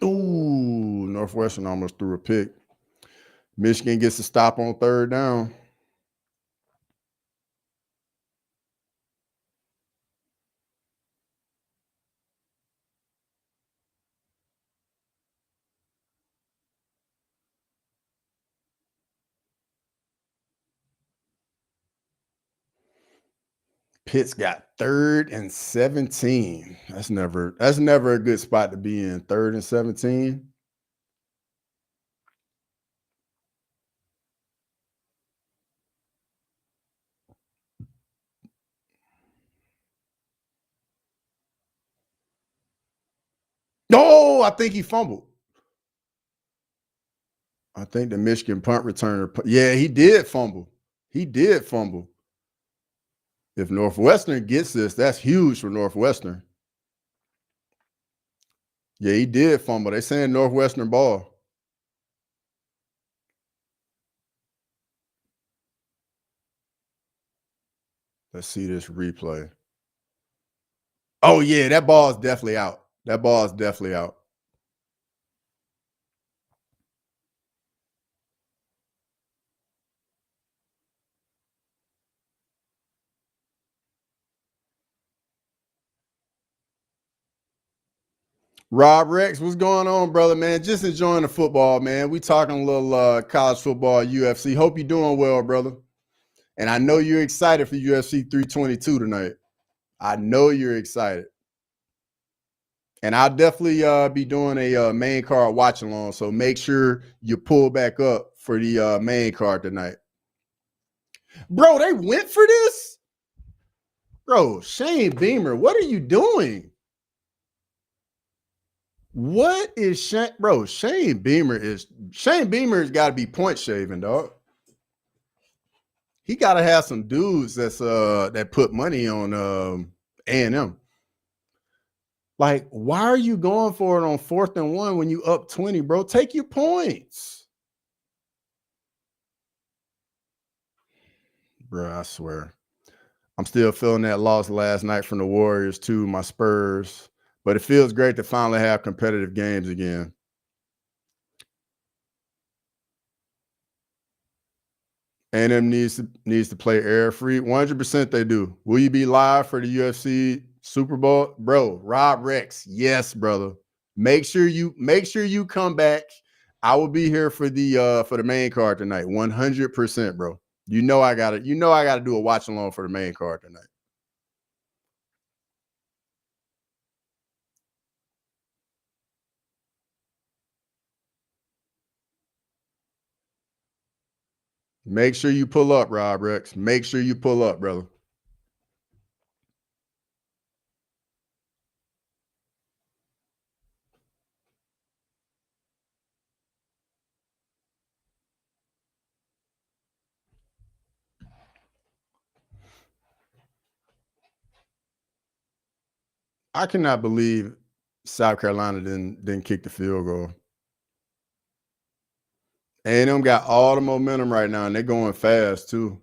[SPEAKER 1] Ooh, Northwestern almost threw a pick. Michigan gets a stop on 3rd down. Pitt's got 3rd and 17. That's never a good spot to be in. 3rd and 17. No, I think he fumbled. I think the Michigan punt returner. Yeah, he did fumble. He did fumble. If Northwestern gets this, that's huge for Northwestern. Yeah, he did fumble. They saying Northwestern ball. Let's see this replay. Oh, yeah, that ball is definitely out. That ball is definitely out. Rob Rex, what's going on, brother, man? Just enjoying the football, man. We talking a little college football, UFC. Hope you're doing well, brother. And I know you're excited for UFC 322 tonight. I know you're excited. And I'll definitely be doing a main card watch along. So make sure you pull back up for the main card tonight. Bro, they went for this? Bro, Shane Beamer, what are you doing? What is Shane? Bro, Shane Beamer's got to be point shaving, dog. He got to have some dudes that put money on A&M. Like, why are you going for it on 4th and 1 when you up 20, bro? Take your points. Bro, I swear. I'm still feeling that loss last night from the Warriors too, my Spurs. But it feels great to finally have competitive games again. A&M needs to play air free. 100% they do. Will you be live for the UFC Super Bowl? Bro, Rob Rex. Yes, brother. Make sure you come back. I will be here for the main card tonight. 100%, bro. You know I gotta do a watch along for the main card tonight. Make sure you pull up, Rob Rex. Make sure you pull up, brother. I cannot believe South Carolina didn't kick the field goal. A&M got all the momentum right now, and they're going fast too.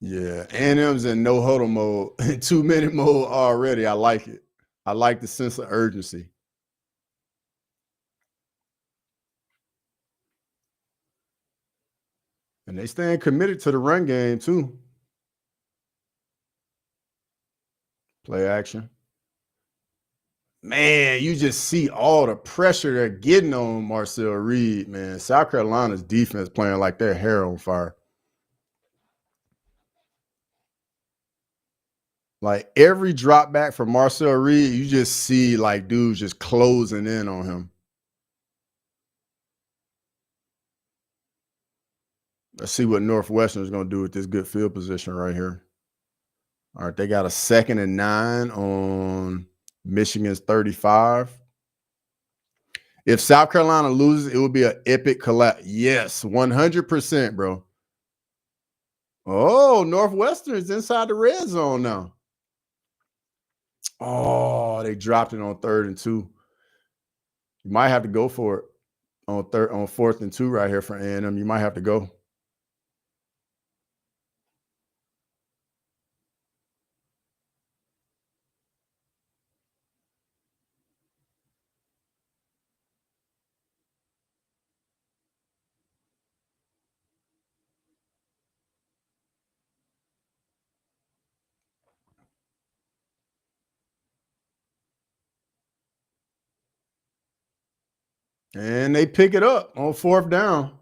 [SPEAKER 1] Yeah, A&M's in no huddle mode, 2-minute mode already. I like it. I like the sense of urgency. And they staying committed to the run game too. Play action. Man, you just see all the pressure they're getting on Marcel Reed, man. South Carolina's defense playing like their hair on fire. Like every drop back from Marcel Reed, you just see like dudes just closing in on him. Let's see what Northwestern is going to do with this good field position right here. All right, they got a 2nd and 9 on Michigan's 35. If South Carolina loses, it will be an epic collapse. Yes, 100%, bro. Oh, Northwestern is inside the red zone now. Oh, they dropped it on 3rd and 2. You might have to go for it on 4th and 2 right here for A&M. You might have to go. And they pick it up on 4th down.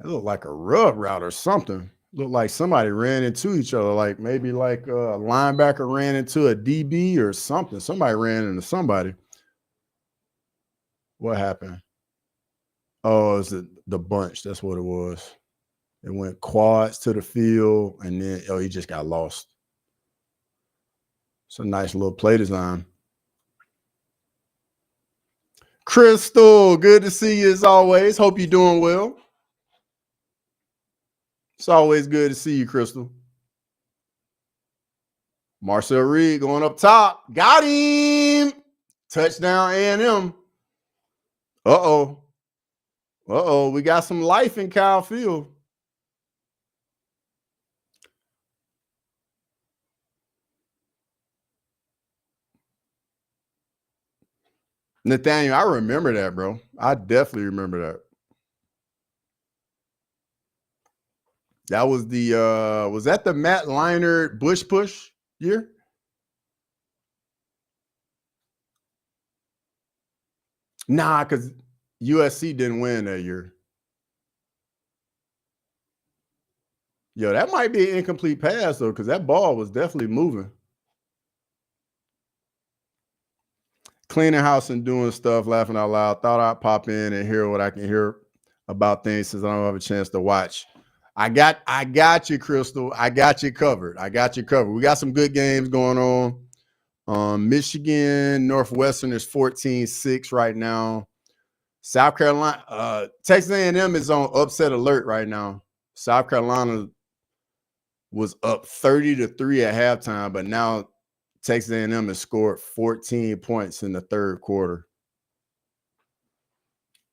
[SPEAKER 1] It looked like a rub route or something. Looked like somebody ran into each other, like maybe like a linebacker ran into a DB or something. Somebody ran into somebody. What happened? Oh, it was the bunch. That's what it was. It went quads to the field, and then he just got lost. It's a nice little play design. Crystal, good to see you as always. Hope you're doing well. It's always good to see you, Crystal. Marcel Reed going up top. Got him. Touchdown A&M. Uh-oh. Uh-oh. We got some life in Kyle Field. Nathaniel, I remember that, bro. I definitely remember that. That was the was that the Matt Leinart Bush push year? Nah, because USC didn't win that year. Yo, that might be an incomplete pass, though, because that ball was definitely moving. Cleaning house and doing stuff, laughing out loud. Thought I'd pop in and hear what I can hear about things since I don't have a chance to watch. I got you, Crystal. I got you covered. I got you covered. We got some good games going on. Michigan, Northwestern is 14-6 right now. South Carolina, Texas A&M is on upset alert right now. South Carolina was up 30-3 at halftime, but now Texas A&M has scored 14 points in the 3rd quarter.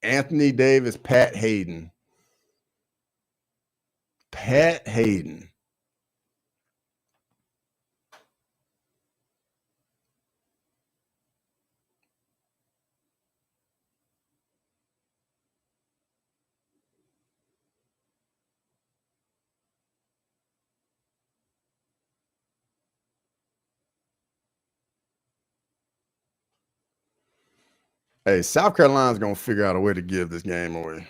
[SPEAKER 1] Anthony Davis, Pat Hayden. Pat Hayden. Hey, South Carolina's going to figure out a way to give this game away.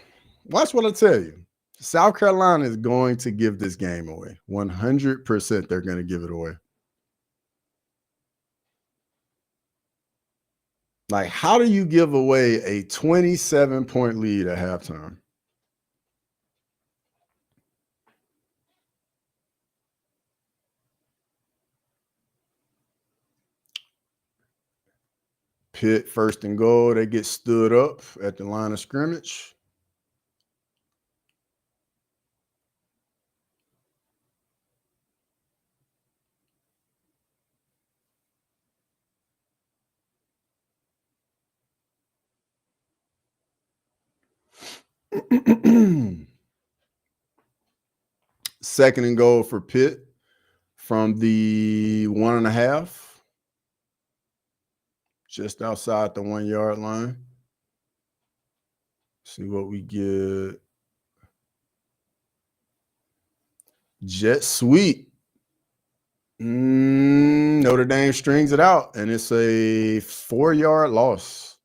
[SPEAKER 1] Watch what I tell you. South Carolina is going to give this game away. 100% they're going to give it away. Like, how do you give away a 27-point lead at halftime? Pitt 1st and goal. They get stood up at the line of scrimmage. Second and goal for Pitt from the 1.5. Just outside the 1-yard line. See what we get. Jet sweep. Notre Dame strings it out, and it's a 4-yard loss.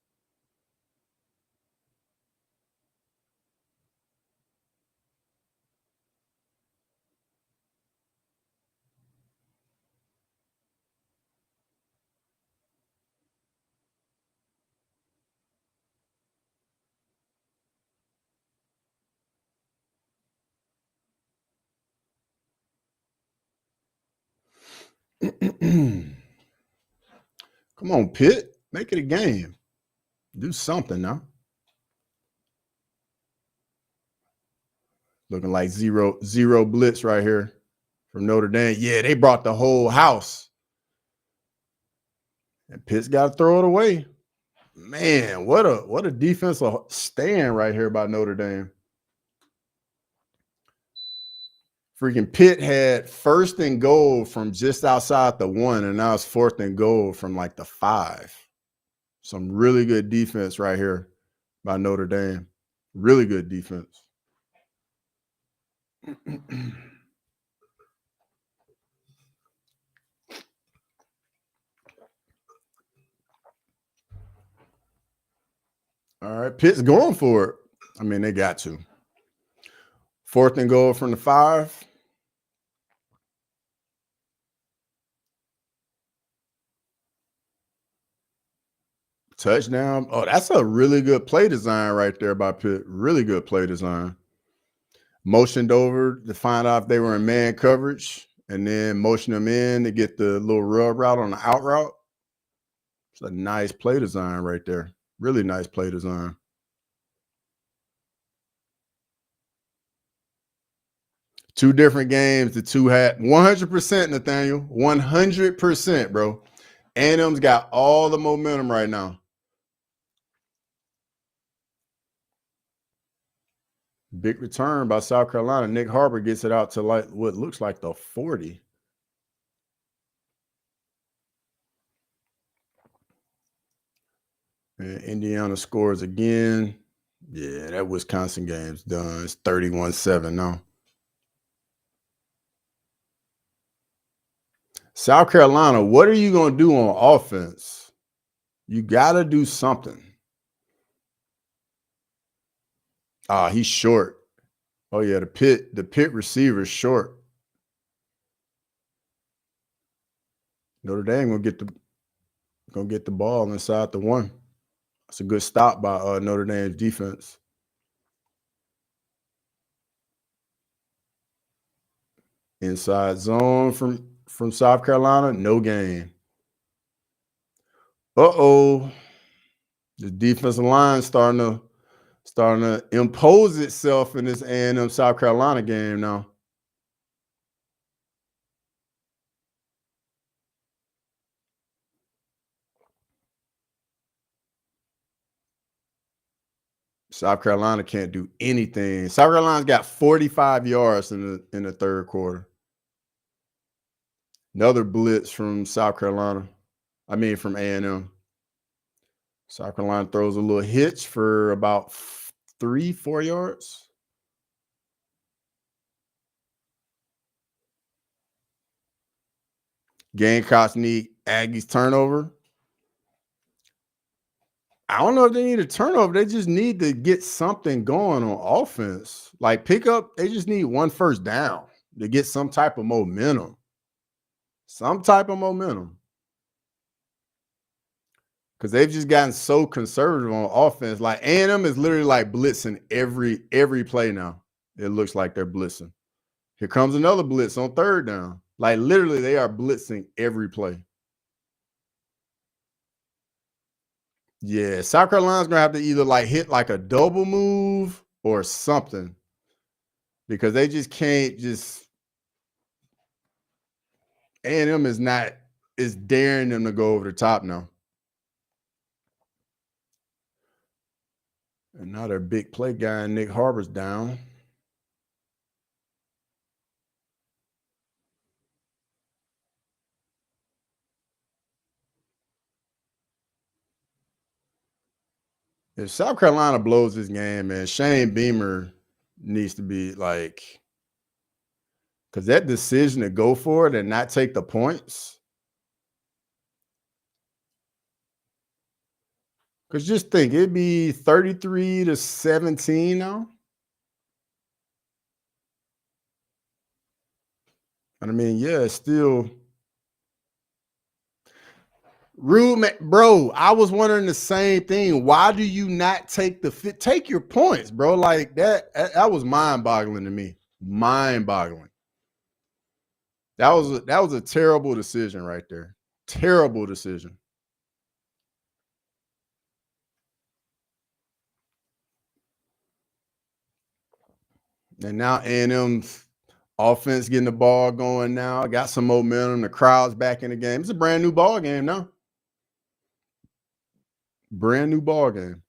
[SPEAKER 1] Come on, Pitt. Make it a game. Do something now. Looking like zero blitz right here from Notre Dame. Yeah, they brought the whole house. And Pitt's got to throw it away. Man, what a defensive stand right here by Notre Dame. Freaking Pitt had 1st and goal from just outside the 1, and now it's 4th and goal from like the 5. Some really good defense right here by Notre Dame. Really good defense. All right, Pitt's going for it. I mean, they got to. 4th and goal from the 5. Touchdown. Oh, that's a really good play design right there by Pitt. Really good play design. Motioned over to find out if they were in man coverage, and then motion them in to get the little rub route on the out route. It's a nice play design right there. Really nice play design. Two different games. The two had 100%, Nathaniel. 100%, bro. A&M's got all the momentum right now. Big return by South Carolina. Nick Harbor gets it out to like what looks like the 40. And Indiana scores again. Yeah, that Wisconsin game's done. It's 31-7 now. South Carolina, what are you going to do on offense? You got to do something. He's short. Oh yeah, the Pitt receiver's short. Notre Dame gonna get the ball inside the 1. That's a good stop by Notre Dame's defense. Inside zone from South Carolina, no gain. The defensive line starting to impose itself in this A&M South Carolina game now. South Carolina can't do anything. South Carolina's got 45 yards in the 3rd quarter. Another blitz from South Carolina. I mean, from A&M. South Carolina throws a little hitch for about 3-4 yards. Gamecocks need Aggies turnover. I don't know if they need a turnover. They just need to get something going on offense. Like they just need 1 first down to get some type of momentum. Because they've just gotten so conservative on offense. Like A&M is literally like blitzing every play now. It looks like they're blitzing. Here comes another blitz on 3rd down. Like literally they are blitzing every play. Yeah, South Carolina's going to have to either like hit like a double move or something. Because they just can't A&M is daring them to go over the top now. And now their big play guy, Nick Harbor's down. If South Carolina blows this game, man, Shane Beamer needs to be like, because that decision to go for it and not take the points, Because just think, it'd be 33-17 now. And I mean, yeah, it's still rude, man. Bro, I was wondering the same thing. Why do you not take the fit? Take your points, bro. Like that was mind-boggling to me. Mind-boggling. That was a terrible decision right there. Terrible decision. And now A&M's offense getting the ball going now. Got some momentum. The crowd's back in the game. It's a brand new ball game now. Brand new ball game.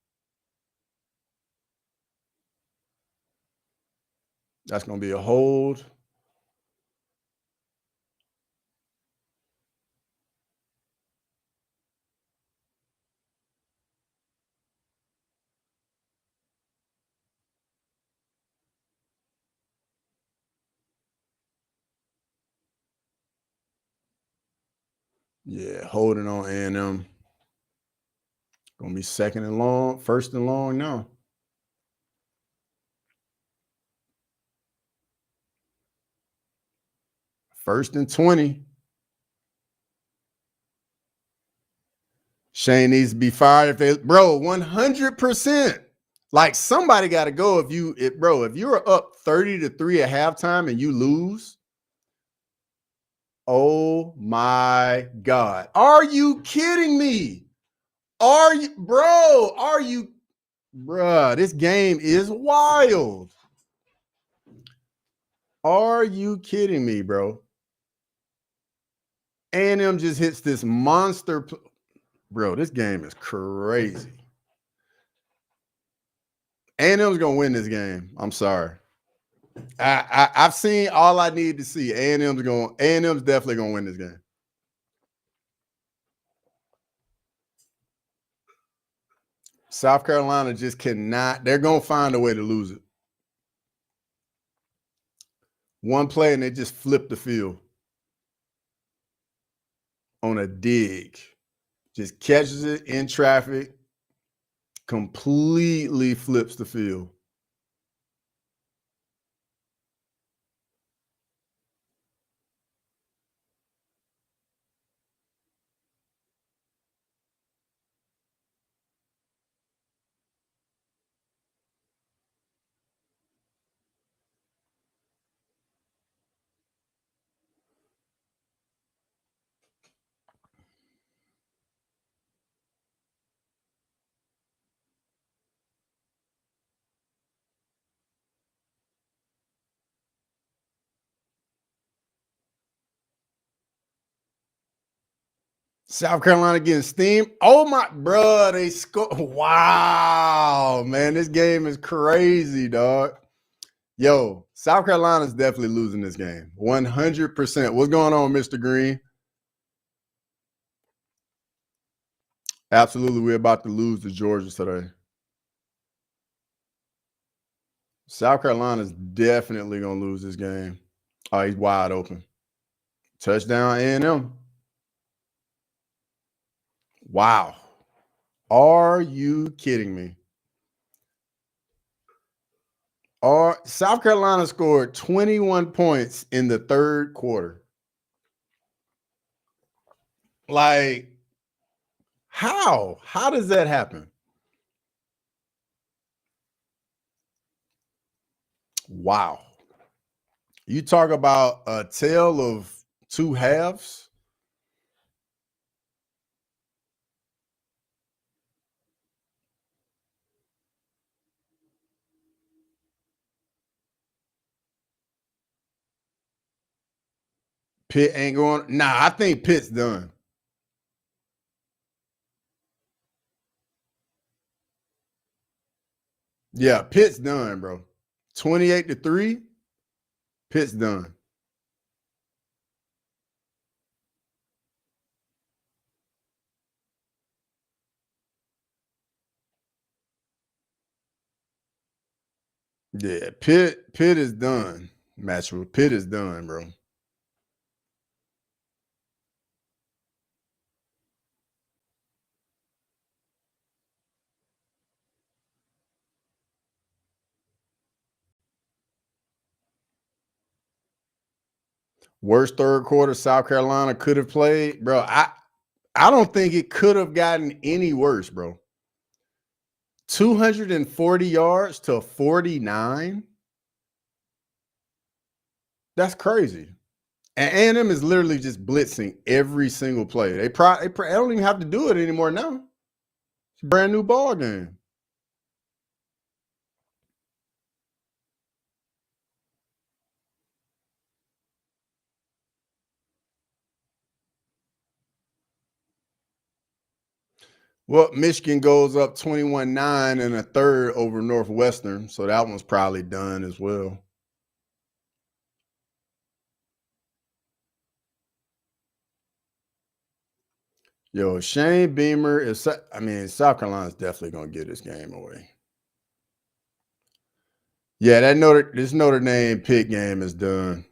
[SPEAKER 1] That's going to be a hold. Yeah, holding on A&M. Going to be second and long, first and long now. First and 20. Shane needs to be fired. Bro, 100%. Like somebody got to go if you're up 30-3 at halftime and you lose. Oh my God. Are you kidding me? Bruh, this game is wild. Are you kidding me, bro? A&M just hits this monster. Bro, this game is crazy. A&M's going to win this game. I'm sorry. I've seen all I need to see. A&M's definitely going to win this game. South Carolina just cannot. They're going to find a way to lose it. One play and they just flip the field on a dig. Just catches it in traffic, completely flips the field. South Carolina getting steamed. Oh my, bro, they score. Wow, man, this game is crazy, dog. Yo, South Carolina's definitely losing this game. 100%. What's going on, Mr. Green? Absolutely, we're about to lose to Georgia today. South Carolina's definitely going to lose this game. Oh, he's wide open. Touchdown A&M. Wow. Are you kidding me? South Carolina scored 21 points in the third quarter. Like, how? How does that happen? Wow. You talk about a tale of two halves. Pitt ain't going. Nah, I think Pitt's done. Yeah, Pitt's done, bro. 28-3. Pitt's done. Yeah, Pitt is done. Matchwood. Pitt is done, bro. Worst third quarter South Carolina could have played, bro. I don't think it could have gotten any worse, bro. 240 yards to 49. That's crazy. And A&M is literally just blitzing every single play. They don't even have to do it anymore now. It's a brand new ball game. Well, Michigan goes up 21-9 in a third over Northwestern, so that one's probably done as well. Yo, Shane Beamer is. I mean, South Carolina's definitely gonna give this game away. Yeah, this Notre Dame Pitt game is done.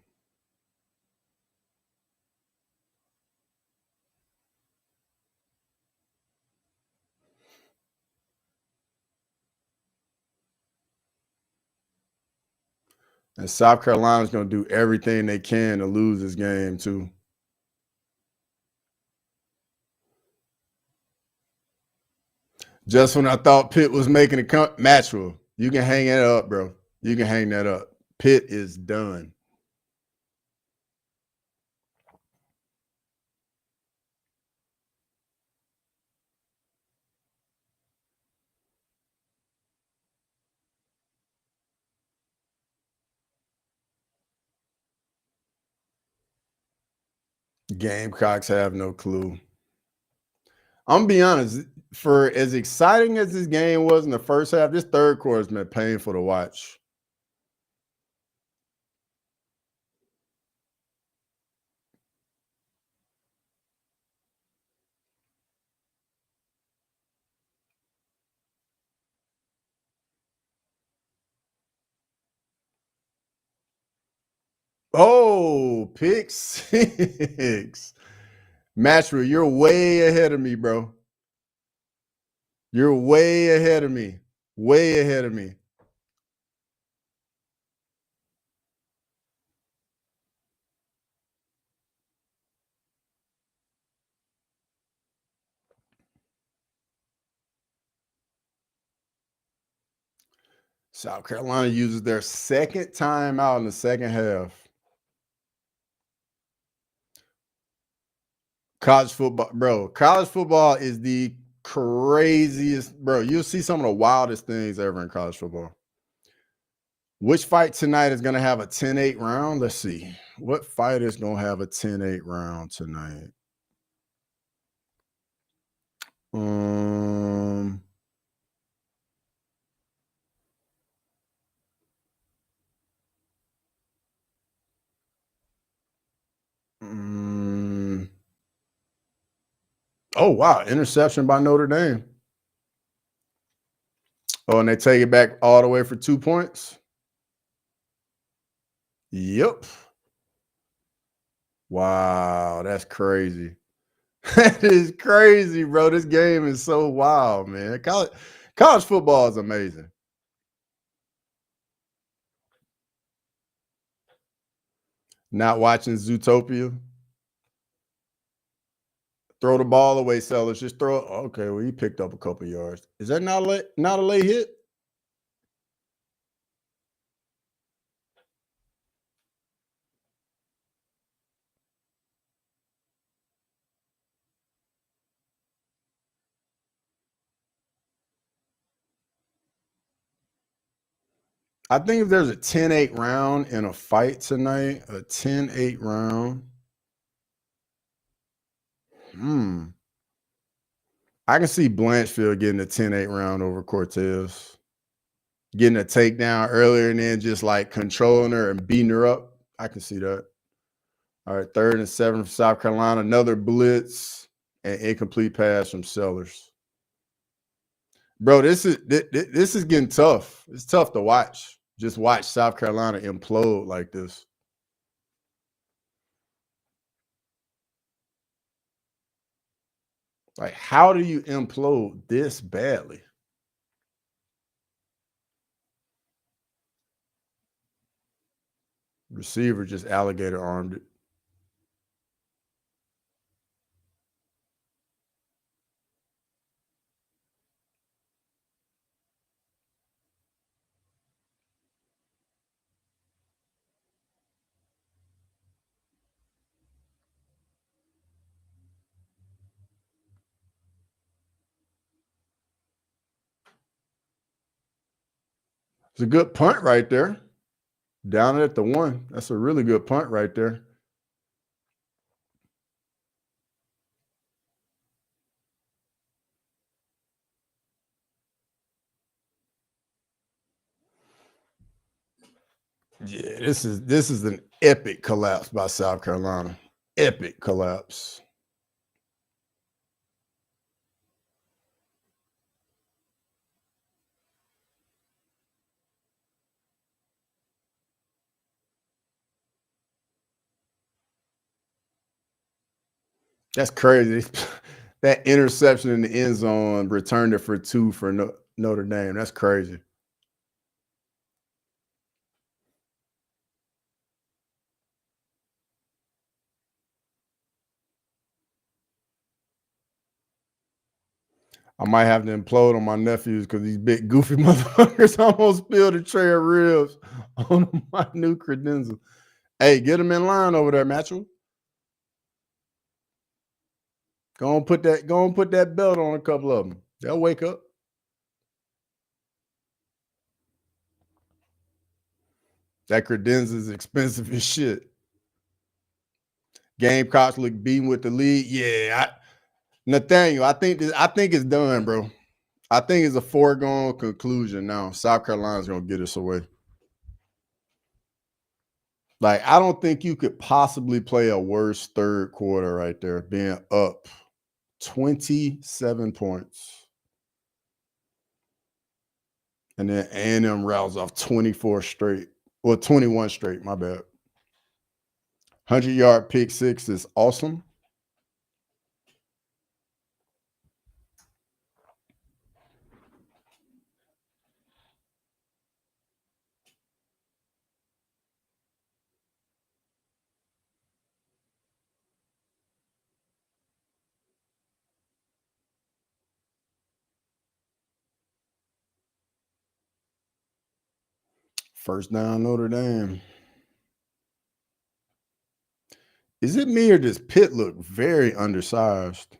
[SPEAKER 1] And South Carolina's gonna do everything they can to lose this game too. Just when I thought Pitt was making a match, you can hang it up, bro. You can hang that up. Pitt is done. Gamecocks have no clue. I'm gonna be honest. For as exciting as this game was in the first half, this third quarter has been painful to watch. Oh, pick six. Matchroom, you're way ahead of me, bro. You're way ahead of me. Way ahead of me. South Carolina uses their second timeout in the second half. College football, bro. College football is the craziest, bro. You'll see some of the wildest things ever in college football. Which fight tonight is going to have a 10-8 round? Let's see. What fight is going to have a 10-8 round tonight? Um, oh, wow. Interception by Notre Dame. Oh, and they take it back all the way for 2 points? Yep. Wow, that's crazy. That is crazy, bro. This game is so wild, man. College football is amazing. Not watching Zootopia. Throw the ball away, Sellers. Just throw it. Okay, well, he picked up a couple yards. Is that not a late hit? I think if there's a 10-8 round in a fight tonight, a 10-8 round. I can see Blanchfield getting a 10-8 round over Cortez. Getting a takedown earlier and then just like controlling her and beating her up. I can see that. All right, 3rd and 7 for South Carolina. Another blitz and incomplete pass from Sellers. Bro, this is getting tough. It's tough to watch. Just watch South Carolina implode like this. Like, how do you implode this badly? Receiver just alligator armed it. It's a good punt right there. Down at the 1. That's a really good punt right there. Yeah, this is an epic collapse by South Carolina. Epic collapse. That's crazy. That interception in the end zone returned it for 2 for Notre Dame. That's crazy. I might have to implode on my nephews because these big goofy motherfuckers almost spilled a tray of ribs on my new credenza. Hey, get them in line over there, Matthew. Go on, put that belt on a couple of them. They'll wake up. That credenza is expensive as shit. Gamecocks look beaten with the lead. Yeah, Nathaniel, I think it's done, bro. I think it's a foregone conclusion now. South Carolina's gonna get us away. Like, I don't think you could possibly play a worse third quarter right there, being up 27 points. And then A&M rounds off 24 straight. Well, 21 straight, my bad. 100-yard pick six is awesome. First down, Notre Dame. Is it me or does Pitt look very undersized?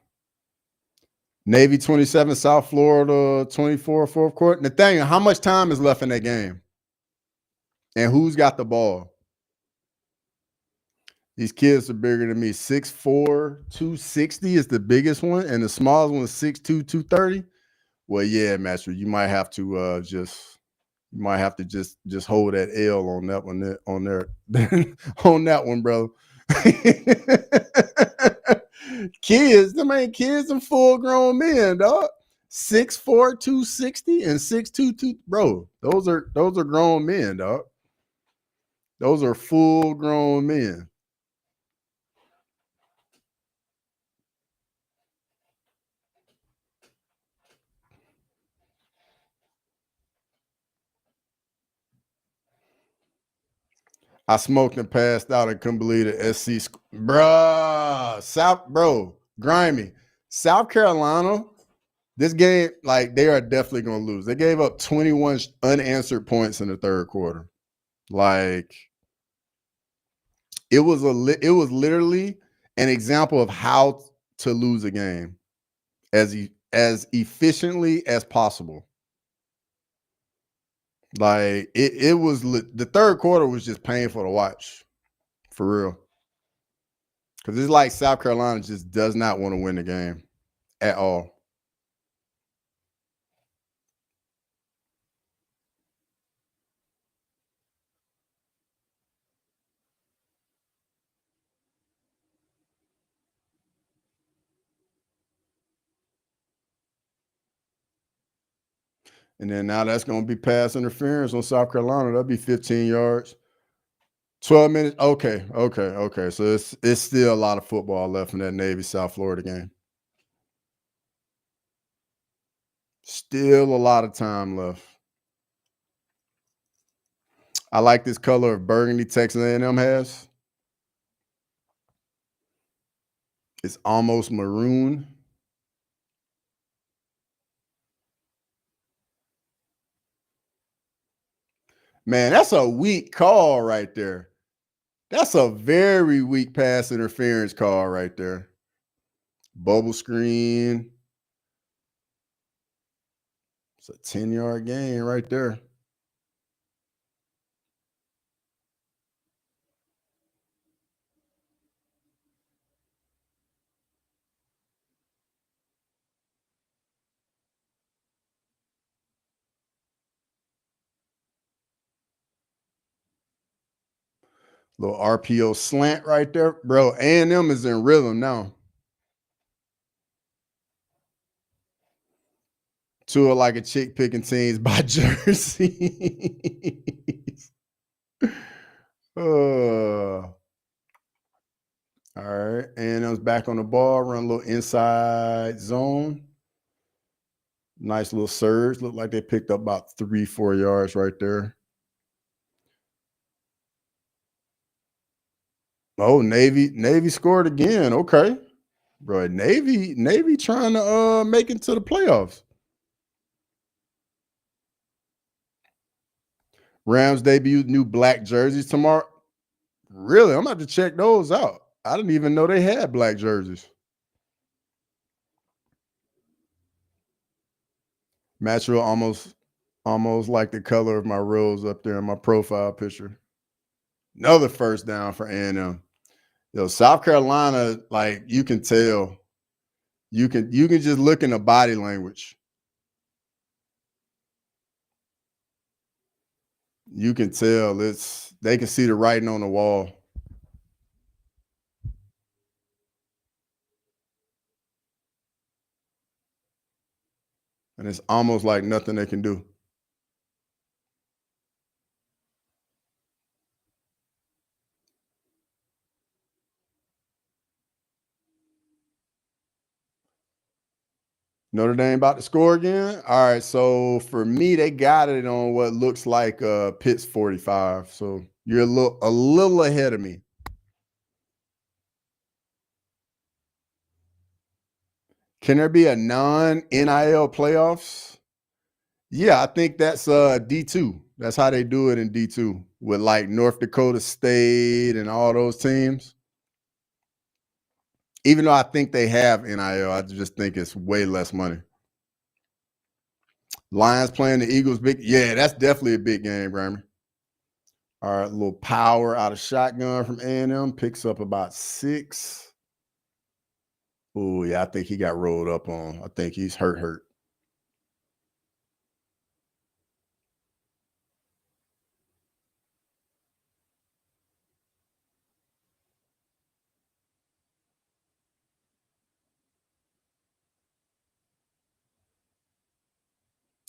[SPEAKER 1] Navy 27, South Florida 24, fourth quarter. Nathaniel, how much time is left in that game? And who's got the ball? These kids are bigger than me. 6'4", 260 is the biggest one, and the smallest one is 6'2", 230. Well, yeah, Master, you might have to just hold that L on that one on there on that one, bro. Kids, them ain't kids, them full grown men, dog. 6'4", 260 and 6'2", 2. Bro, those are grown men, dog. Those are full grown men. I smoked and passed out and couldn't believe the SC. Grimy. South Carolina, this game, like, they are definitely going to lose. They gave up 21 unanswered points in the third quarter. Like, it was literally an example of how to lose a game as efficiently as possible. Like, it was the third quarter was just painful to watch, for real. Because it's like South Carolina just does not want to win the game at all. And then now that's going to be pass interference on South Carolina. That'll be 15 yards. 12 minutes. Okay. So it's still a lot of football left in that Navy South Florida game. Still a lot of time left. I like this color of burgundy Texas A&M has. It's almost maroon. Man, that's a weak call right there. That's a very weak pass interference call right there. Bubble screen. It's a 10-yard gain right there. Little RPO slant right there. Bro, A&M is in rhythm now. Two are like a chick picking teams by jerseys. All right. A&M's back on the ball. Run a little inside zone. Nice little surge. Looked like they picked up about 3-4 yards right there. Oh, Navy scored again. Okay. Bro, Navy trying to make it to the playoffs. Rams debut new black jerseys tomorrow. Really? I'm about to check those out. I didn't even know they had black jerseys. Natural, almost like the color of my rose up there in my profile picture. Another first down for A&M. Yo, South Carolina, like you can tell, you can just look in the body language. You can tell they can see the writing on the wall. And it's almost like nothing they can do. Notre Dame about to score again. All right, so for me, they got it on what looks like Pitt's 45. So you're a little ahead of me. Can there be a non-NIL playoffs? Yeah, I think that's D2. That's how they do it in D2 with like North Dakota State and all those teams. Even though I think they have NIL, I just think it's way less money. Lions playing the Eagles, big. Yeah, that's definitely a big game, Grammy. All right, a little power out of shotgun from A&M. Picks up about 6. Oh, yeah, I think he got rolled up on. I think he's hurt.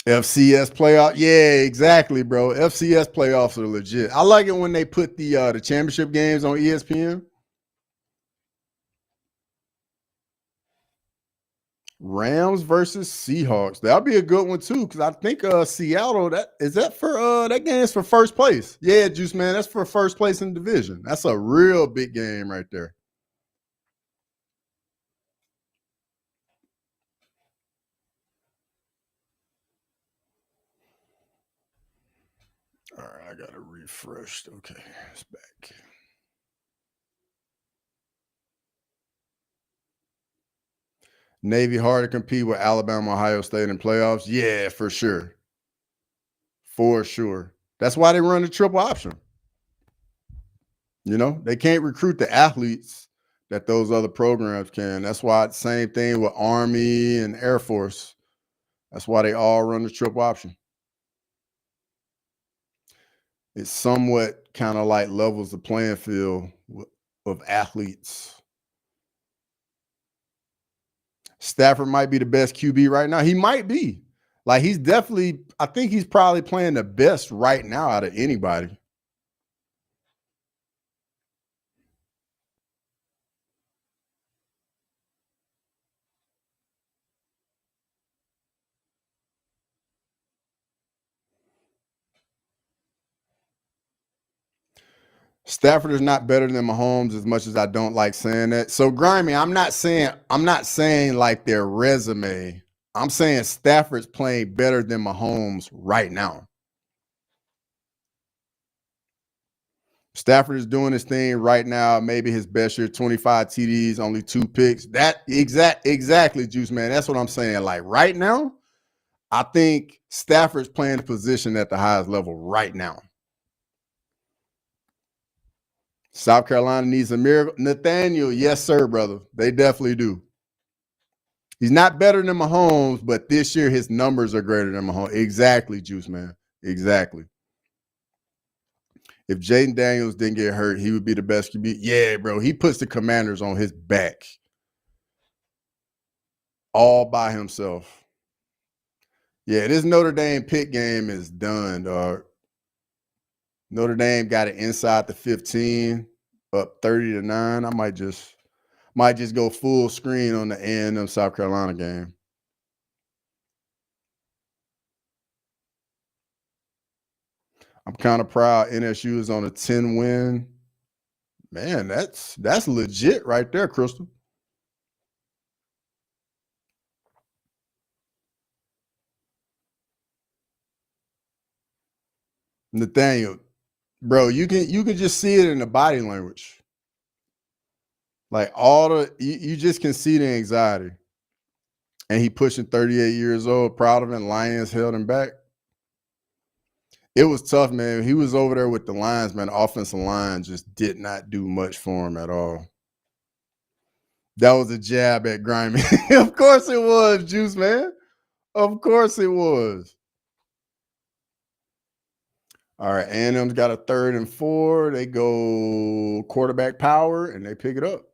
[SPEAKER 1] FCS playoff. Yeah, exactly, bro. FCS playoffs are legit. I like it when they put the championship games on ESPN. Rams versus Seahawks. That'll be a good one too, because I think Seattle, that game is for first place. Yeah, Juice Man, that's for first place in the division. That's a real big game right there. All right, I got it refreshed. Okay, it's back. Navy hard to compete with Alabama, Ohio State in playoffs. Yeah, for sure. For sure. That's why they run the triple option. You know, they can't recruit the athletes that those other programs can. That's why it's the same thing with Army and Air Force. That's why they all run the triple option. It somewhat kind of like levels the playing field of athletes. Stafford might be the best QB right now. He might be. Like he's definitely, I think he's probably playing the best right now out of anybody. Stafford is not better than Mahomes as much as I don't like saying that. So Grimy, I'm not saying like their resume. I'm saying Stafford's playing better than Mahomes right now. Stafford is doing his thing right now. Maybe his best year, 25 TDs, only 2 picks. That exactly, Juice Man. That's what I'm saying. Like right now, I think Stafford's playing the position at the highest level right now. South Carolina needs a miracle. Nathaniel, yes, sir, brother. They definitely do. He's not better than Mahomes, but this year his numbers are greater than Mahomes. Exactly, Juice Man. Exactly. If Jaden Daniels didn't get hurt, he would be the best QB. Yeah, bro. He puts the Commanders on his back all by himself. Yeah, this Notre Dame Pitt game is done, dog. Notre Dame got it inside the 15, up 30-9. I might just go full screen on the A&M South Carolina game. I'm kind of proud NSU is on a 10-win. Man, that's legit right there, Crystal. Nathaniel, bro, you can just see it in the body language. Like you just can see the anxiety. And he pushing 38 years old, proud of him. Lions held him back. It was tough, man. He was over there with the Lions, man. The offensive line just did not do much for him at all. That was a jab at Grimy. Of course it was, Juice, man. Of course it was. All right, A&M's got a 3rd and 4. They go quarterback power, and they pick it up.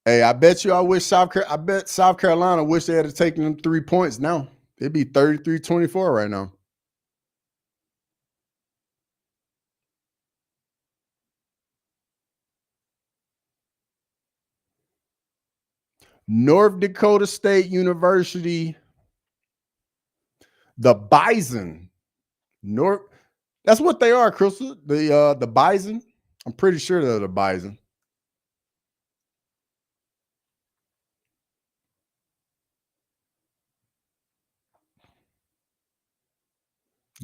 [SPEAKER 1] Hey, I bet South Carolina wish they had taken them 3 points now. It'd be 33-24 right now. North Dakota State University, the Bison. That's what they are, Crystal. The Bison. I'm pretty sure they're the Bison.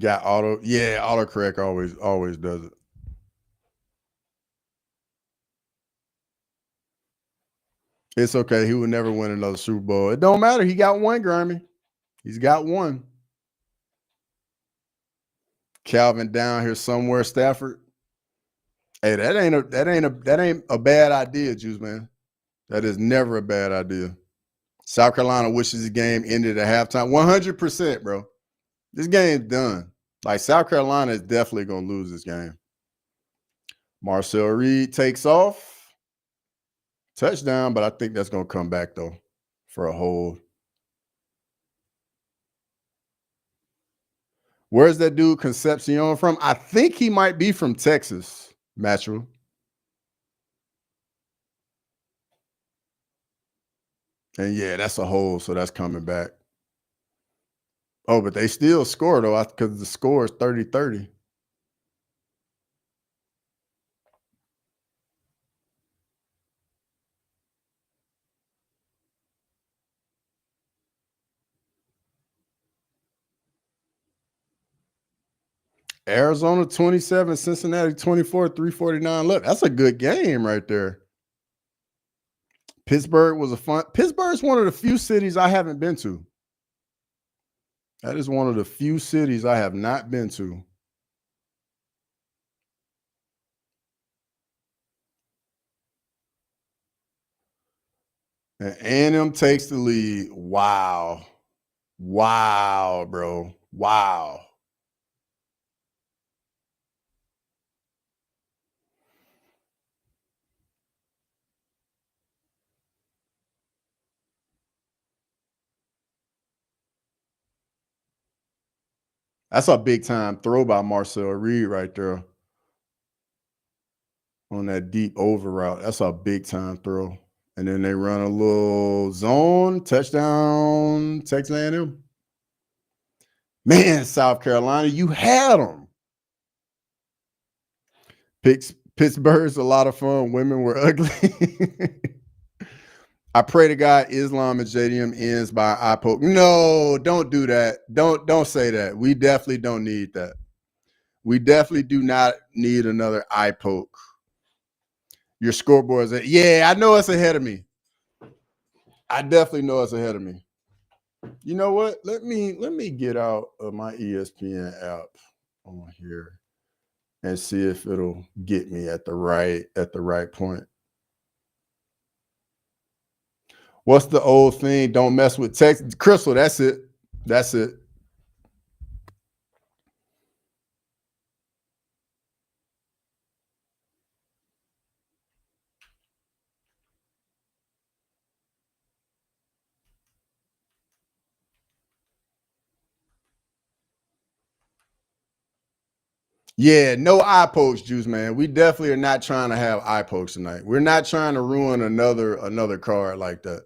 [SPEAKER 1] Got auto. Yeah, autocorrect always does it. It's okay. He would never win another Super Bowl. It don't matter. He got one, Grimy. He's got one. Calvin down here somewhere, Stafford. Hey, that ain't a bad idea, Juice, man. That is never a bad idea. South Carolina wishes the game ended at halftime. 100%, bro. This game's done. Like, South Carolina is definitely going to lose this game. Marcel Reed takes off. Touchdown, but I think that's going to come back, though, for a hold. Where's that dude Concepcion from? I think he might be from Texas, Matchel. And, yeah, that's a hold, so that's coming back. Oh, but they still score, though, because the score is 30-30. Arizona 27, Cincinnati 24, 349. Look, that's a good game right there. Pittsburgh was a fun. Pittsburgh's one of the few cities I haven't been to. That is one of the few cities I have not been to. And A&M takes the lead. Wow. Wow, bro. Wow. That's a big time throw by Marcel Reed right there on that deep over route. That's a big time throw. And then they run a little zone touchdown, Texas A&M. Man, South Carolina, you had them. Pittsburgh's a lot of fun. Women were ugly. I pray to God Islam and JDM ends by eye poke. No, don't do that. Don't say that. We definitely don't need that. We definitely do not need another eye poke. Your scoreboard is yeah, I know it's ahead of me. I definitely know it's ahead of me. You know what? Let me get out of my ESPN app on here and see if it'll get me at the right point. What's the old thing? Don't mess with text. Crystal, that's it. That's it. Yeah, no eye pokes, Juice Man. We definitely are not trying to have eye pokes tonight. We're not trying to ruin another card like that.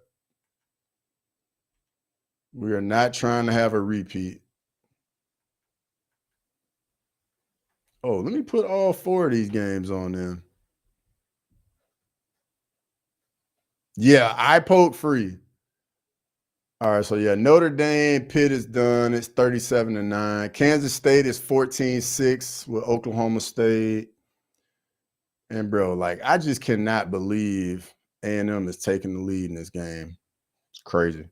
[SPEAKER 1] We are not trying to have a repeat. Oh, let me put all 4 of these games on then. Yeah, eye poke free. All right, so yeah, Notre Dame, Pitt is done. It's 37-9. Kansas State is 14-6 with Oklahoma State. And bro, like I just cannot believe A&M is taking the lead in this game. It's crazy.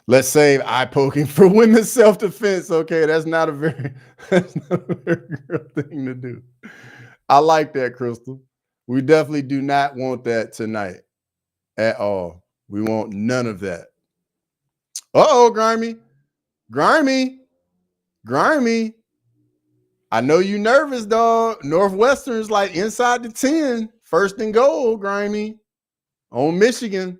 [SPEAKER 1] Let's save eye poking for women's self-defense. Okay, that's not a very good thing to do. I like that, Crystal. We definitely do not want that tonight at all. We want none of that. Uh-oh, Grimy. Grimy. Grimy. I know you nervous, dog. Northwestern's like inside the 10. First and goal, Grimy. On Michigan.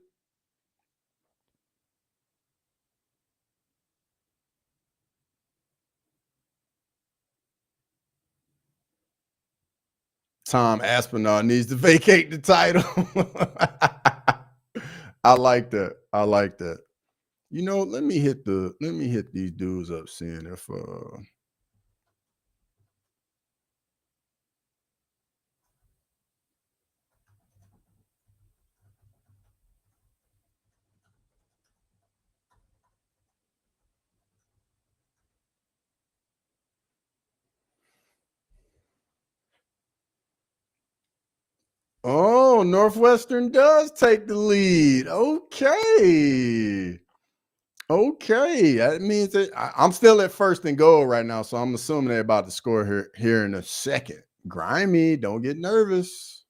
[SPEAKER 1] Tom Aspinall needs to vacate the title. I like that. I like that. You know, let me hit these dudes up, seeing if oh, Northwestern does take the lead. Okay. Okay. That means that I'm still at first and goal right now, so I'm assuming they're about to score here in a second. Grimy, don't get nervous.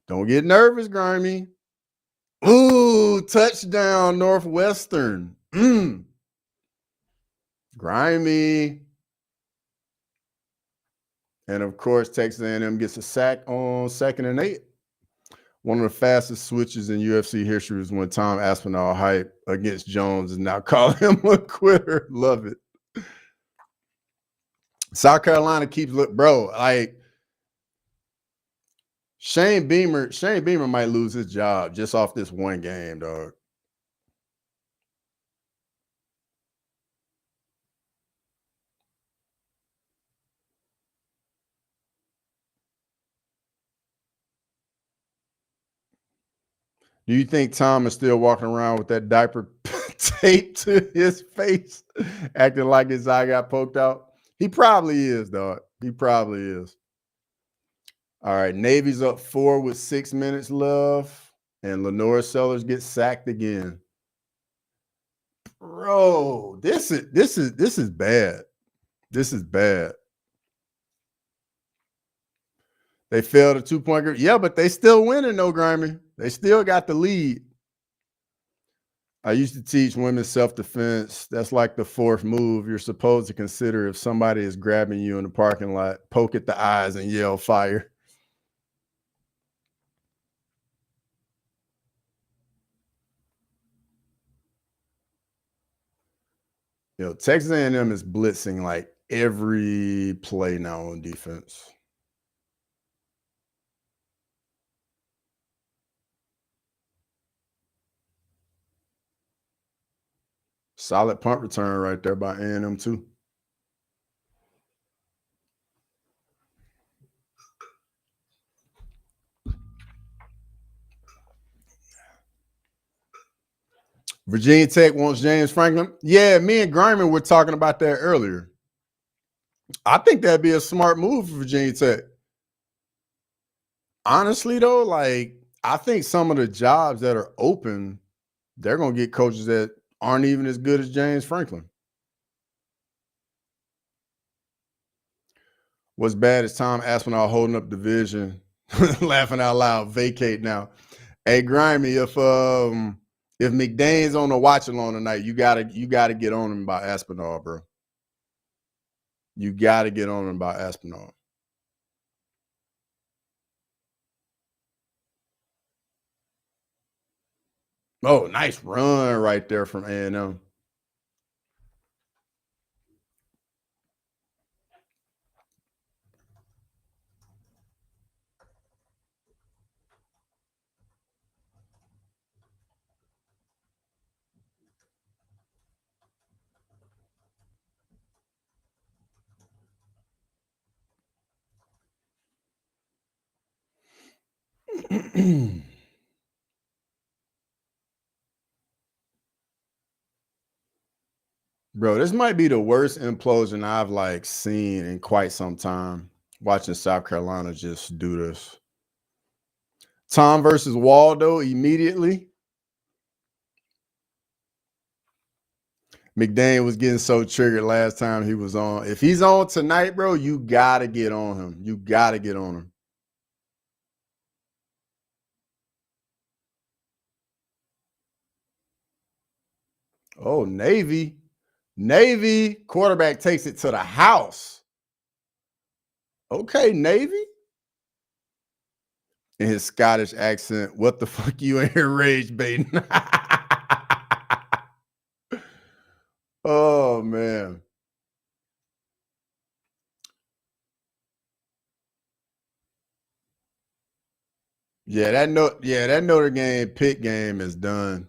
[SPEAKER 1] Don't get nervous, Grimy. Ooh, touchdown, Northwestern. Grimy. And of course, Texas A&M gets a sack on 2nd and 8. One of the fastest switches in UFC history was when Tom Aspinall hype against Jones and now call him a quitter. Love it. South Carolina keeps bro, like Shane Beamer might lose his job just off this one game, dog. Do you think Tom is still walking around with that diaper taped to his face, acting like his eye got poked out? He probably is, dog. He probably is. All right, Navy's up 4 with 6 minutes left, and Lenore Sellers gets sacked again. Bro, this is bad. This is bad. They failed a 2-point. Yeah, but they still winning, though, Grimy. They still got the lead. I used to teach women's self-defense. That's like the 4th move you're supposed to consider if somebody is grabbing you in the parking lot. Poke at the eyes and yell fire. You know, Texas A&M is blitzing like every play now on defense. Solid punt return right there by A&M too. Virginia Tech wants James Franklin. Yeah, me and Grimer were talking about that earlier. I think that'd be a smart move for Virginia Tech. Honestly, though, like I think some of the jobs that are open, they're gonna get coaches that aren't even as good as James Franklin. What's bad is Tom Aspinall holding up the vision, laughing out loud, vacate now. Hey, Grimy, if McDane's on the watch along tonight, you gotta get on him about Aspinall, bro. You gotta get on him about Aspinall. Oh, nice run right there from A&M. Bro, this might be the worst implosion I've like seen in quite some time. Watching South Carolina just do this. Tom versus Waldo immediately. McDaniel was getting so triggered last time he was on. If he's on tonight, bro, you gotta get on him. You gotta get on him. Oh, Navy. Navy quarterback takes it to the house. Okay, Navy. In his Scottish accent, what the fuck you in here rage baiting? Oh man. That Notre game Pitt game is done.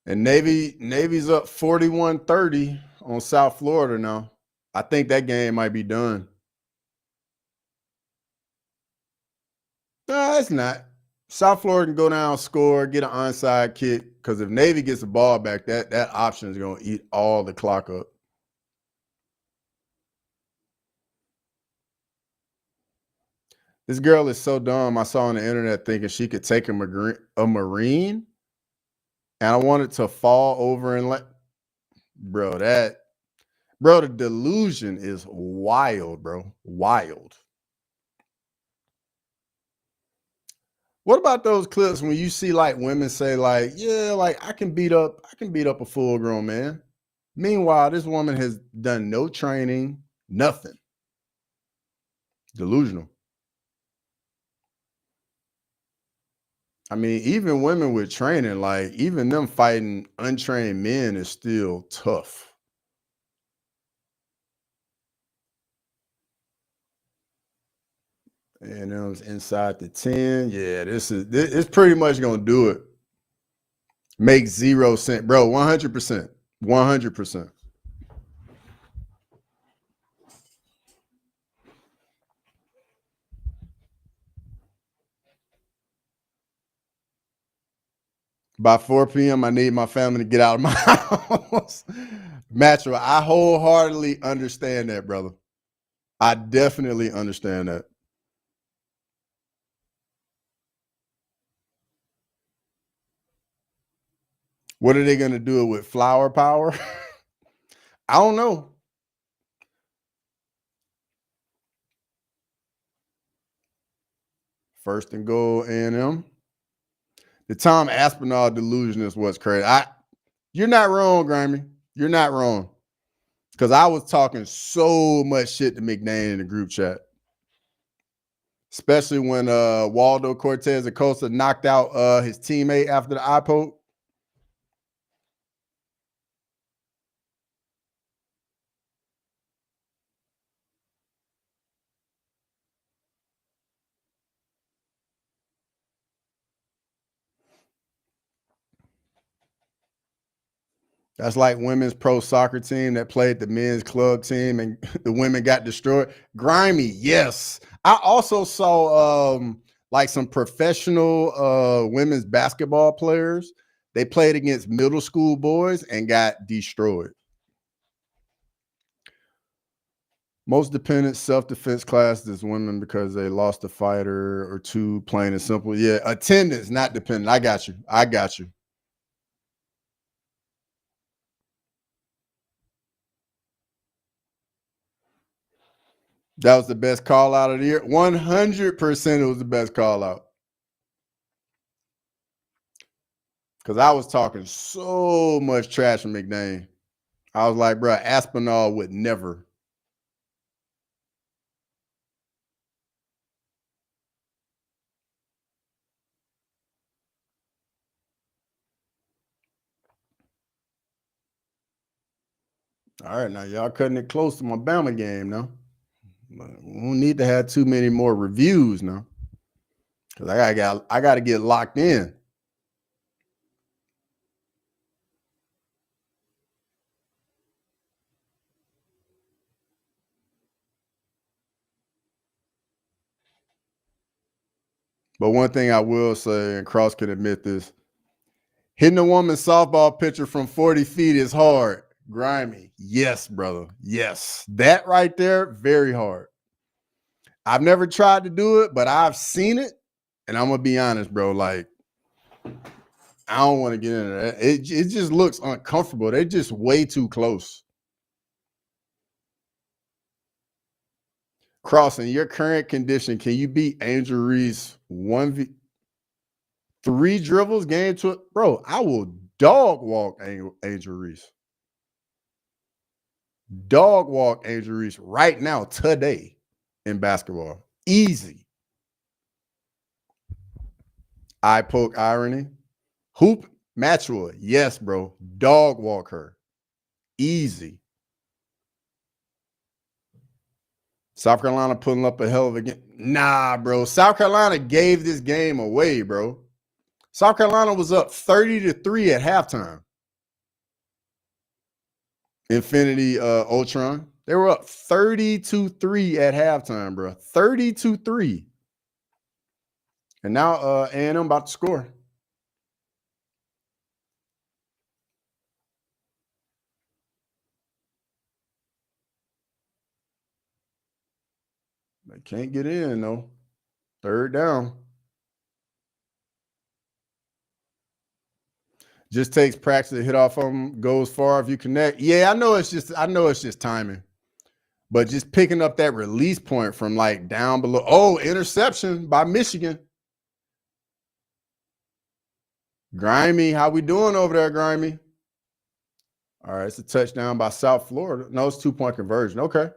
[SPEAKER 1] And Navy's up 41-30 on South Florida now. I think that game might be done. No, it's not. South Florida can go down, score, get an onside kick. Because if Navy gets the ball back, that option is going to eat all the clock up. This girl is so dumb. I saw on the internet thinking she could take a Marine, and I wanted to fall over and let, bro, the delusion is wild, bro. Wild. What about those clips when you see like women say, like, yeah, like I can beat up a full grown man. Meanwhile, this woman has done no training, nothing. Delusional. I mean, even women with training, like even them fighting untrained men is still tough. And it was inside the 10. Yeah, this it's pretty much gonna do it. Make 0 cent, bro. 100%. 100%. By 4 p.m., I need my family to get out of my house. Natural. I wholeheartedly understand that, brother. I definitely understand that. What are they going to do it with flower power? I don't know. First and goal, A&M. The Tom Aspinall delusion is what's crazy. You're not wrong, Grammy. You're not wrong. Because I was talking so much shit to McDaniel in the group chat. Especially when Waldo Cortez Acosta knocked out his teammate after the eye poke. That's like women's pro soccer team that played the men's club team and the women got destroyed. Grimy, yes. I also saw like some professional women's basketball players. They played against middle school boys and got destroyed. Most dependent self-defense classes is women because they lost a fighter or two, plain and simple. Yeah, attendance, not dependent. I got you. I got you. That was the best call out of the year. 100% it was the best call out. Because I was talking so much trash from McDaniel. I was like, bro, Aspinall would never. All right, now y'all cutting it close to my Bama game now. We don't need to have too many more reviews now, because I got to get locked in. But one thing I will say, and Cross can admit this, hitting a woman's softball pitcher from 40 feet is hard. Grimy. Yes, brother. Yes. That right there, very hard. I've never tried to do it, but I've seen it. And I'm going to be honest, bro. Like, I don't want to get into that. It just looks uncomfortable. They're just way too close. Cross, in your current condition, can you beat Angel Reese 1v3 dribbles game to it? Bro, I will dog walk Angel Reese. Dog walk Angel Reese right now, today, in basketball. Easy. Eye poke irony. Hoop Matchwood. Yes, bro. Dog walk her. Easy. South Carolina putting up a hell of a game. Nah, bro. South Carolina gave this game away, bro. South Carolina was up 30-3 at halftime. Infinity Ultron. They were up 30-3 at halftime, bro. 30-3. And now A&M about to score. They can't get in, though. Third down. Just takes practice to hit off of them. Goes far if you connect. Yeah, I know it's just timing. But just picking up that release point from like down below. Oh, interception by Michigan. Grimy, how we doing over there, Grimy? All right, it's a touchdown by South Florida. No, it's 2-point conversion. Okay.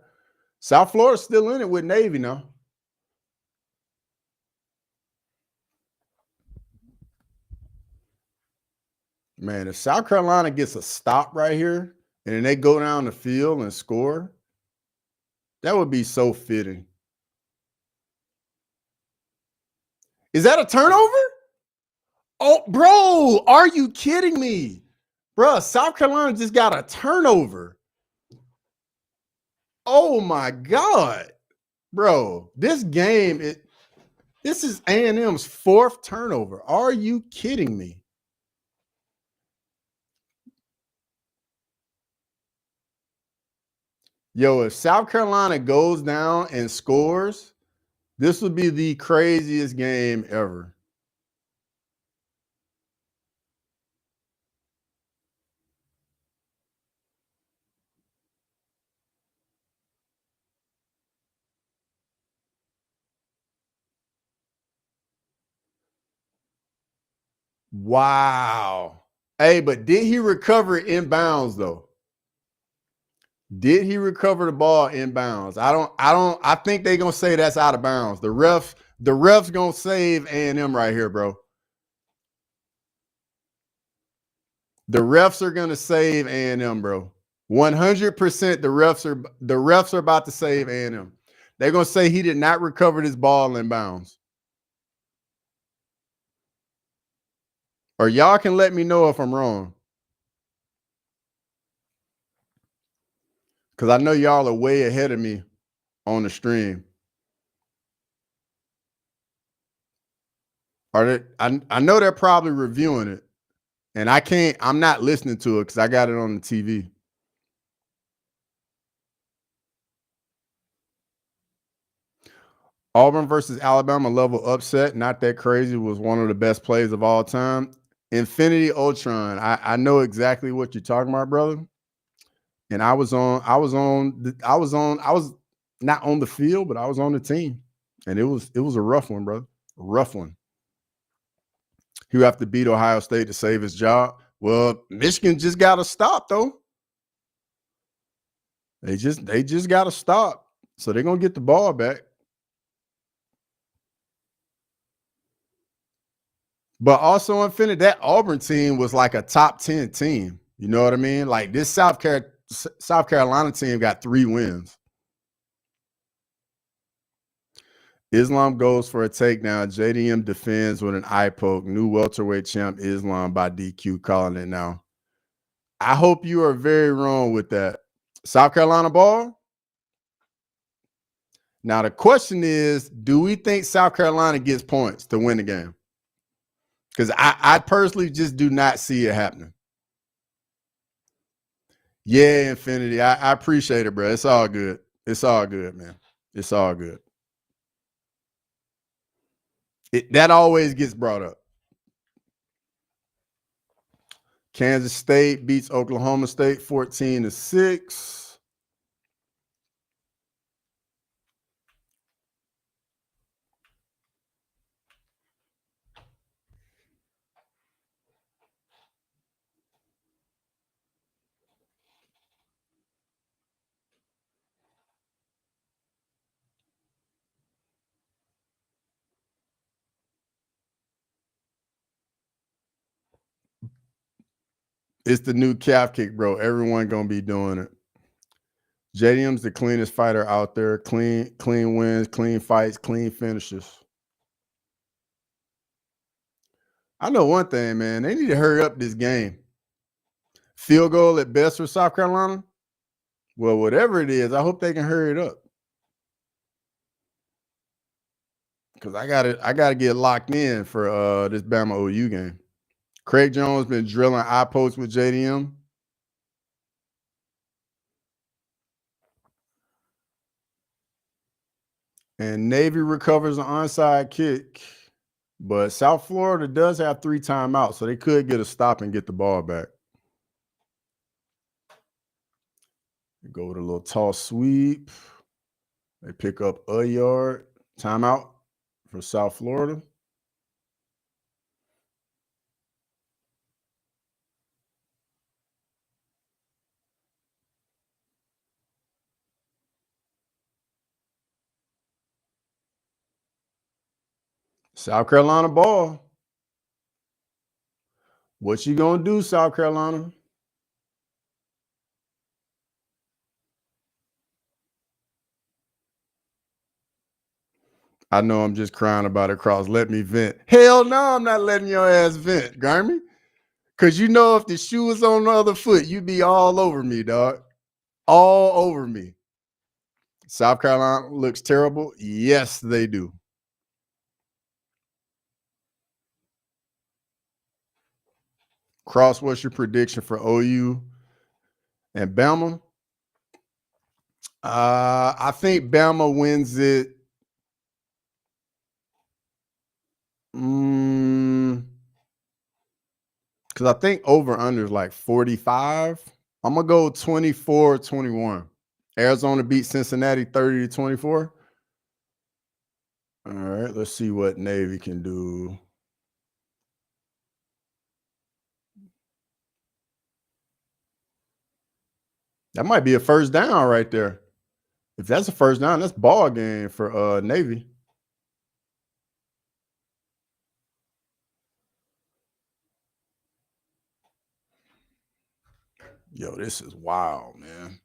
[SPEAKER 1] South Florida's still in it with Navy now. Man, if South Carolina gets a stop right here and then they go down the field and score, that would be so fitting. Is that a turnover? Oh, bro, are you kidding me? Bro, South Carolina just got a turnover. Oh, my God. Bro, this game, this is A&M's 4th turnover. Are you kidding me? Yo, if South Carolina goes down and scores, this would be the craziest game ever. Wow. Hey, but did he recover it inbounds though? Did he recover the ball inbounds? I think they're gonna say that's out of bounds. The ref's gonna save A&M right here, bro. The refs are gonna save A&M, bro. 100% the refs are about to save A&M. They're gonna say he did not recover this ball inbounds. Or y'all can let me know if I'm wrong. Because I know y'all are way ahead of me on the stream. I know they're probably reviewing it. And I'm not listening to it because I got it on the TV. Auburn versus Alabama level upset. Not that crazy. Was one of the best plays of all time. Infinity Ultron. I know exactly what you're talking about, brother. And I was not on the field, but I was on the team. And it was a rough one, brother. A rough one. He would have to beat Ohio State to save his job. Well, Michigan just got to stop, though. They just got to stop. So they're going to get the ball back. But also, Infinity, that Auburn team was like a top 10 team. You know what I mean? Like this South South Carolina team got 3 wins. Islam goes for a takedown. JDM defends with an eye poke. New welterweight champ Islam by DQ, calling it now. I hope you are very wrong with that. South Carolina ball? Now, the question is, do we think South Carolina gets points to win the game? Because I personally just do not see it happening. Yeah, Infinity. I appreciate it, bro. It's all good. It's all good, man. It's all good. That always gets brought up. Kansas State beats Oklahoma State 14-6. It's the new calf kick, bro. Everyone gonna be doing it. JDM's the cleanest fighter out there. Clean wins, clean fights, clean finishes. I know one thing, man. They need to hurry up this game. Field goal at best for South Carolina. Well, whatever it is, I hope they can hurry it up. Because I gotta get locked in for this Bama OU game. Craig Jones been drilling eye posts with JDM. And Navy recovers an onside kick. But South Florida does have 3 timeouts, so they could get a stop and get the ball back. They go with a little toss sweep. They pick up a yard. Timeout for South Florida. South Carolina ball. What you gonna do, South Carolina? I know I'm just crying about it, Cross. Let me vent. Hell no, I'm not letting your ass vent, Garmy. Because you know if the shoe was on the other foot, you'd be all over me, dog. All over me. South Carolina looks terrible. Yes, they do. Cross, what's your prediction for OU and Bama? I think Bama wins it. Because I think over-under is like 45. I'm going to go 24-21. Arizona beat Cincinnati 30-24. All right, let's see what Navy can do. That might be a first down right there. If that's a first down, that's ball game for Navy. Yo, this is wild, man.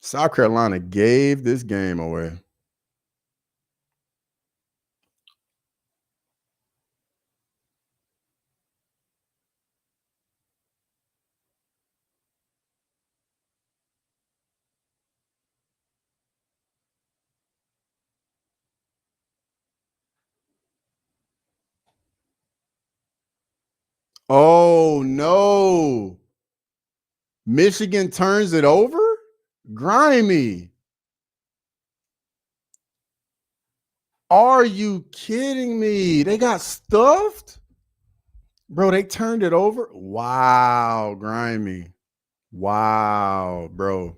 [SPEAKER 1] South Carolina gave this game away. Oh, no. Michigan turns it over? Grimy. Are you kidding me? They got stuffed? Bro, they turned it over? Wow, Grimy. Wow, bro.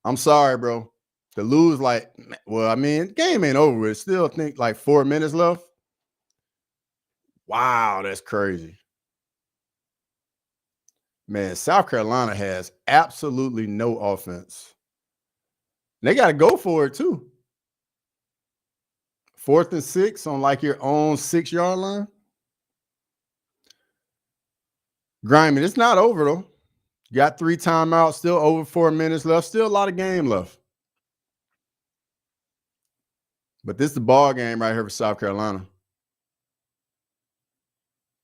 [SPEAKER 1] I'm sorry, bro. To lose well, I mean, game ain't over. It still think like 4 minutes left. Wow, that's crazy. Man, South Carolina has absolutely no offense. They got to go for it too. 4th and 6 on like your own 6-yard line. Grimy, it's not over though. Got 3 timeouts, still over 4 minutes left, still a lot of game left. But this is the ball game right here for South Carolina.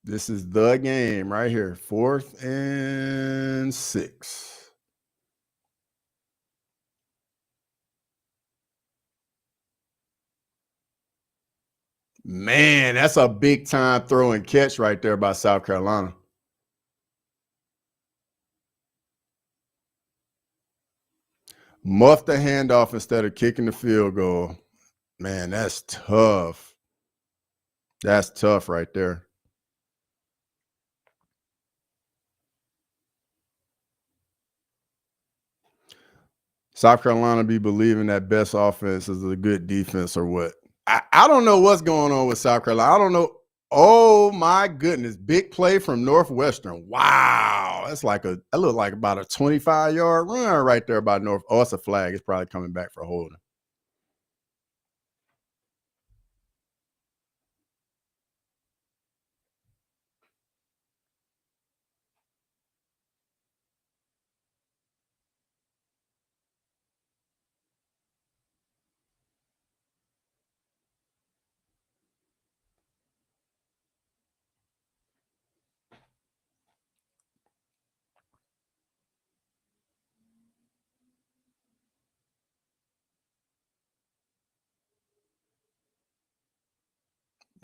[SPEAKER 1] This is the game right here. 4th and 6. Man, that's a big time throw and catch right there by South Carolina. Muff the handoff instead of kicking the field goal. Man, that's tough. That's tough right there. South Carolina be believing that best offense is a good defense or what? I don't know what's going on with South Carolina. I don't know. Oh my goodness. Big play from Northwestern. Wow. That looked like about a 25-yard run right there by North. Oh, it's a flag. It's probably coming back for holding.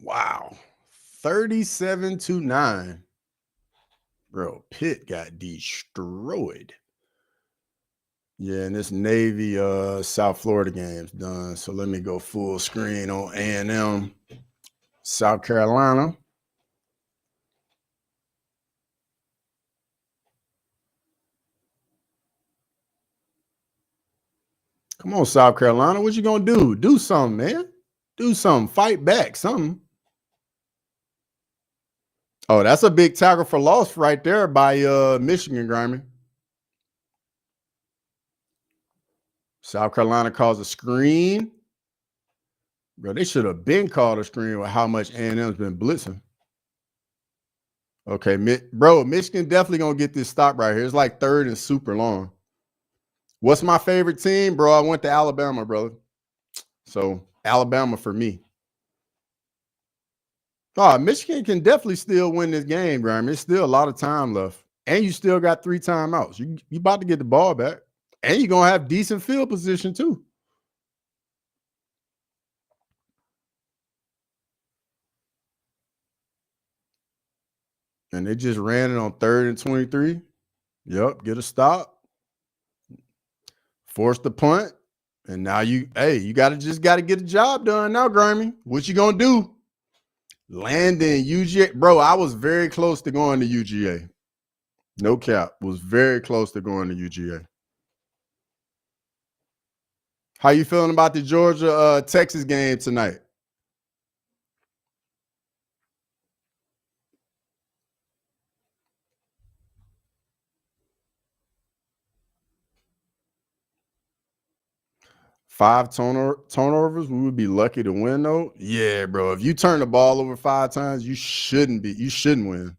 [SPEAKER 1] Wow. 37-9. Bro, Pitt got destroyed. Yeah, and this Navy South Florida game's done. So let me go full screen on A&M South Carolina. Come on, South Carolina. What you gonna do? Do something, man. Do something. Fight back. Something. Oh, that's a big tackle for loss right there by Michigan, Grimy. South Carolina calls a screen. Bro, they should have been called a screen with how much A&M's been blitzing. Okay, bro, Michigan definitely gonna get this stop right here. It's like 3rd and super long. What's my favorite team, bro? I went to Alabama, brother. So Alabama for me. Oh, Michigan can definitely still win this game, Graham. There's still a lot of time left. And you still got 3 timeouts. You about to get the ball back. And you're going to have decent field position, too. And they just ran it on 3rd and 23. Yep, get a stop. Force the punt. And now you got to get the job done now, Grammy. What you going to do? Landon, UGA. Bro, I was very close to going to UGA. No cap. Was very close to going to UGA. How you feeling about the Georgia Texas game tonight? Five turnovers, we would be lucky to win though. Yeah, bro. If you turn the ball over 5 times, you shouldn't win.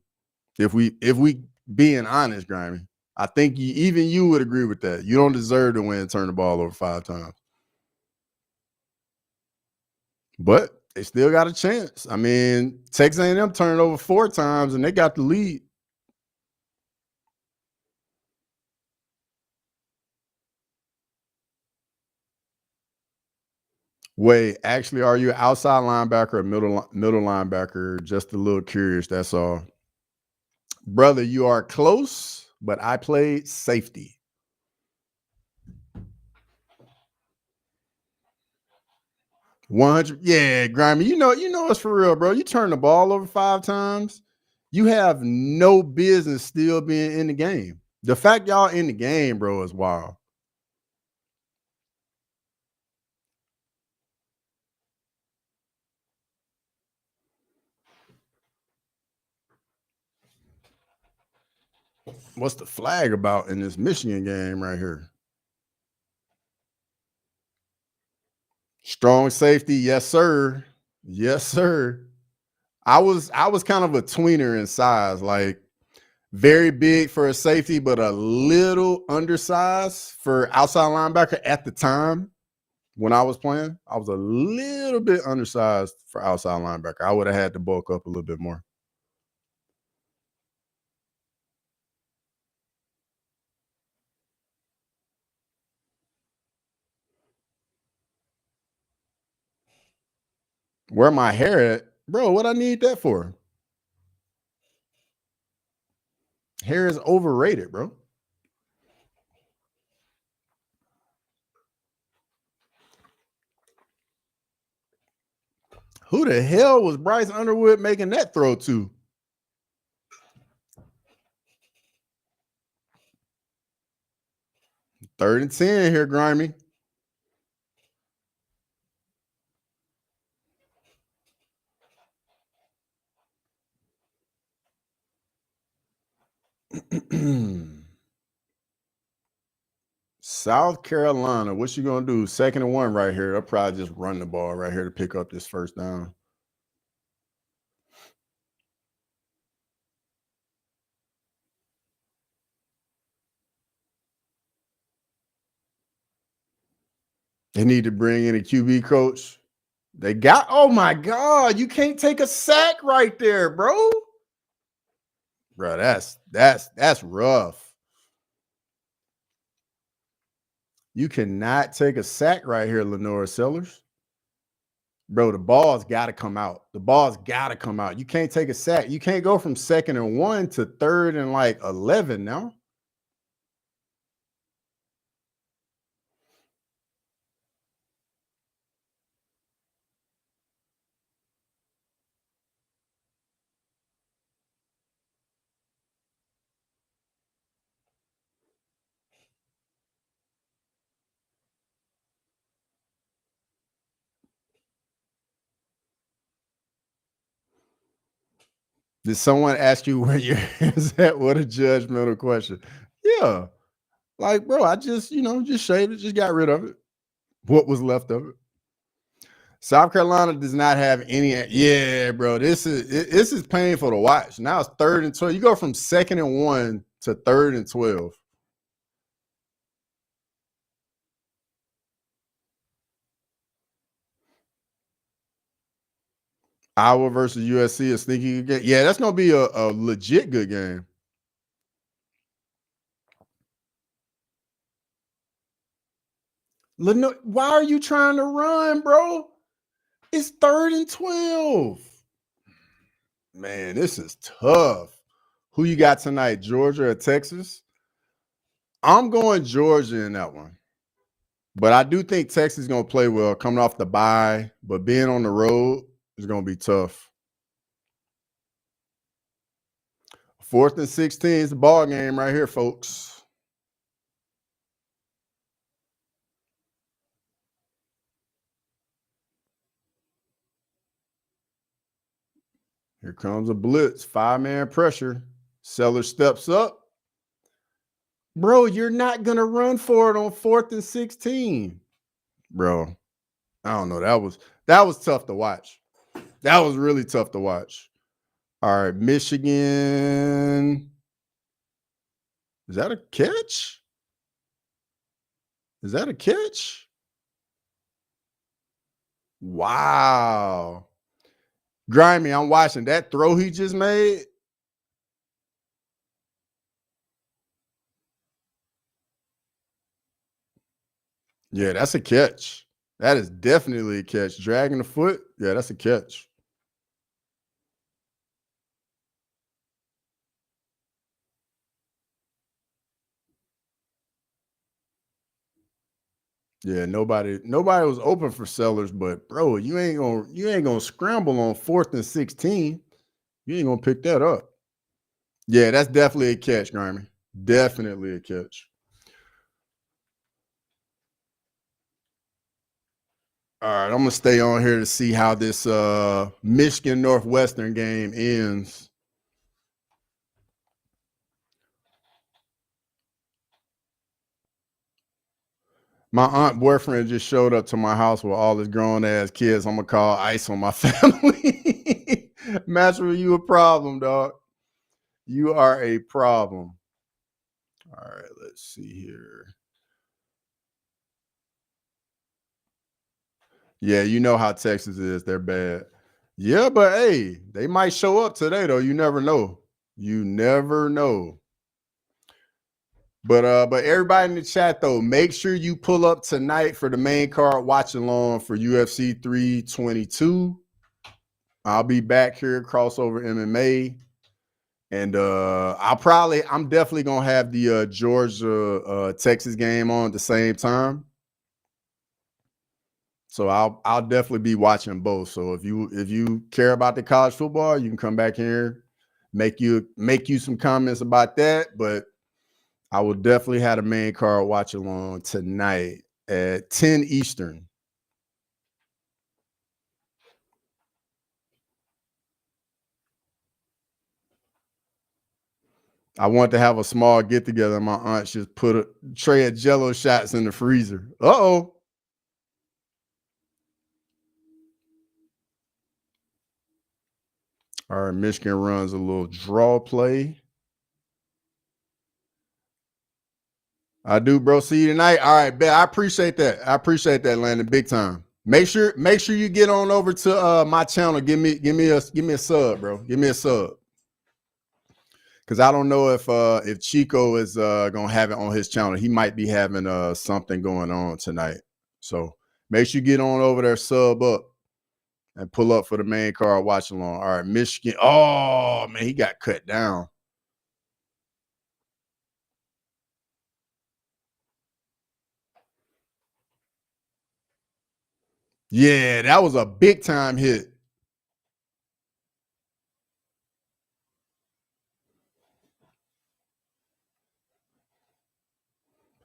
[SPEAKER 1] If we being honest, Grimy. I think even you would agree with that. You don't deserve to win, turn the ball over 5 times. But they still got a chance. I mean, Texas A&M turned over 4 times and they got the lead. Wait, actually, are you an outside linebacker or middle linebacker? Just a little curious, that's all. Brother, you are close, but I played safety. 100. Yeah, Grimy, you know it's for real, bro. You turn the ball over 5 times, you have no business still being in the game. The fact y'all in the game, bro, is wild. What's the flag about in this Michigan game right here? Strong safety, yes, sir. Yes, sir. I was kind of a tweener in size, like Very big for a safety, but a little undersized for outside linebacker at the time when I was playing. I was a little bit undersized for outside linebacker. I would have had to bulk up a little bit more. Where my hair at? Bro, what I need that for? Hair is overrated, bro. Who the hell was Bryce Underwood making that throw to? Third and 10 here, Grimy. South Carolina, what you gonna do? 2nd and 1 right here. They'll probably just run the ball right here to pick up this first down. They need to bring in a QB coach. They got, oh my God, you can't take a sack right there, bro. Bro, that's rough. You cannot take a sack right here, Lenora Sellers. Bro, the ball's got to come out. The ball's got to come out. You can't take a sack. You can't go from 2nd and 1 to 3rd and like 11 now. Did someone ask you where your hair's at? What a judgmental question. Yeah. Like, bro, I just, just shaved it, just got rid of it. What was left of it? South Carolina does not have any. Yeah, bro. This is painful to watch. Now it's 3rd and 12. You go from 2nd and 1 to 3rd and 12. Iowa versus USC, a sneaky good game. Yeah, that's gonna be a legit good game. Why are you trying to run, bro? It's 3rd and 12. Man, this is tough. Who you got tonight, Georgia or Texas? I'm going Georgia in that one. But I do think Texas is going to play well coming off the bye, but being on the road is going to be tough. 4th and 16 is the ball game right here, folks. Here comes a blitz, 5-man pressure. Seller steps up. Bro, you're not going to run for it on 4th and 16. Bro, I don't know. That was tough to watch. That was really tough to watch. All right, Michigan. Is that a catch? Is that a catch? Wow. Grimy, I'm watching that throw he just made. Yeah, that's a catch. That is definitely a catch. Dragging the foot. Yeah, that's a catch. Yeah, nobody was open for Sellers, but bro, you ain't gonna scramble on 4th and 16. You ain't gonna pick that up. Yeah, that's definitely a catch, Grimy. Definitely a catch. All right, I'm gonna stay on here to see how this Michigan Northwestern game ends. My aunt boyfriend just showed up to my house with all his grown ass kids. I'm gonna call ICE on my family. Match with you a problem, dog. You are a problem. All right, let's see here. Yeah, you know how Texas is. They're bad. Yeah, but hey, they might show up today, though. You never know. You never know. But everybody in the chat, though, make sure you pull up tonight for the main card watch along for UFC 322. I'll be back here, crossover MMA. And I'm definitely gonna have the Georgia Texas game on at the same time. So I'll definitely be watching both. So if you care about the college football, you can come back here, make you some comments about that. But I will definitely have the main card watch along tonight at 10 Eastern. I want to have a small get together. My aunt just put a tray of Jello shots in the freezer. Uh-oh. All right, Michigan runs a little draw play. I do, bro. See you tonight. All right, bet. I appreciate that. I appreciate that, Landon. Big time. Make sure you get on over to my channel. Give me a sub, bro. Give me a sub. Because I don't know if Chico is gonna have it on his channel. He might be having something going on tonight. So make sure you get on over there, sub up, and pull up for the main card watch along. All right, Michigan. Oh man, he got cut down. Yeah, that was a big time hit.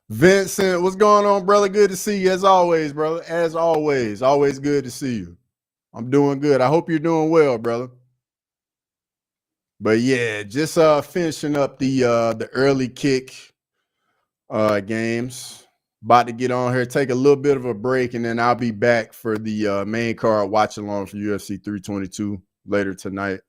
[SPEAKER 1] Vincent, what's going on, brother? Good to see you as always, brother. As always, always good to see you. I'm doing good. I hope you're doing well, brother. But yeah, just finishing up the early kick games. About to get on here, take a little bit of a break, and then I'll be back for the main card watch along for UFC 322 later tonight.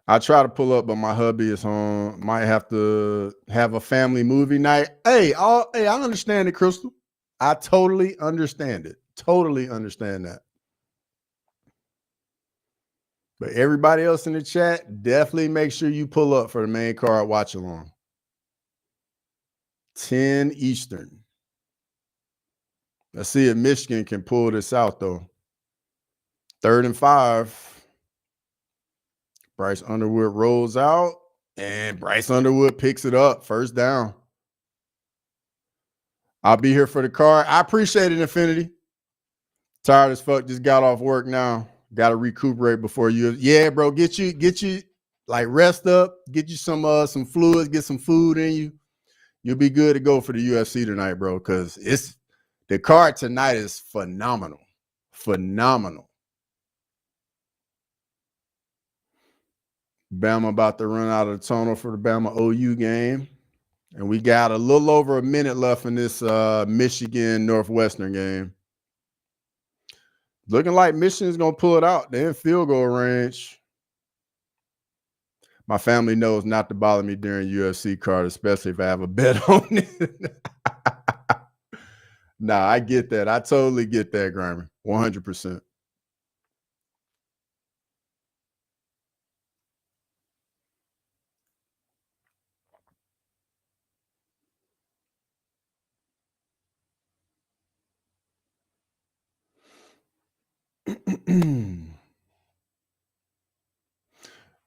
[SPEAKER 1] I try to pull up, but my hubby is home. Might have to have a family movie night. Hey, I understand it, Crystal. I totally understand it. Totally understand that. But everybody else in the chat, definitely make sure you pull up for the main card watch along. 10 Eastern. Let's see if Michigan can pull this out, though. 3rd and 5. Bryce Underwood rolls out, and Bryce Underwood picks it up. 1st down. I'll be here for the card. I appreciate it, Infinity. Tired as fuck. Just got off work now. Got to recuperate before you. Yeah, bro. Get you like rest up. Get you some fluids. Get some food in you. You'll be good to go for the UFC tonight, bro. Because the card tonight is phenomenal. Phenomenal. Bama about to run out of the tunnel for the Bama OU game. And we got a little over a minute left in this Michigan Northwestern game. Looking like Michigan's going to pull it out. They're in field goal range. My family knows not to bother me during UFC card, especially if I have a bet on it. Nah, I get that. I totally get that, Grimer. 100%.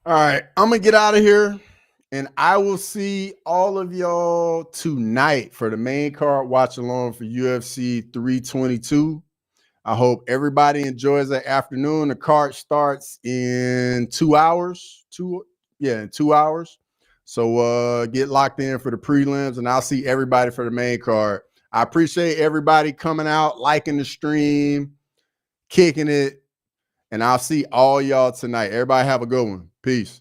[SPEAKER 1] All right, I'm going to get out of here, and I will see all of y'all tonight for the main card watch along for UFC 322. I hope everybody enjoys the afternoon. The card starts in 2 hours. In 2 hours. So get locked in for the prelims, and I'll see everybody for the main card. I appreciate everybody coming out, liking the stream, kicking it, and I'll see all y'all tonight. Everybody have a good one. Peace.